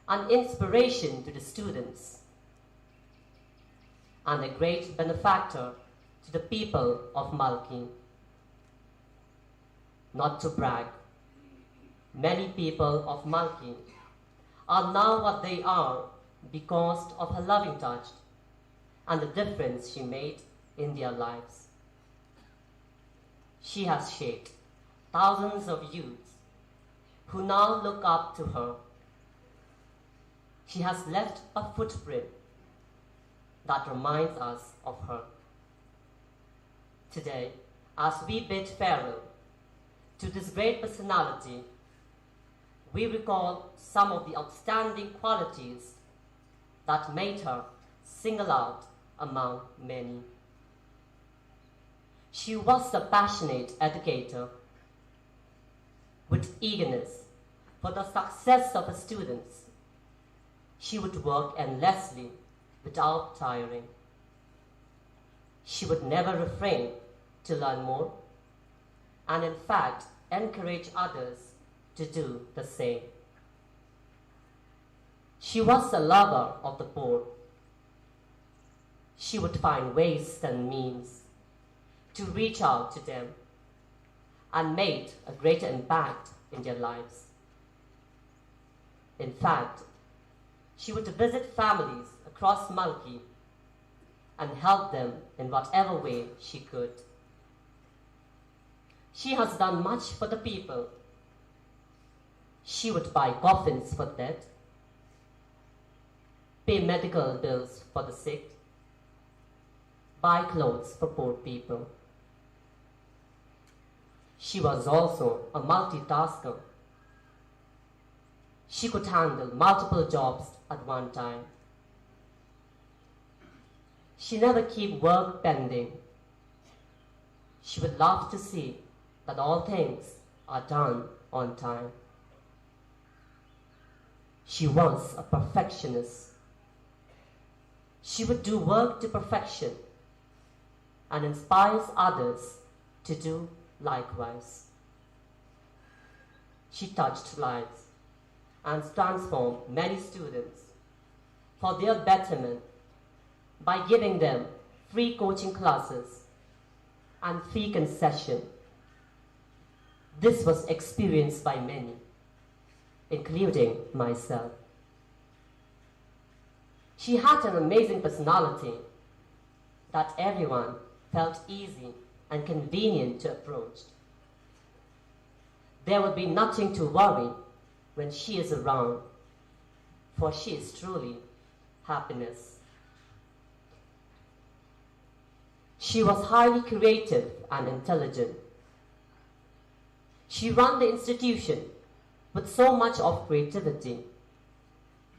an inspiration to the students, and a great benefactor to the people of Malki. Not to brag, many people of Malki are now what they are because of her loving touch and the difference she made in their lives. She has shaped thousands of youths who now look up to her. She has left a footprint that reminds us of her. Today, as we bid farewell to this great personality, we recall some of the outstanding qualities that made her single out among many. She was a passionate educator with eagerness for the success of her students. She would work endlessly without tiring. She would never refrain to learn more, and in fact encourage others to do the same. She was a lover of the poor. She would find ways and means to reach out to them and made a greater impact in their lives. In fact, she would visit families across Malki and help them in whatever way she could. She has done much for the people. She would buy coffins for dead, pay medical bills for the sick, buy clothes for poor people. She was also a multitasker. She could handle multiple jobs at one time. She never kept work pending. She would love to see that all things are done on time. She was a perfectionist. She would do work to perfection and inspires others to do likewise. She touched lives and transformed many students for their betterment by giving them free coaching classes and fee concession. This was experienced by many, including myself. She had an amazing personality that everyone felt easy and convenient to approach. There would be nothing to worry when she is around, for she is truly happiness. She was highly creative and intelligent. She ran the institution with so much of creativity,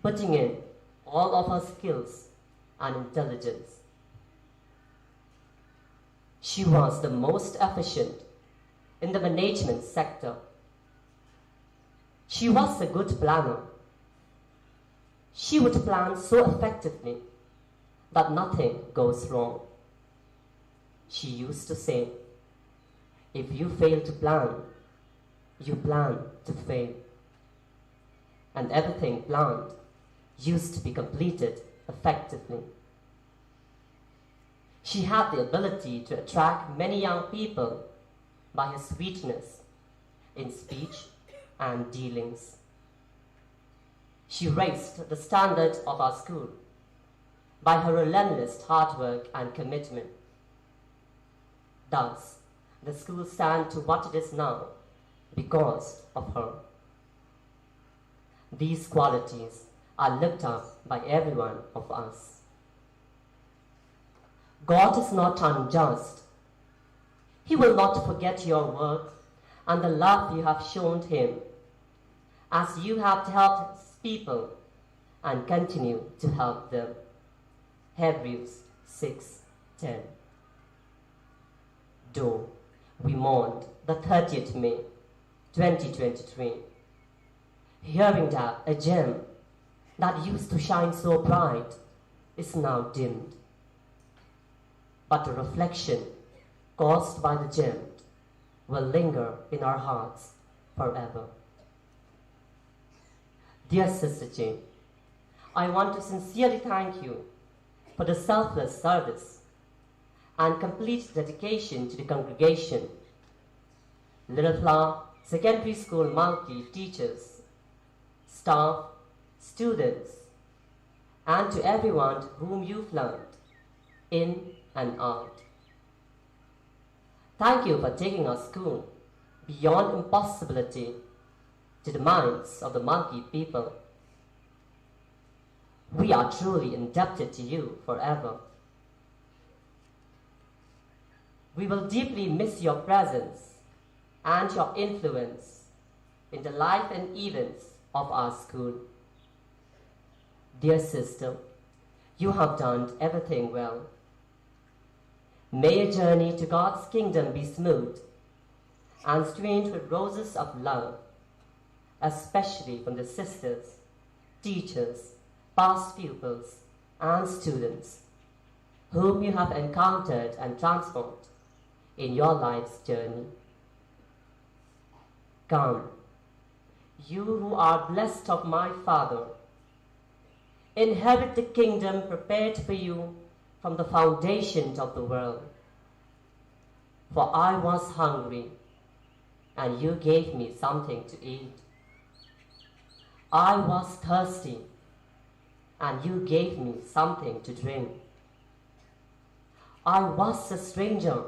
putting in all of her skills and intelligence. She was the most efficient in the management sector. She was a good planner. She would plan so effectively that nothing goes wrong. She used to say, if you fail to plan, you plan to fail. And everything planned used to be completed effectively. She had the ability to attract many young people by her sweetness in speech and dealings. She raised the standard of our school by her relentless hard work and commitment. Thus, the school stands to what it is now because of her. These qualities are looked up by every one of us. God is not unjust. He will not forget your work and the love you have shown him, as you have helped people and continue to help them. Hebrews 6:10. Though we mourned the 30th May 2023, hearing that a gem that used to shine so bright is now dimmed, but the reflection caused by the gem will linger in our hearts forever. Dear Sister Jane, I want to sincerely thank you for the selfless service and complete dedication to the congregation, Little Flower Secondary School Malki teachers, staff, students, and to everyone whom you've learned in and out. Thank you for taking our school beyond impossibility to the minds of the Malki people. We are truly indebted to you forever. We will deeply miss your presence and your influence in the life and events of our school. Dear sister, you have done everything well. May your journey to God's kingdom be smooth and strewn with roses of love, especially from the sisters, teachers, past pupils, and students whom you have encountered and transformed in your life's journey. Come, you who are blessed of my Father, inherit the kingdom prepared for you from the foundations of the world. For I was hungry, and you gave me something to eat. I was thirsty, and you gave me something to drink. I was a stranger,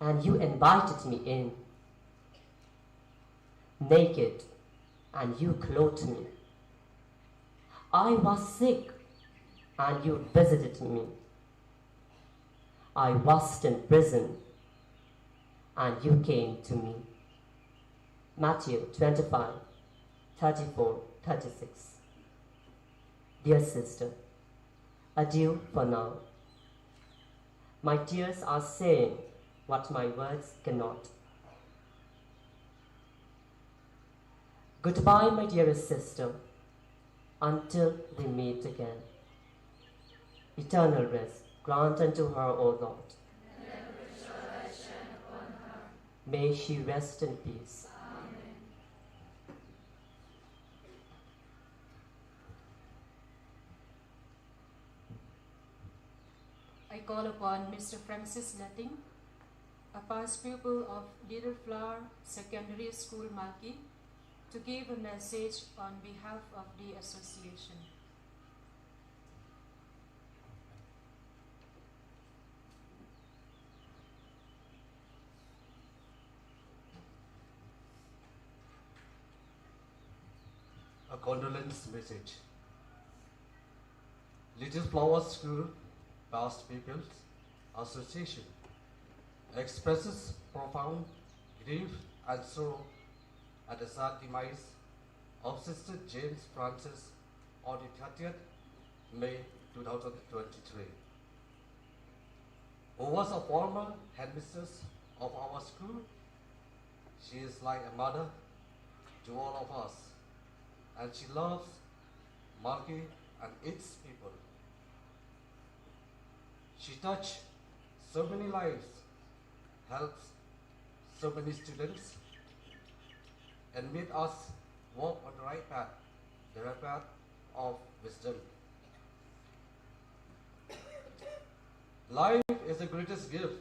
and you invited me in. Naked, and you clothed me. I was sick, and you visited me. I was in prison, and you came to me. Matthew 25, 34, 36. Dear sister, adieu for now. My tears are saying what my words cannot. Goodbye, my dearest sister, until we meet again. Eternal rest grant unto her, O Lord. May she rest in peace. Amen. I call upon Mr. Francis Letting, a past pupil of Little Flower Secondary School Malki, to give a message on behalf of the association. A condolence message. Little Flower School past pupils Association expresses profound grief and sorrow at the sad demise of Sister James Francis on the 30th May 2023, who was a former headmistress of our school. She is like a mother to all of us, and she loves Marquis and its people. She touched so many lives, helps so many students, and made us walk on the right path, the right path of wisdom. Life is the greatest gift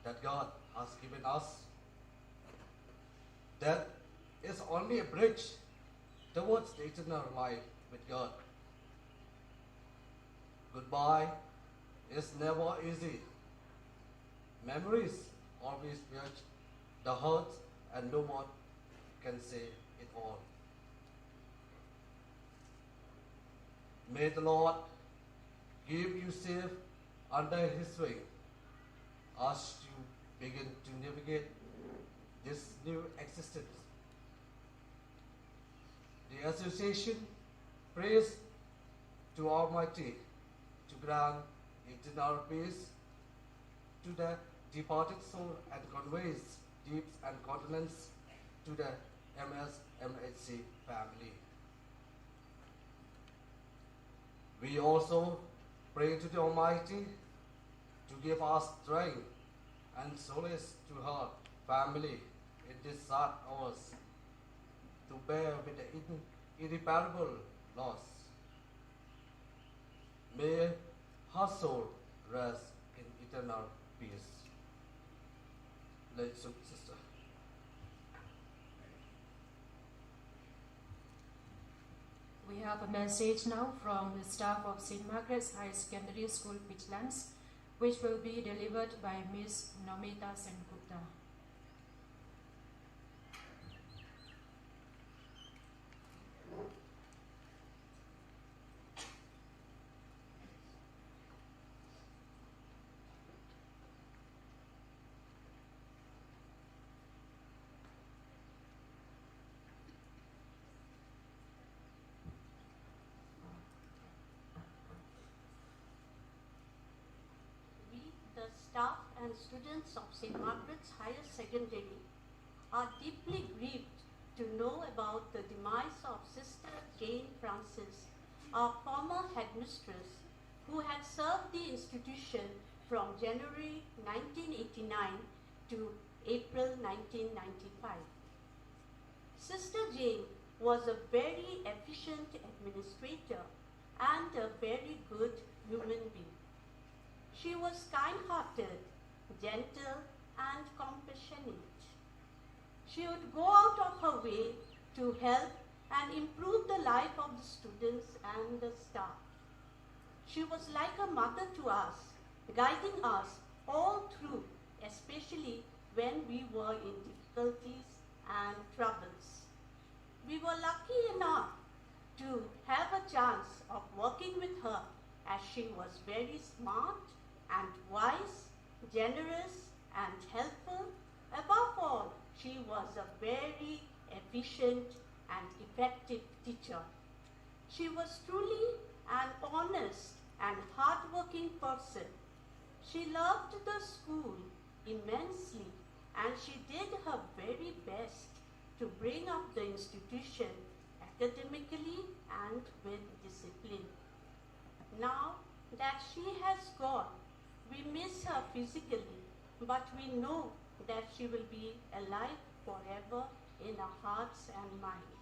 that God has given us. Death is only a bridge towards the eternal life with God. Goodbye is never easy. Memories always touch the heart, and no one can say it all. May the Lord keep you safe under His wing as you begin to navigate this new existence. The association prays to Almighty to grant eternal peace to the departed soul and conveys deep and condolence to the Msmhc family. We also pray to the Almighty to give us strength and solace to her family in these sad hours, to bear with the irreparable loss. May her soul rest in eternal peace. Let's look, sister. We have a message now from the staff of St. Margaret's High Secondary School, Pitchlands, which will be delivered by Ms. Nomita Sengupta. The staff and students of St. Margaret's Higher Secondary are deeply grieved to know about the demise of Sister Jane Francis, our former headmistress, who had served the institution from January 1989 to April 1995. Sister Jane was a very efficient administrator and a very good human being. She was kind-hearted, gentle, and compassionate. She would go out of her way to help and improve the life of the students and the staff. She was like a mother to us, guiding us all through, especially when we were in difficulties and troubles. We were lucky enough to have a chance of working with her, as she was very smart and wise, generous and helpful. Above all, she was a very efficient and effective teacher. She was truly an honest and hard-working person. She loved the school immensely, and she did her very best to bring up the institution academically and with discipline. Now that she has gone, we miss her physically, but we know that she will be alive forever in our hearts and mind.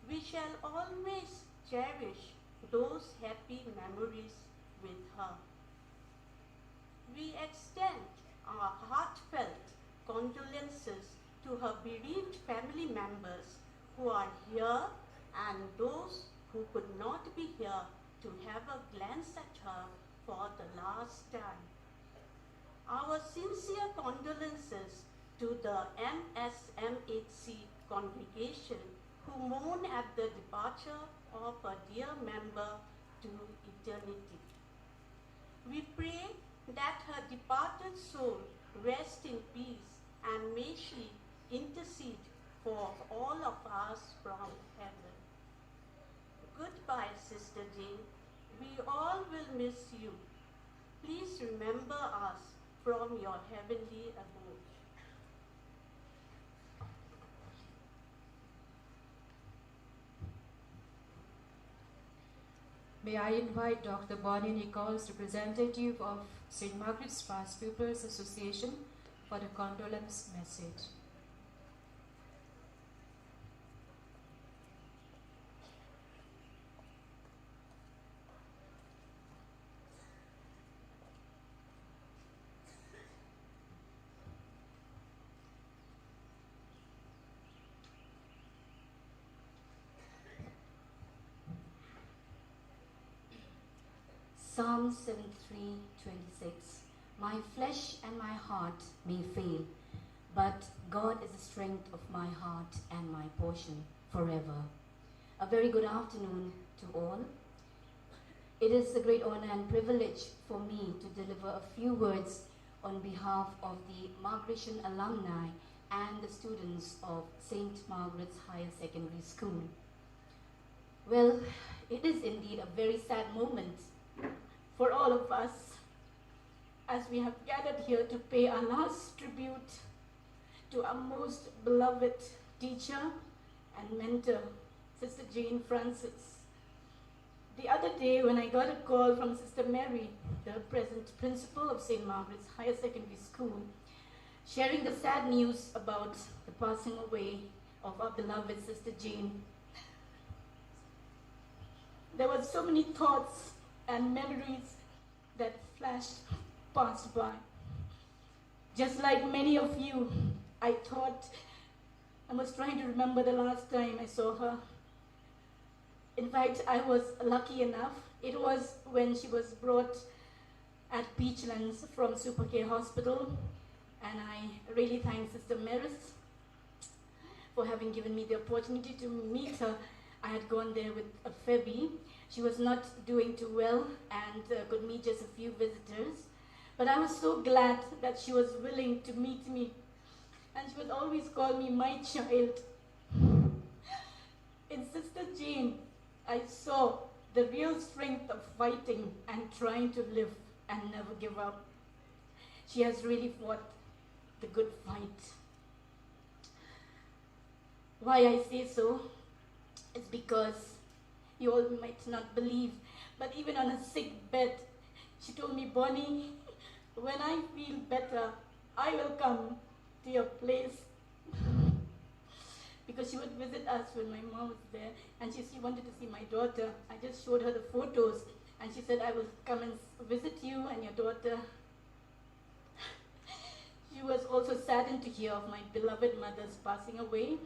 We shall always cherish those happy memories with her. We extend our heartfelt condolences to her bereaved family members who are here and those who could not be here to have a glance at her for the last time. Our sincere condolences to the Msmhc congregation who mourn at the departure of a dear member to eternity. We pray let her departed soul rest in peace, and may she intercede for all of us from heaven. Goodbye, Sister Jane. We all will miss you. Please remember us from your heavenly abode. May I invite Dr. Bonnie Nichols, representative of St. Margaret's Past Pupils Association, for the condolence message. Psalm 73:26. My flesh and my heart may fail, but God is the strength of my heart and my portion forever. A very good afternoon to all. It is a great honor and privilege for me to deliver a few words on behalf of the Margaretian alumni and the students of St. Margaret's Higher Secondary School. Well, it is indeed a very sad moment for all of us as we have gathered here to pay our last tribute to our most beloved teacher and mentor, Sister Jane Francis. The other day when I got a call from Sister Mary, the present principal of St. Margaret's Higher Secondary School, sharing the sad news about the passing away of our beloved Sister Jane, there were so many thoughts and memories that flashed past by. Just like many of you, I was trying to remember the last time I saw her. In fact, I was lucky enough. It was when she was brought at Peachlands from Supercare Hospital, and I really thank Sister Maris for having given me the opportunity to meet her. I had gone there with a Phoebe. She was not doing too well and could meet just a few visitors. But I was so glad that she was willing to meet me. And she would always call me my child. In Sister Jane, I saw the real strength of fighting and trying to live and never give up. She has really fought the good fight. Why I say so is because you all might not believe, but even on a sick bed, she told me, Bonnie, when I feel better, I will come to your place. Because she would visit us when my mom was there, and she wanted to see my daughter. I just showed her the photos, and she said, I will come and visit you and your daughter. She was also saddened to hear of my beloved mother's passing away.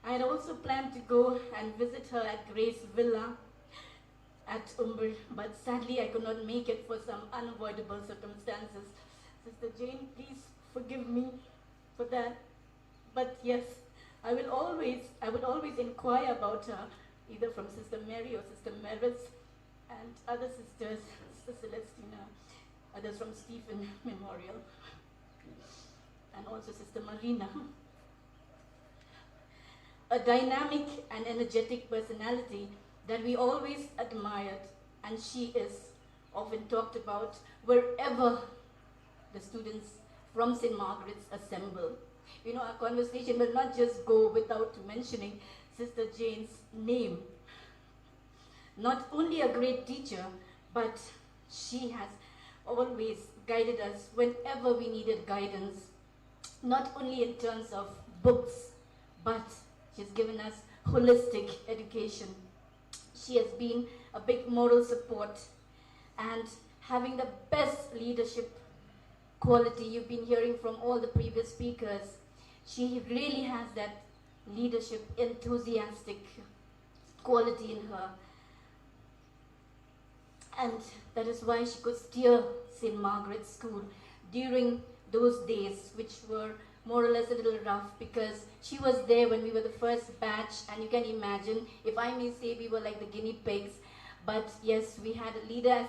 I had also planned to go and visit her at Grace Villa at Umber, but sadly I could not make it for some unavoidable circumstances. Sister Jane, please forgive me for that. But yes, I would always inquire about her, either from Sister Mary or Sister Maris and other sisters, Sister Celestina, others from Stephen Memorial, and also Sister Marina. A dynamic and energetic personality that we always admired, and she is often talked about wherever the students from St. Margaret's assemble. You know, our conversation will not just go without mentioning Sister Jane's name. Not only a great teacher, but she has always guided us whenever we needed guidance, not only in terms of books, but she's given us holistic education. She has been a big moral support and having the best leadership quality you've been hearing from all the previous speakers. She really has that leadership, enthusiastic quality in her. And that is why she could steer St. Margaret's School during those days, which were more or less a little rough, because she was there when we were the first batch, and you can imagine, if I may say, we were like the guinea pigs. But yes, we had a leader,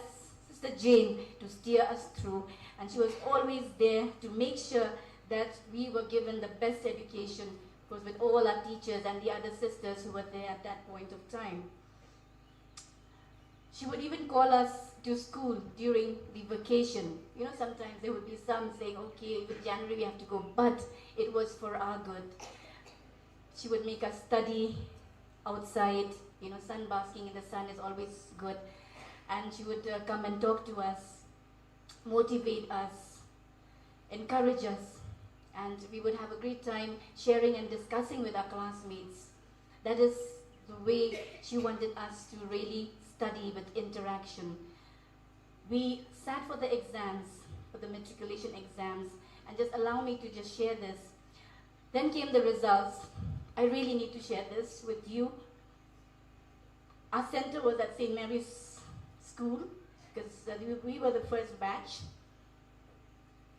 as Sister Jane to steer us through, and she was always there to make sure that we were given the best education, of course, with all our teachers and the other sisters who were there at that point of time. She would even call us to school during the vacation. You know, sometimes there would be some saying, okay, with January we have to go, but it was for our good. She would make us study outside, you know, sunbasking in the sun is always good. And she would come and talk to us, motivate us, encourage us, and we would have a great time sharing and discussing with our classmates. That is the way she wanted us to really study with interaction. We sat for the exams, for the matriculation exams, and just allow me to just share this. Then came the results. I really need to share this with you. Our center was at St. Mary's School, because we were the first batch.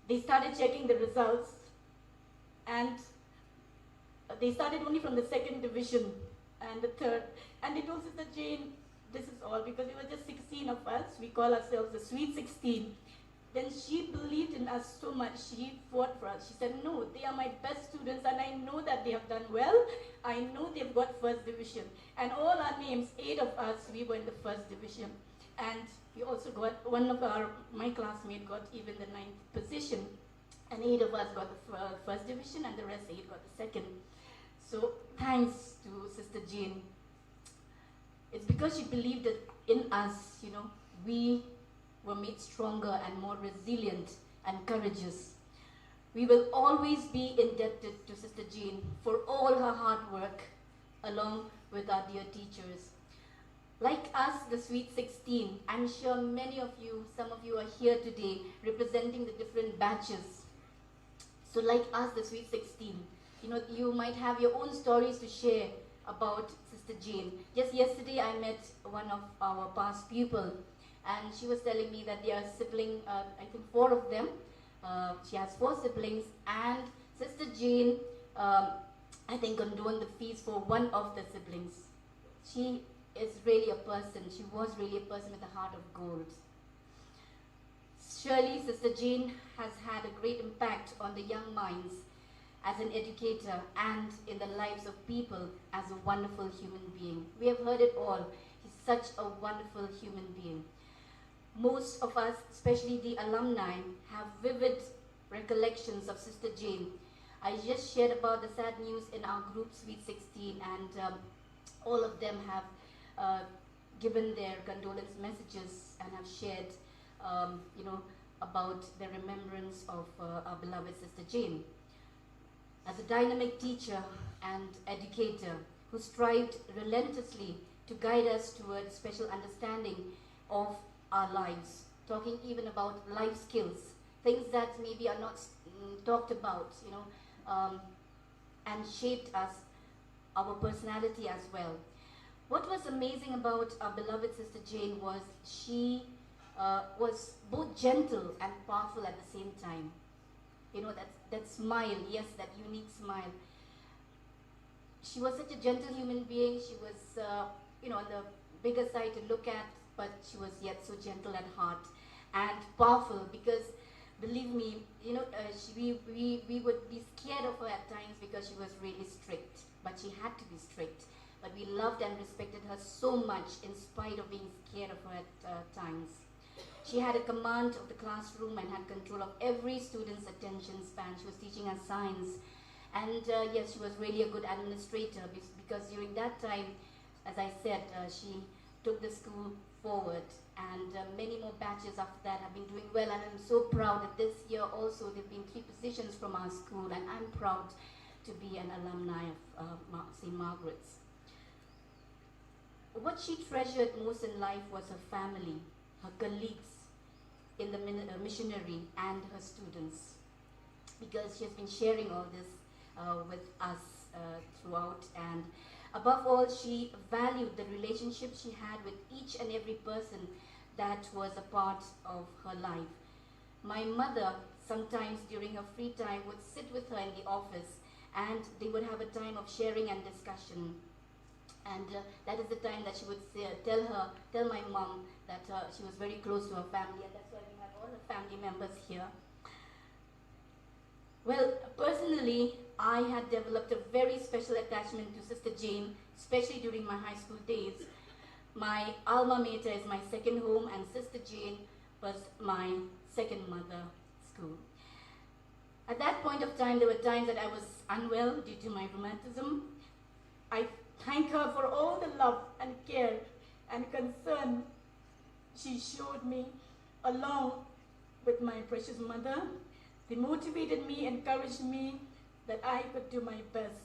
They started checking the results, and they started only from the 2nd division and the 3rd. And they told Sister Jane, this is all, because we were just 16 of us. We call ourselves the Sweet 16. Then she believed in us so much. She fought for us. She said, no, they are my best students, and I know that they have done well. I know they've got 1st division. And all our names, 8 of us, we were in the 1st division. And we also got, my classmate got even the 9th position. And 8 of us got the 1st division, and the rest 8 got the 2nd. So thanks to Sister Jane. It's because she believed in us, you know, we were made stronger and more resilient and courageous. We will always be indebted to Sister Jane for all her hard work, along with our dear teachers. Like us, the Sweet 16, I'm sure many of you, some of you are here today representing the different batches. So like us, the Sweet 16, you know, you might have your own stories to share about Sister Jane. Just yesterday I met one of our past pupils, and she was telling me that they are siblings, I think 4 of them. She has 4 siblings, and Sister Jane, I think, condoned the fees for one of the siblings. She is really a person, she was really a person with a heart of gold. Surely Sister Jane has had a great impact on the young minds as an educator and in the lives of people as a wonderful human being. We have heard it all. He's such a wonderful human being. Most of us, especially the alumni, have vivid recollections of Sister Jane. I just shared about the sad news in our group, Sweet 16, and all of them have given their condolence messages and have shared, you know, about the remembrance of our beloved Sister Jane. As a dynamic teacher and educator who strived relentlessly to guide us towards special understanding of our lives, talking even about life skills, things that maybe are not talked about, you know, and shaped us, our personality as well. What was amazing about our beloved Sister Jane was she was both gentle and powerful at the same time. You know, that smile, yes, that unique smile. She was such a gentle human being. She was, you know, on the bigger side to look at, but she was yet so gentle at heart and powerful, because believe me, you know, we would be scared of her at times because she was really strict, but she had to be strict. But we loved and respected her so much in spite of being scared of her at times. She had a command of the classroom and had control of every student's attention span. She was teaching us science. And yes, she was really a good administrator, because during that time, as I said, she took the school forward. And many more batches after that have been doing well. And I'm so proud that this year also there have been 3 positions from our school. And I'm proud to be an alumni of St. Margaret's. What she treasured most in life was her family, her colleagues in the missionary, and her students, because she has been sharing all this with us throughout. And above all, she valued the relationship she had with each and every person that was a part of her life. My mother, sometimes during her free time, would sit with her in the office, and they would have a time of sharing and discussion. And that is the time that she would say, tell my mom that she was very close to her family, and that's why we have all the family members here. Well, personally, I had developed a very special attachment to Sister Jane, especially during my high school days. My alma mater is my second home, and Sister Jane was my second mother school. At that point of time, there were times that I was unwell due to my rheumatism. I thank her for all the love and care and concern she showed me, along with my precious mother. They motivated me, encouraged me that I could do my best.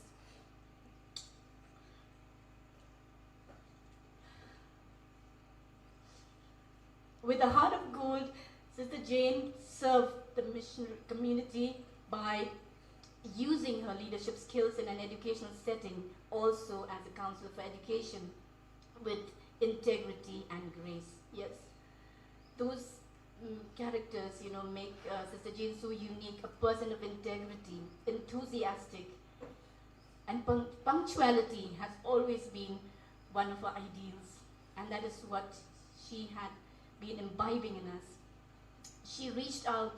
With a heart of gold, Sister Jane served the mission community by using her leadership skills in an educational setting, also as a counselor for education, with integrity and grace. Yes, those characters, make Sister Jane so unique, a person of integrity, enthusiastic, and punctuality has always been one of her ideals, and that is what she had been imbibing in us. She reached out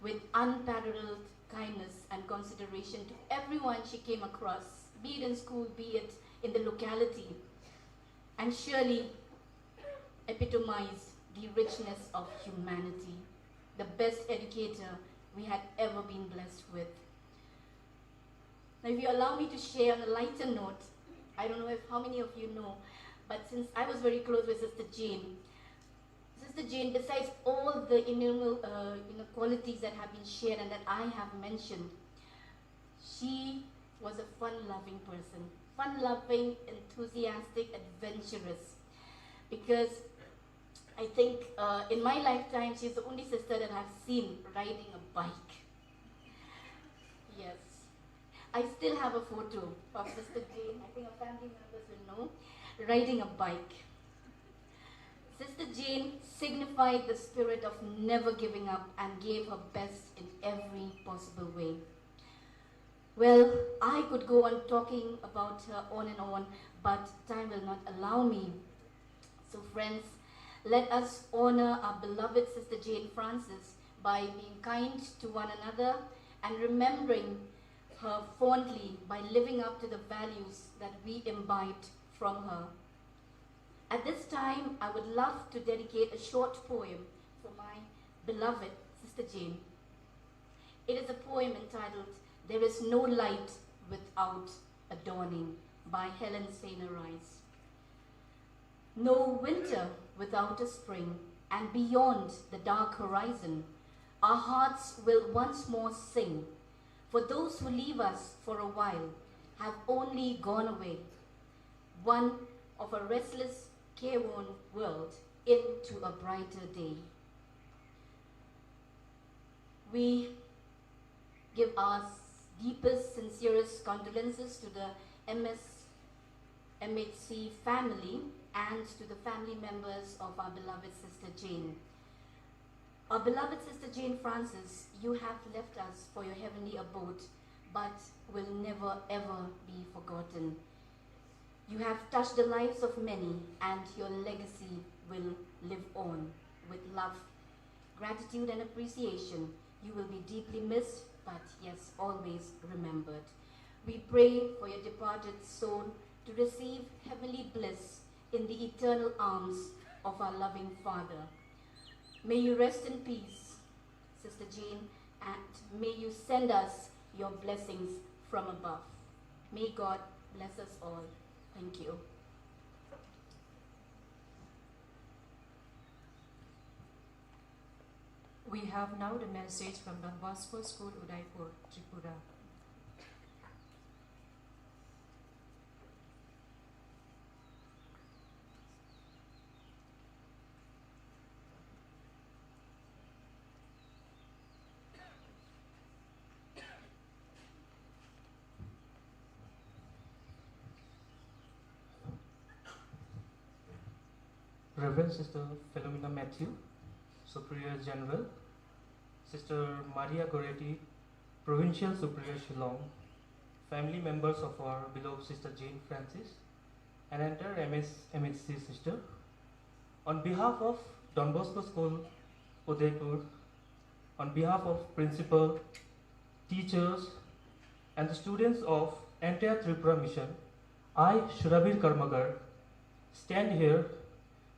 with unparalleled kindness and consideration to everyone she came across, be it in school, be it in the locality, and surely epitomized the richness of humanity, the best educator we had ever been blessed with. Now, if you allow me to share on a lighter note, I don't know how many of you know, but since I was very close with Sister Jane, besides all the innumerable qualities that have been shared and that I have mentioned, she was a fun-loving person, fun-loving, enthusiastic, adventurous. Because I think in my lifetime, she's the only sister that I've seen riding a bike. Yes. I still have a photo of Sister Jane, I think our family members will know, riding a bike. Sister Jane signified the spirit of never giving up and gave her best in every possible way. Well, I could go on talking about her on and on, but time will not allow me. So friends, let us honor our beloved Sister Jane Francis by being kind to one another and remembering her fondly by living up to the values that we imbibed from her. At this time, I would love to dedicate a short poem for my beloved Sister Jane. It is a poem entitled, "There is no light without a dawning," by Helen Sainer Rice. No winter without a spring, and beyond the dark horizon, our hearts will once more sing, for those who leave us for a while have only gone away, one of a restless, careworn world into a brighter day. We give our deepest, sincerest condolences to the Msmhc family and to the family members of our beloved Sister Jane. Our beloved Sister Jane Francis, you have left us for your heavenly abode, but will never ever be forgotten. You have touched the lives of many, and your legacy will live on. With love, gratitude, and appreciation, you will be deeply missed, but yes, always remembered. We pray for your departed soul to receive heavenly bliss in the eternal arms of our loving Father. May you rest in peace, Sister Jane, and may you send us your blessings from above. May God bless us all. Thank you. We have now the message from Don Bosco School, Udaipur, Tripura. Reverend Sister Philomena Matthew, Superior General, Sister Maria Goretti, Provincial Superior Shillong, family members of our beloved Sister Jane Francis, and enter Msmhc sister. On behalf of Don Bosco School, Udaipur, on behalf of principal, teachers, and the students of entire Tripura mission, I, Shurabir Karmagar, stand here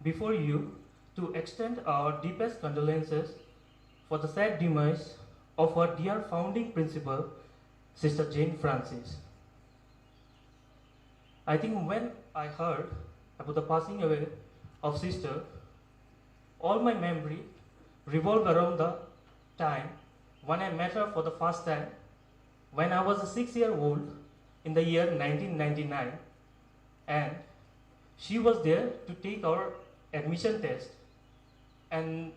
before you to extend our deepest condolences for the sad demise of our dear founding principal, Sister Jane Francis. I think when I heard about the passing away of Sister, all my memory revolved around the time when I met her for the first time when I was a 6-year-old in the year 1999, and she was there to take our admission test. And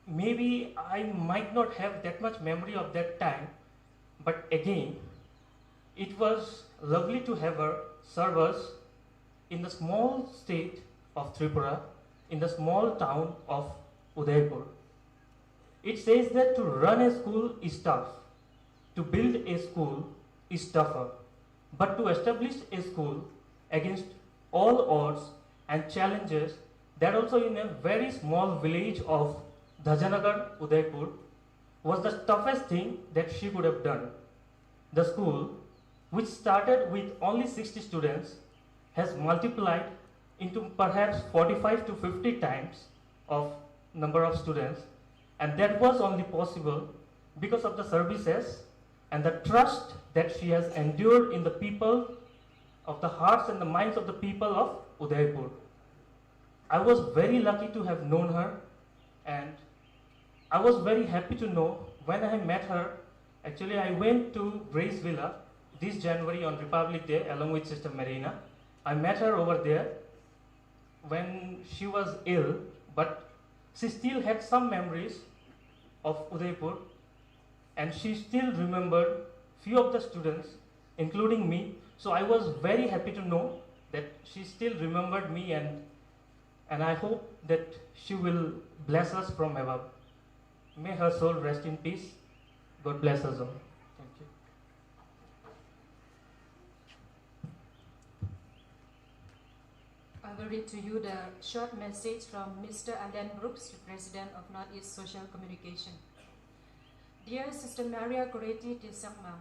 maybe I might not have that much memory of that time, but again, it was lovely to have her serve us in the small state of Tripura, in the small town of Udaipur. It says that to run a school is tough, to build a school is tougher, but to establish a school against all odds and challenges, that also in a very small village of Dhajanagar, Udaipur, was the toughest thing that she could have done. The school, which started with only 60 students, has multiplied into perhaps 45 to 50 times of number of students, and that was only possible because of the services and the trust that she has endured in the people, of the hearts and the minds of the people of Udaipur. I was very lucky to have known her, and I was very happy to know when I met her. Actually, I went to Grace Villa this January on Republic Day along with Sister Marina. I met her over there when she was ill, but she still had some memories of Udaipur, and she still remembered few of the students, including me. So I was very happy to know that she still remembered me, and I hope that she will bless us from above. May her soul rest in peace. God bless us all. Thank you. I will read to you the short message from Mr. Alan Brooks, the President of Northeast Social Communication. Dear Sister Maria Goretti de Sangma,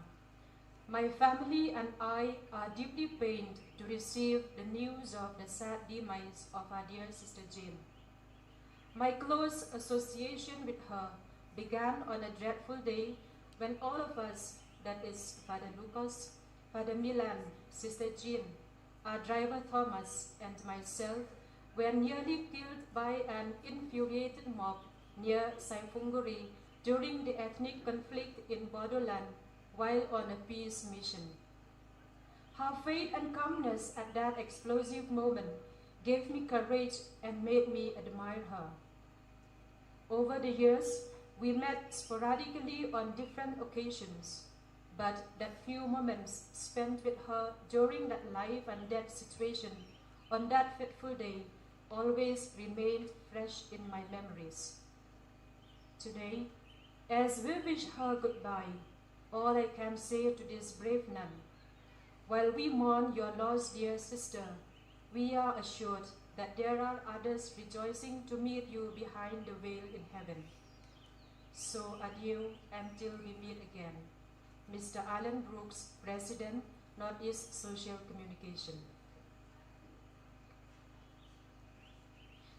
my family and I are deeply pained to receive the news of the sad demise of our dear Sister Jane. My close association with her began on a dreadful day when all of us, that is Father Lucas, Father Milan, Sister Jean, our driver Thomas, and myself, were nearly killed by an infuriated mob near Saifunguri during the ethnic conflict in Bodoland while on a peace mission. Her faith and calmness at that explosive moment gave me courage and made me admire her. Over the years, we met sporadically on different occasions, but that few moments spent with her during that life and death situation on that fateful day always remained fresh in my memories. Today, as we wish her goodbye, all I can say to this brave nun, while we mourn your lost dear sister, we are assured that there are others rejoicing to meet you behind the veil in heaven. So adieu until we meet again. Mr. Alan Brooks, President, Northeast Social Communication.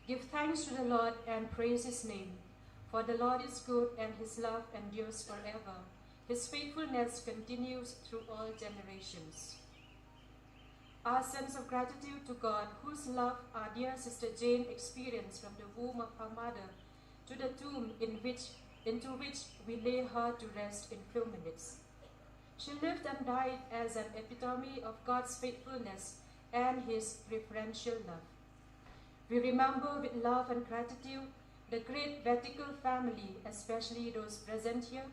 Give thanks to the Lord and praise His name, for the Lord is good and His love endures forever. His faithfulness continues through all generations. Our sense of gratitude to God, whose love our dear Sister Jane experienced from the womb of her mother to the tomb into which we lay her to rest in few minutes. She lived and died as an epitome of God's faithfulness and His preferential love. We remember with love and gratitude the great Vatican family, especially those present here,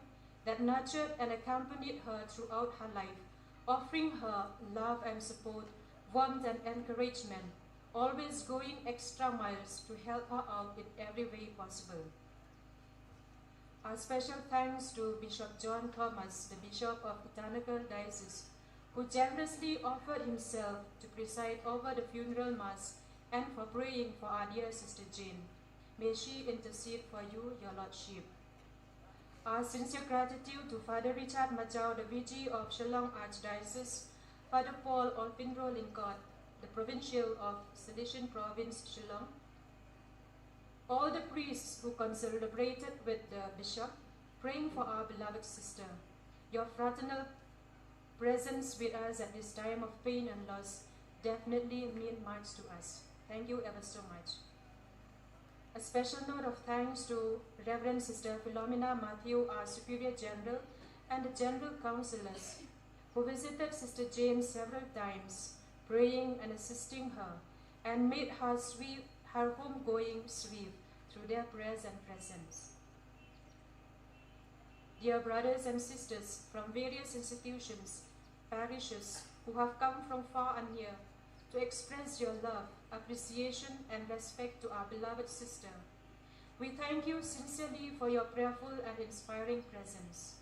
that nurtured and accompanied her throughout her life, offering her love and support, warmth and encouragement, always going extra miles to help her out in every way possible. Our special thanks to Bishop John Thomas, the Bishop of Itanagar Diocese, who generously offered himself to preside over the funeral mass and for praying for our dear Sister Jane. May she intercede for you, your Lordship. Our sincere gratitude to Father Richard Majau, the VG of Shillong Archdiocese, Father Paul Olpinro Lincott, the Provincial of Silesian Province, Shillong, all the priests who celebrated with the Bishop, praying for our beloved sister. Your fraternal presence with us at this time of pain and loss definitely mean much to us. Thank you ever so much. A special note of thanks to Reverend Sister Philomena Matthew, our Superior General, and the General Councillors, who visited Sister Jane several times, praying and assisting her, and made her homegoing sweet through their prayers and presence. Dear brothers and sisters from various institutions, parishes, who have come from far and near to express your love, appreciation, and respect to our beloved sister, we thank you sincerely for your prayerful and inspiring presence.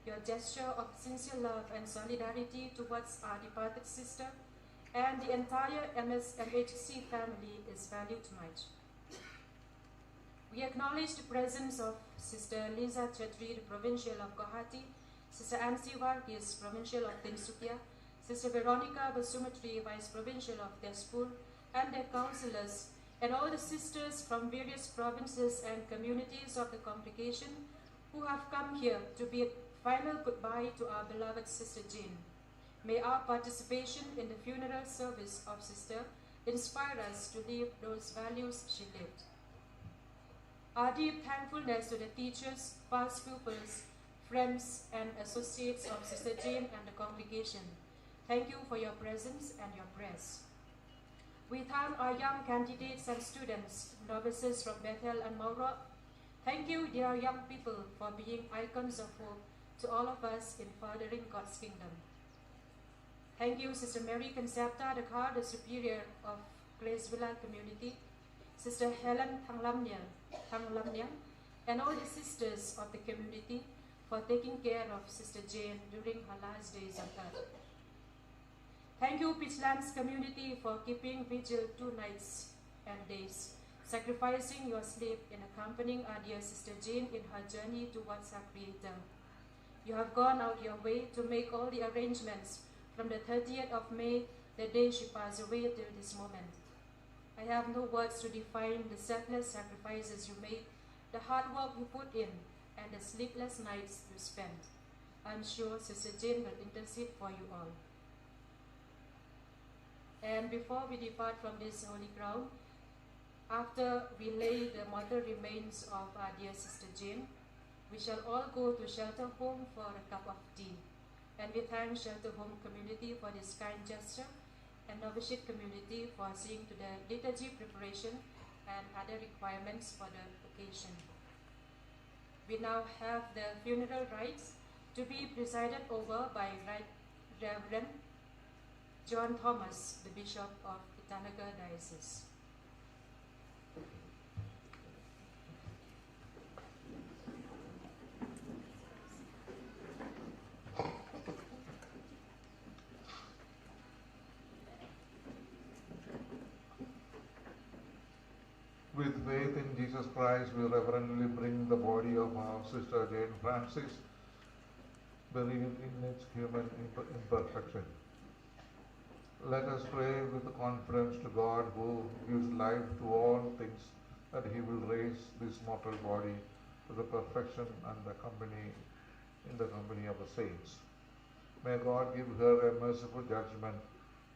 Your gesture of sincere love and solidarity towards our departed sister and the entire Msmhc family is valued much. We acknowledge the presence of Sister Lisa Chetri, the Provincial of Guwahati, Sister Amsi Varghese, Provincial of Tinsukia, Sister Veronica Basumatri, Vice Provincial of Tezpur, and their councillors, and all the sisters from various provinces and communities of the congregation who have come here to bid final goodbye to our beloved Sister Jane. May our participation in the funeral service of Sister inspire us to live those values she lived. Our deep thankfulness to the teachers, past pupils, friends, and associates of Sister Jane and the congregation. Thank you for your presence and your prayers. We thank our young candidates and students, novices from Bethel and Maura. Thank you, dear young people, for being icons of hope to all of us in furthering God's kingdom. Thank you, Sister Mary Concepta Dakar, the Superior of Grace Villa Community, Sister Helen Thanglamnyang, and all the sisters of the community for taking care of Sister Jane during her last days on earth. Thank you, Pitchlands community, for keeping vigil 2 nights and days, sacrificing your sleep in accompanying our dear Sister Jane in her journey towards her Creator. You have gone out your way to make all the arrangements from the 30th of May, the day she passed away, till this moment. I have no words to define the selfless sacrifices you made, the hard work you put in, and the sleepless nights you spent. I'm sure Sister Jane will intercede for you all. And before we depart from this holy ground, after we lay the mortal remains of our dear Sister Jane, we shall all go to Shelter Home for a cup of tea. And we thank Shelter Home community for this kind gesture, and Novitiate community for seeing to the liturgy preparation and other requirements for the occasion. We now have the funeral rites to be presided over by Reverend John Thomas, the Bishop of Itanagar Diocese. With faith in Jesus Christ, we reverently bring the body of our Sister Jane Francis, buried in its human imperfection. Let us pray with confidence to God, who gives life to all things, that He will raise this mortal body to the perfection and in the company of the saints. May God give her a merciful judgment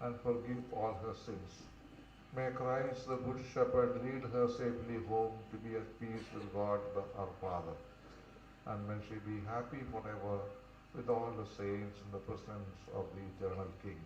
and forgive all her sins. May Christ, the Good Shepherd, lead her safely home to be at peace with God, our Father. And may she be happy forever with all the saints in the presence of the eternal King.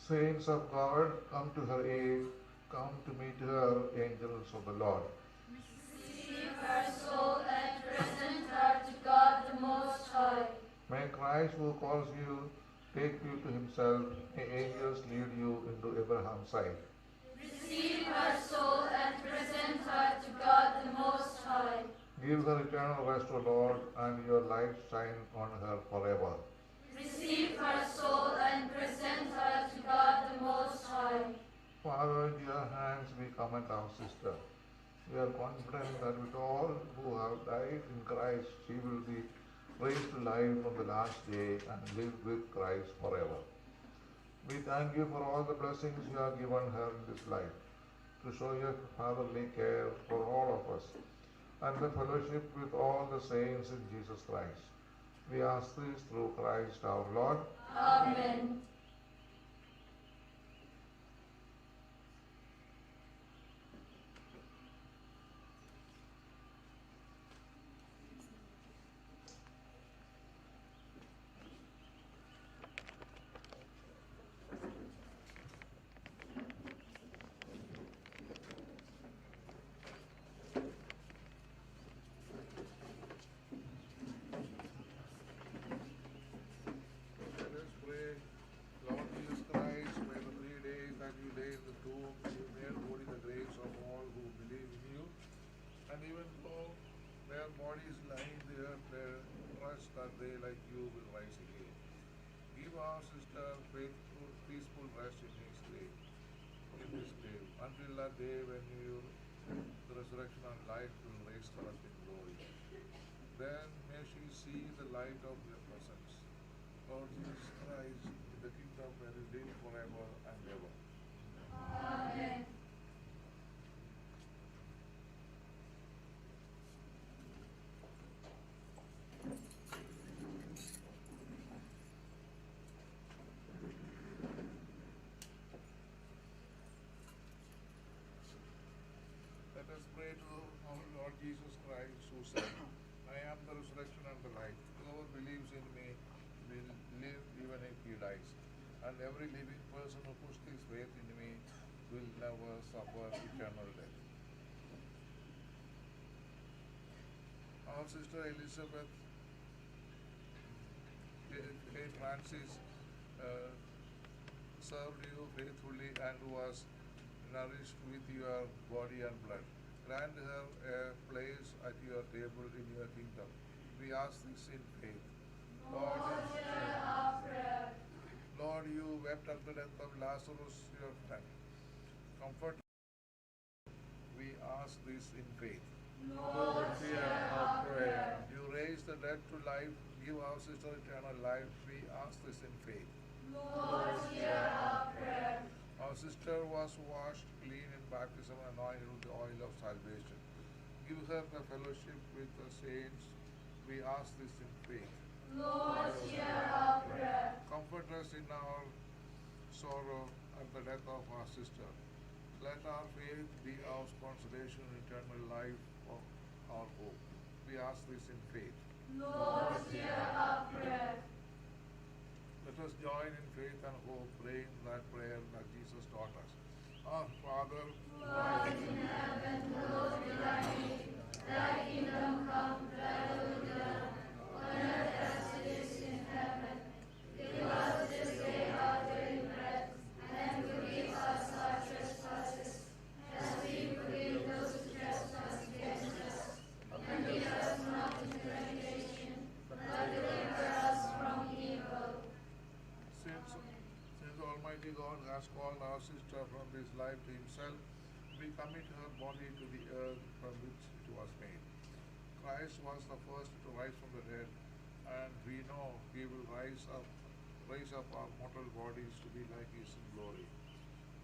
Saints of God, come to her aid, come to meet her, angels of the Lord. Receive her soul and present her to God the Most High. May Christ, who calls you, take you to himself. May angels lead you into Abraham's side. Receive her soul and present her to God the Most High. Give her eternal rest, O Lord, and your light shine on her forever. Receive her soul and present her to God the Most High. Father, into your hands we commend our sister. We are confident that with all who have died in Christ, she will be raised to life on the last day and live with Christ forever. We thank you for all the blessings you have given her in this life, to show your fatherly care for all of us, and the fellowship with all the saints in Jesus Christ. We ask this through Christ our Lord. Amen. Let us pray. Lord Jesus Christ, by the 3 days that you lay in the tomb, you made holy the graves of all who believe in you. And even though their bodies lie in the earth, they trust that they, like you, will rise again. Give our sister faithful, peaceful rest in this grave, until that day when the resurrection and life will raise her up in glory. Then may she see the light of your presence. Lord Jesus Christ, in the kingdom where you live forever and ever. Amen. Let us pray to our Lord Jesus Christ, who said, I am the resurrection and the life. Whoever believes in me will live even if he dies. And every living person who puts his faith in me will never suffer eternal death. Our sister Elizabeth J. Francis served you faithfully and was nourished with your body and blood. Grant her a place at your table in your kingdom. We ask this in faith. Lord, you wept at the death of Lazarus, your friend. Comfort. We ask this in faith. Lord, hear our prayer. You raised the dead to life. Give our sister eternal life. We ask this in faith. Lord, hear our prayer. Our sister was washed clean in baptism and anointed with the oil of salvation. Give her the fellowship with the saints. We ask this in faith. Lord, hear our prayer. Comfort us in our sorrow at the death of our sister. Let our faith be our consolation in eternal life of our hope. We ask this in faith. Lord, hear our prayer. Let us join in faith and hope, praying that prayer that Jesus taught us. Our Father, who art in heaven, hallowed be thy name. Thy kingdom come, thy will be done, on earth as it is in heaven. Give us this day our daily bread, and forgive us our trespasses, as we forgive those who trespass against us. And lead us not into temptation, but deliver us from evil. Since Almighty God has called our sister from this life to himself, we commit her body to the earth from which it was made. Christ was the first to rise from the dead, and we know he will raise up our mortal bodies to be like his in glory.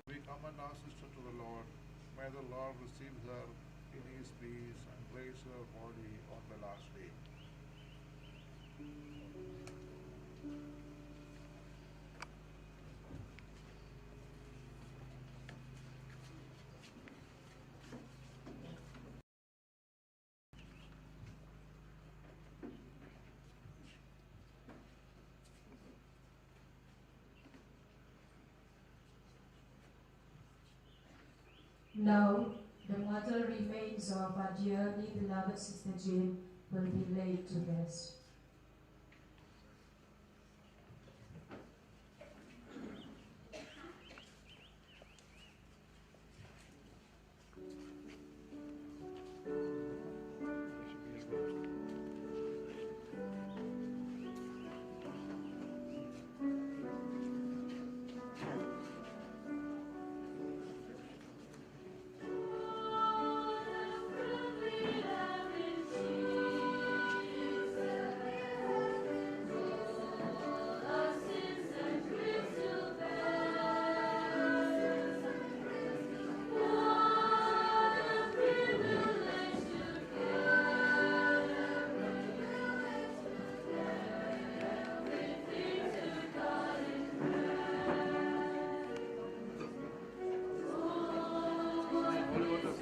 We commend our sister to the Lord. May the Lord receive her in his peace and raise her body on the last day. Now, the mortal remains of our dearly beloved Sister Jane will be laid to rest. Lord,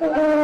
Thank you.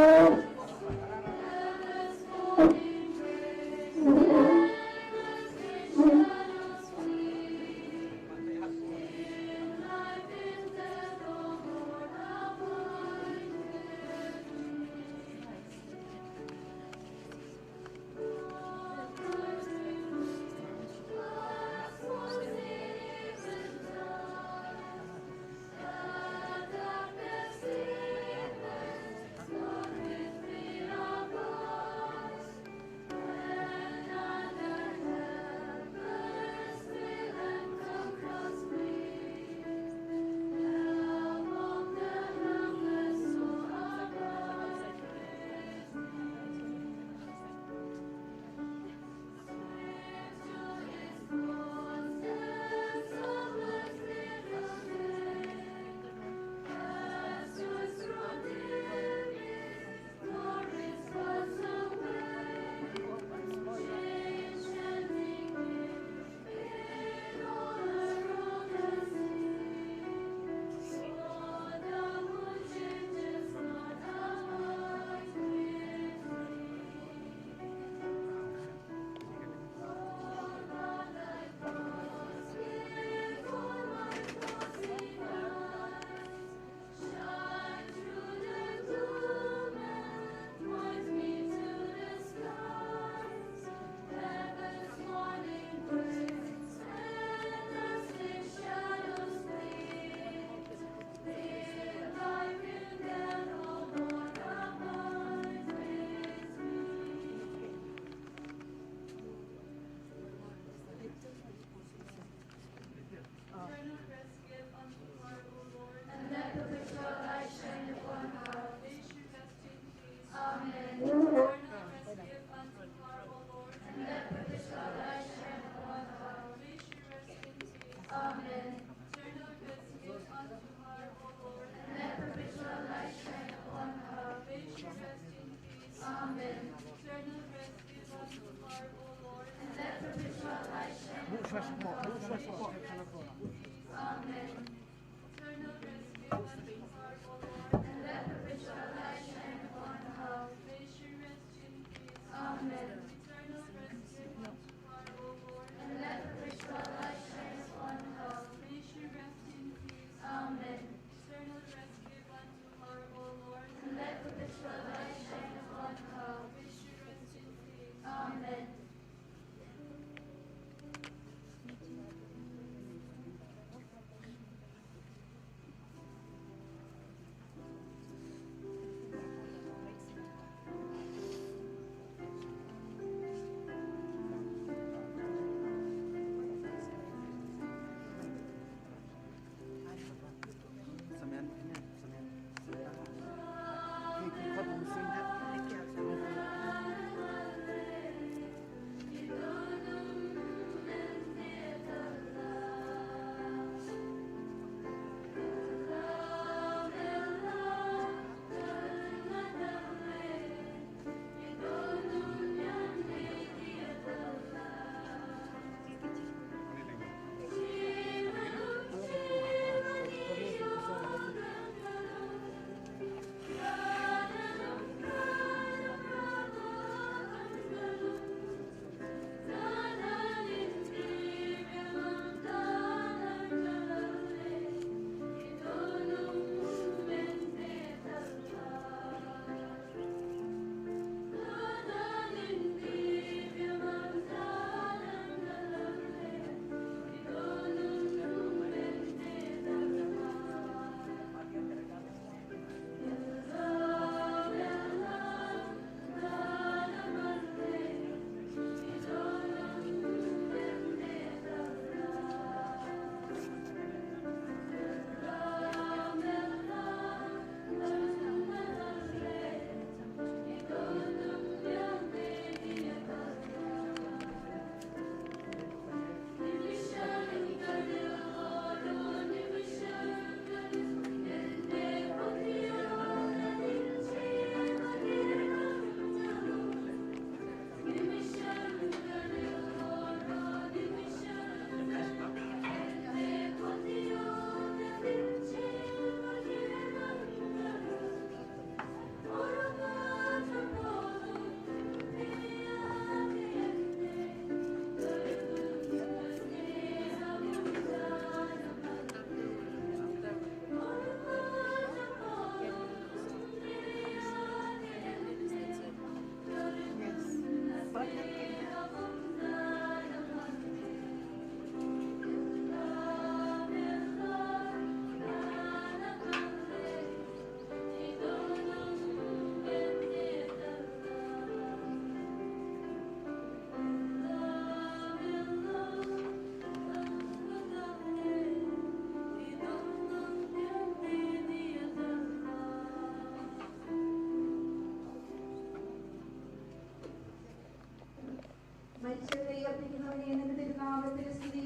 മരിച്ചവരെ ഉയർപ്പിക്കുന്നവനെ നിന്റെ തിരുനാമത്തിൽ സ്തുതി.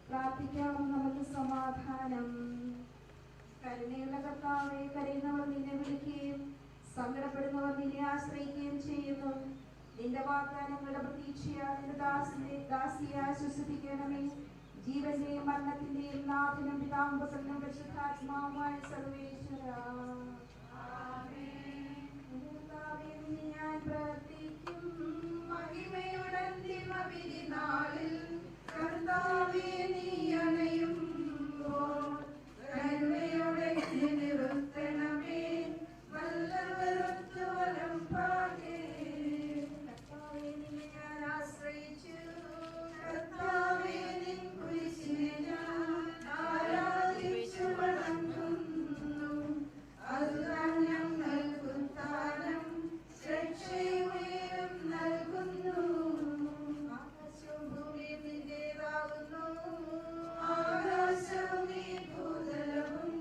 പ്രാർത്ഥിക്കാം നമുക്ക് സമാധാനം. കരുണയുള്ള കർത്താവേ, കരയുന്നവർ നിന്നെ വിളിക്കുകയും സങ്കടപ്പെടുന്നവർ നിന്നെ ആശ്രയിക്കുകയും ചെയ്യുന്നു. നിന്റെ വാഗ്ദാനങ്ങളുടെ പ്രതീക്ഷയാ നിന്റെ ദാസിയെ ആശ്വസിപ്പിക്കണമേ. ജീവന്റെയും മരണത്തിന്റെയും നാഥനും പിതാവും പുത്രനും പരിശുദ്ധാത്മാവുമായ സർവേശ്വരാ, ഞാൻ പ്രാർത്ഥിക്കും. മഹിമയുടെ അന്തിമവിധിനാളിൽ കർത്താവേ നീ അണയുമ്പോൾ കരുണയോടെ നിർത്തണമേ. വല്ലവരൊത്തു വലം പാകേ കർത്താവേ നിന്നെ ഞാൻ ആശ്രയിച്ചു. കർത്താവേ നിൻ കുരിശിനെ ഞാൻ ആരാധിച്ചു വണങ്ങുന്നു. അതുതാൻ ഞങ്ങൾക്ക് ഉദ്ധാനം രക്ഷയും നൽകുന്നു. ആകാശവും ഭൂമിയും നിന്റേതാകുന്നു. ആകാശവും ഈ ഭൂതലവും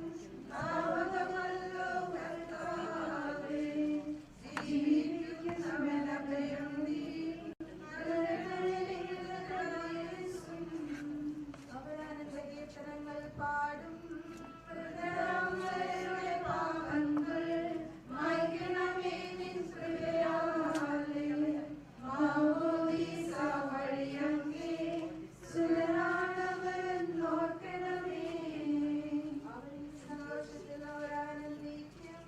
താവകമല്ലോ കർത്താവേ. ജീവിക്കുന്നവനഭയം നീ അവരാനന്ദ കീർത്തനങ്ങൾ പാടും. ഹൃദയാമരുടെ പാപങ്ങൾ മായ്ക്കണമേ നിൻ കൃപയാലെ. മാമോദീസ വഴിയങ്ങേ സുതരാണവരെന്നോർക്കണമേ. അവരിൽ സന്തോഷത്തിൽ അവരാനന്ദിക്കും.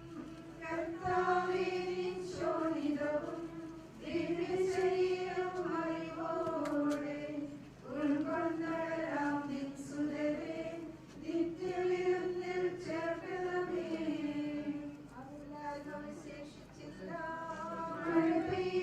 കർത്താവേ നിൻ ശോണിതവും ദിവ്യശരീരവും അറിവോടെ ഉൾക്കൊണ്ടവരാം നിൻ സുതരെ നിത്യവിരുന്നിൽ ചേർക്കണമേ. അതിനാൽ അവശേഷിച്ചില്ല. മഴ പെയ്യ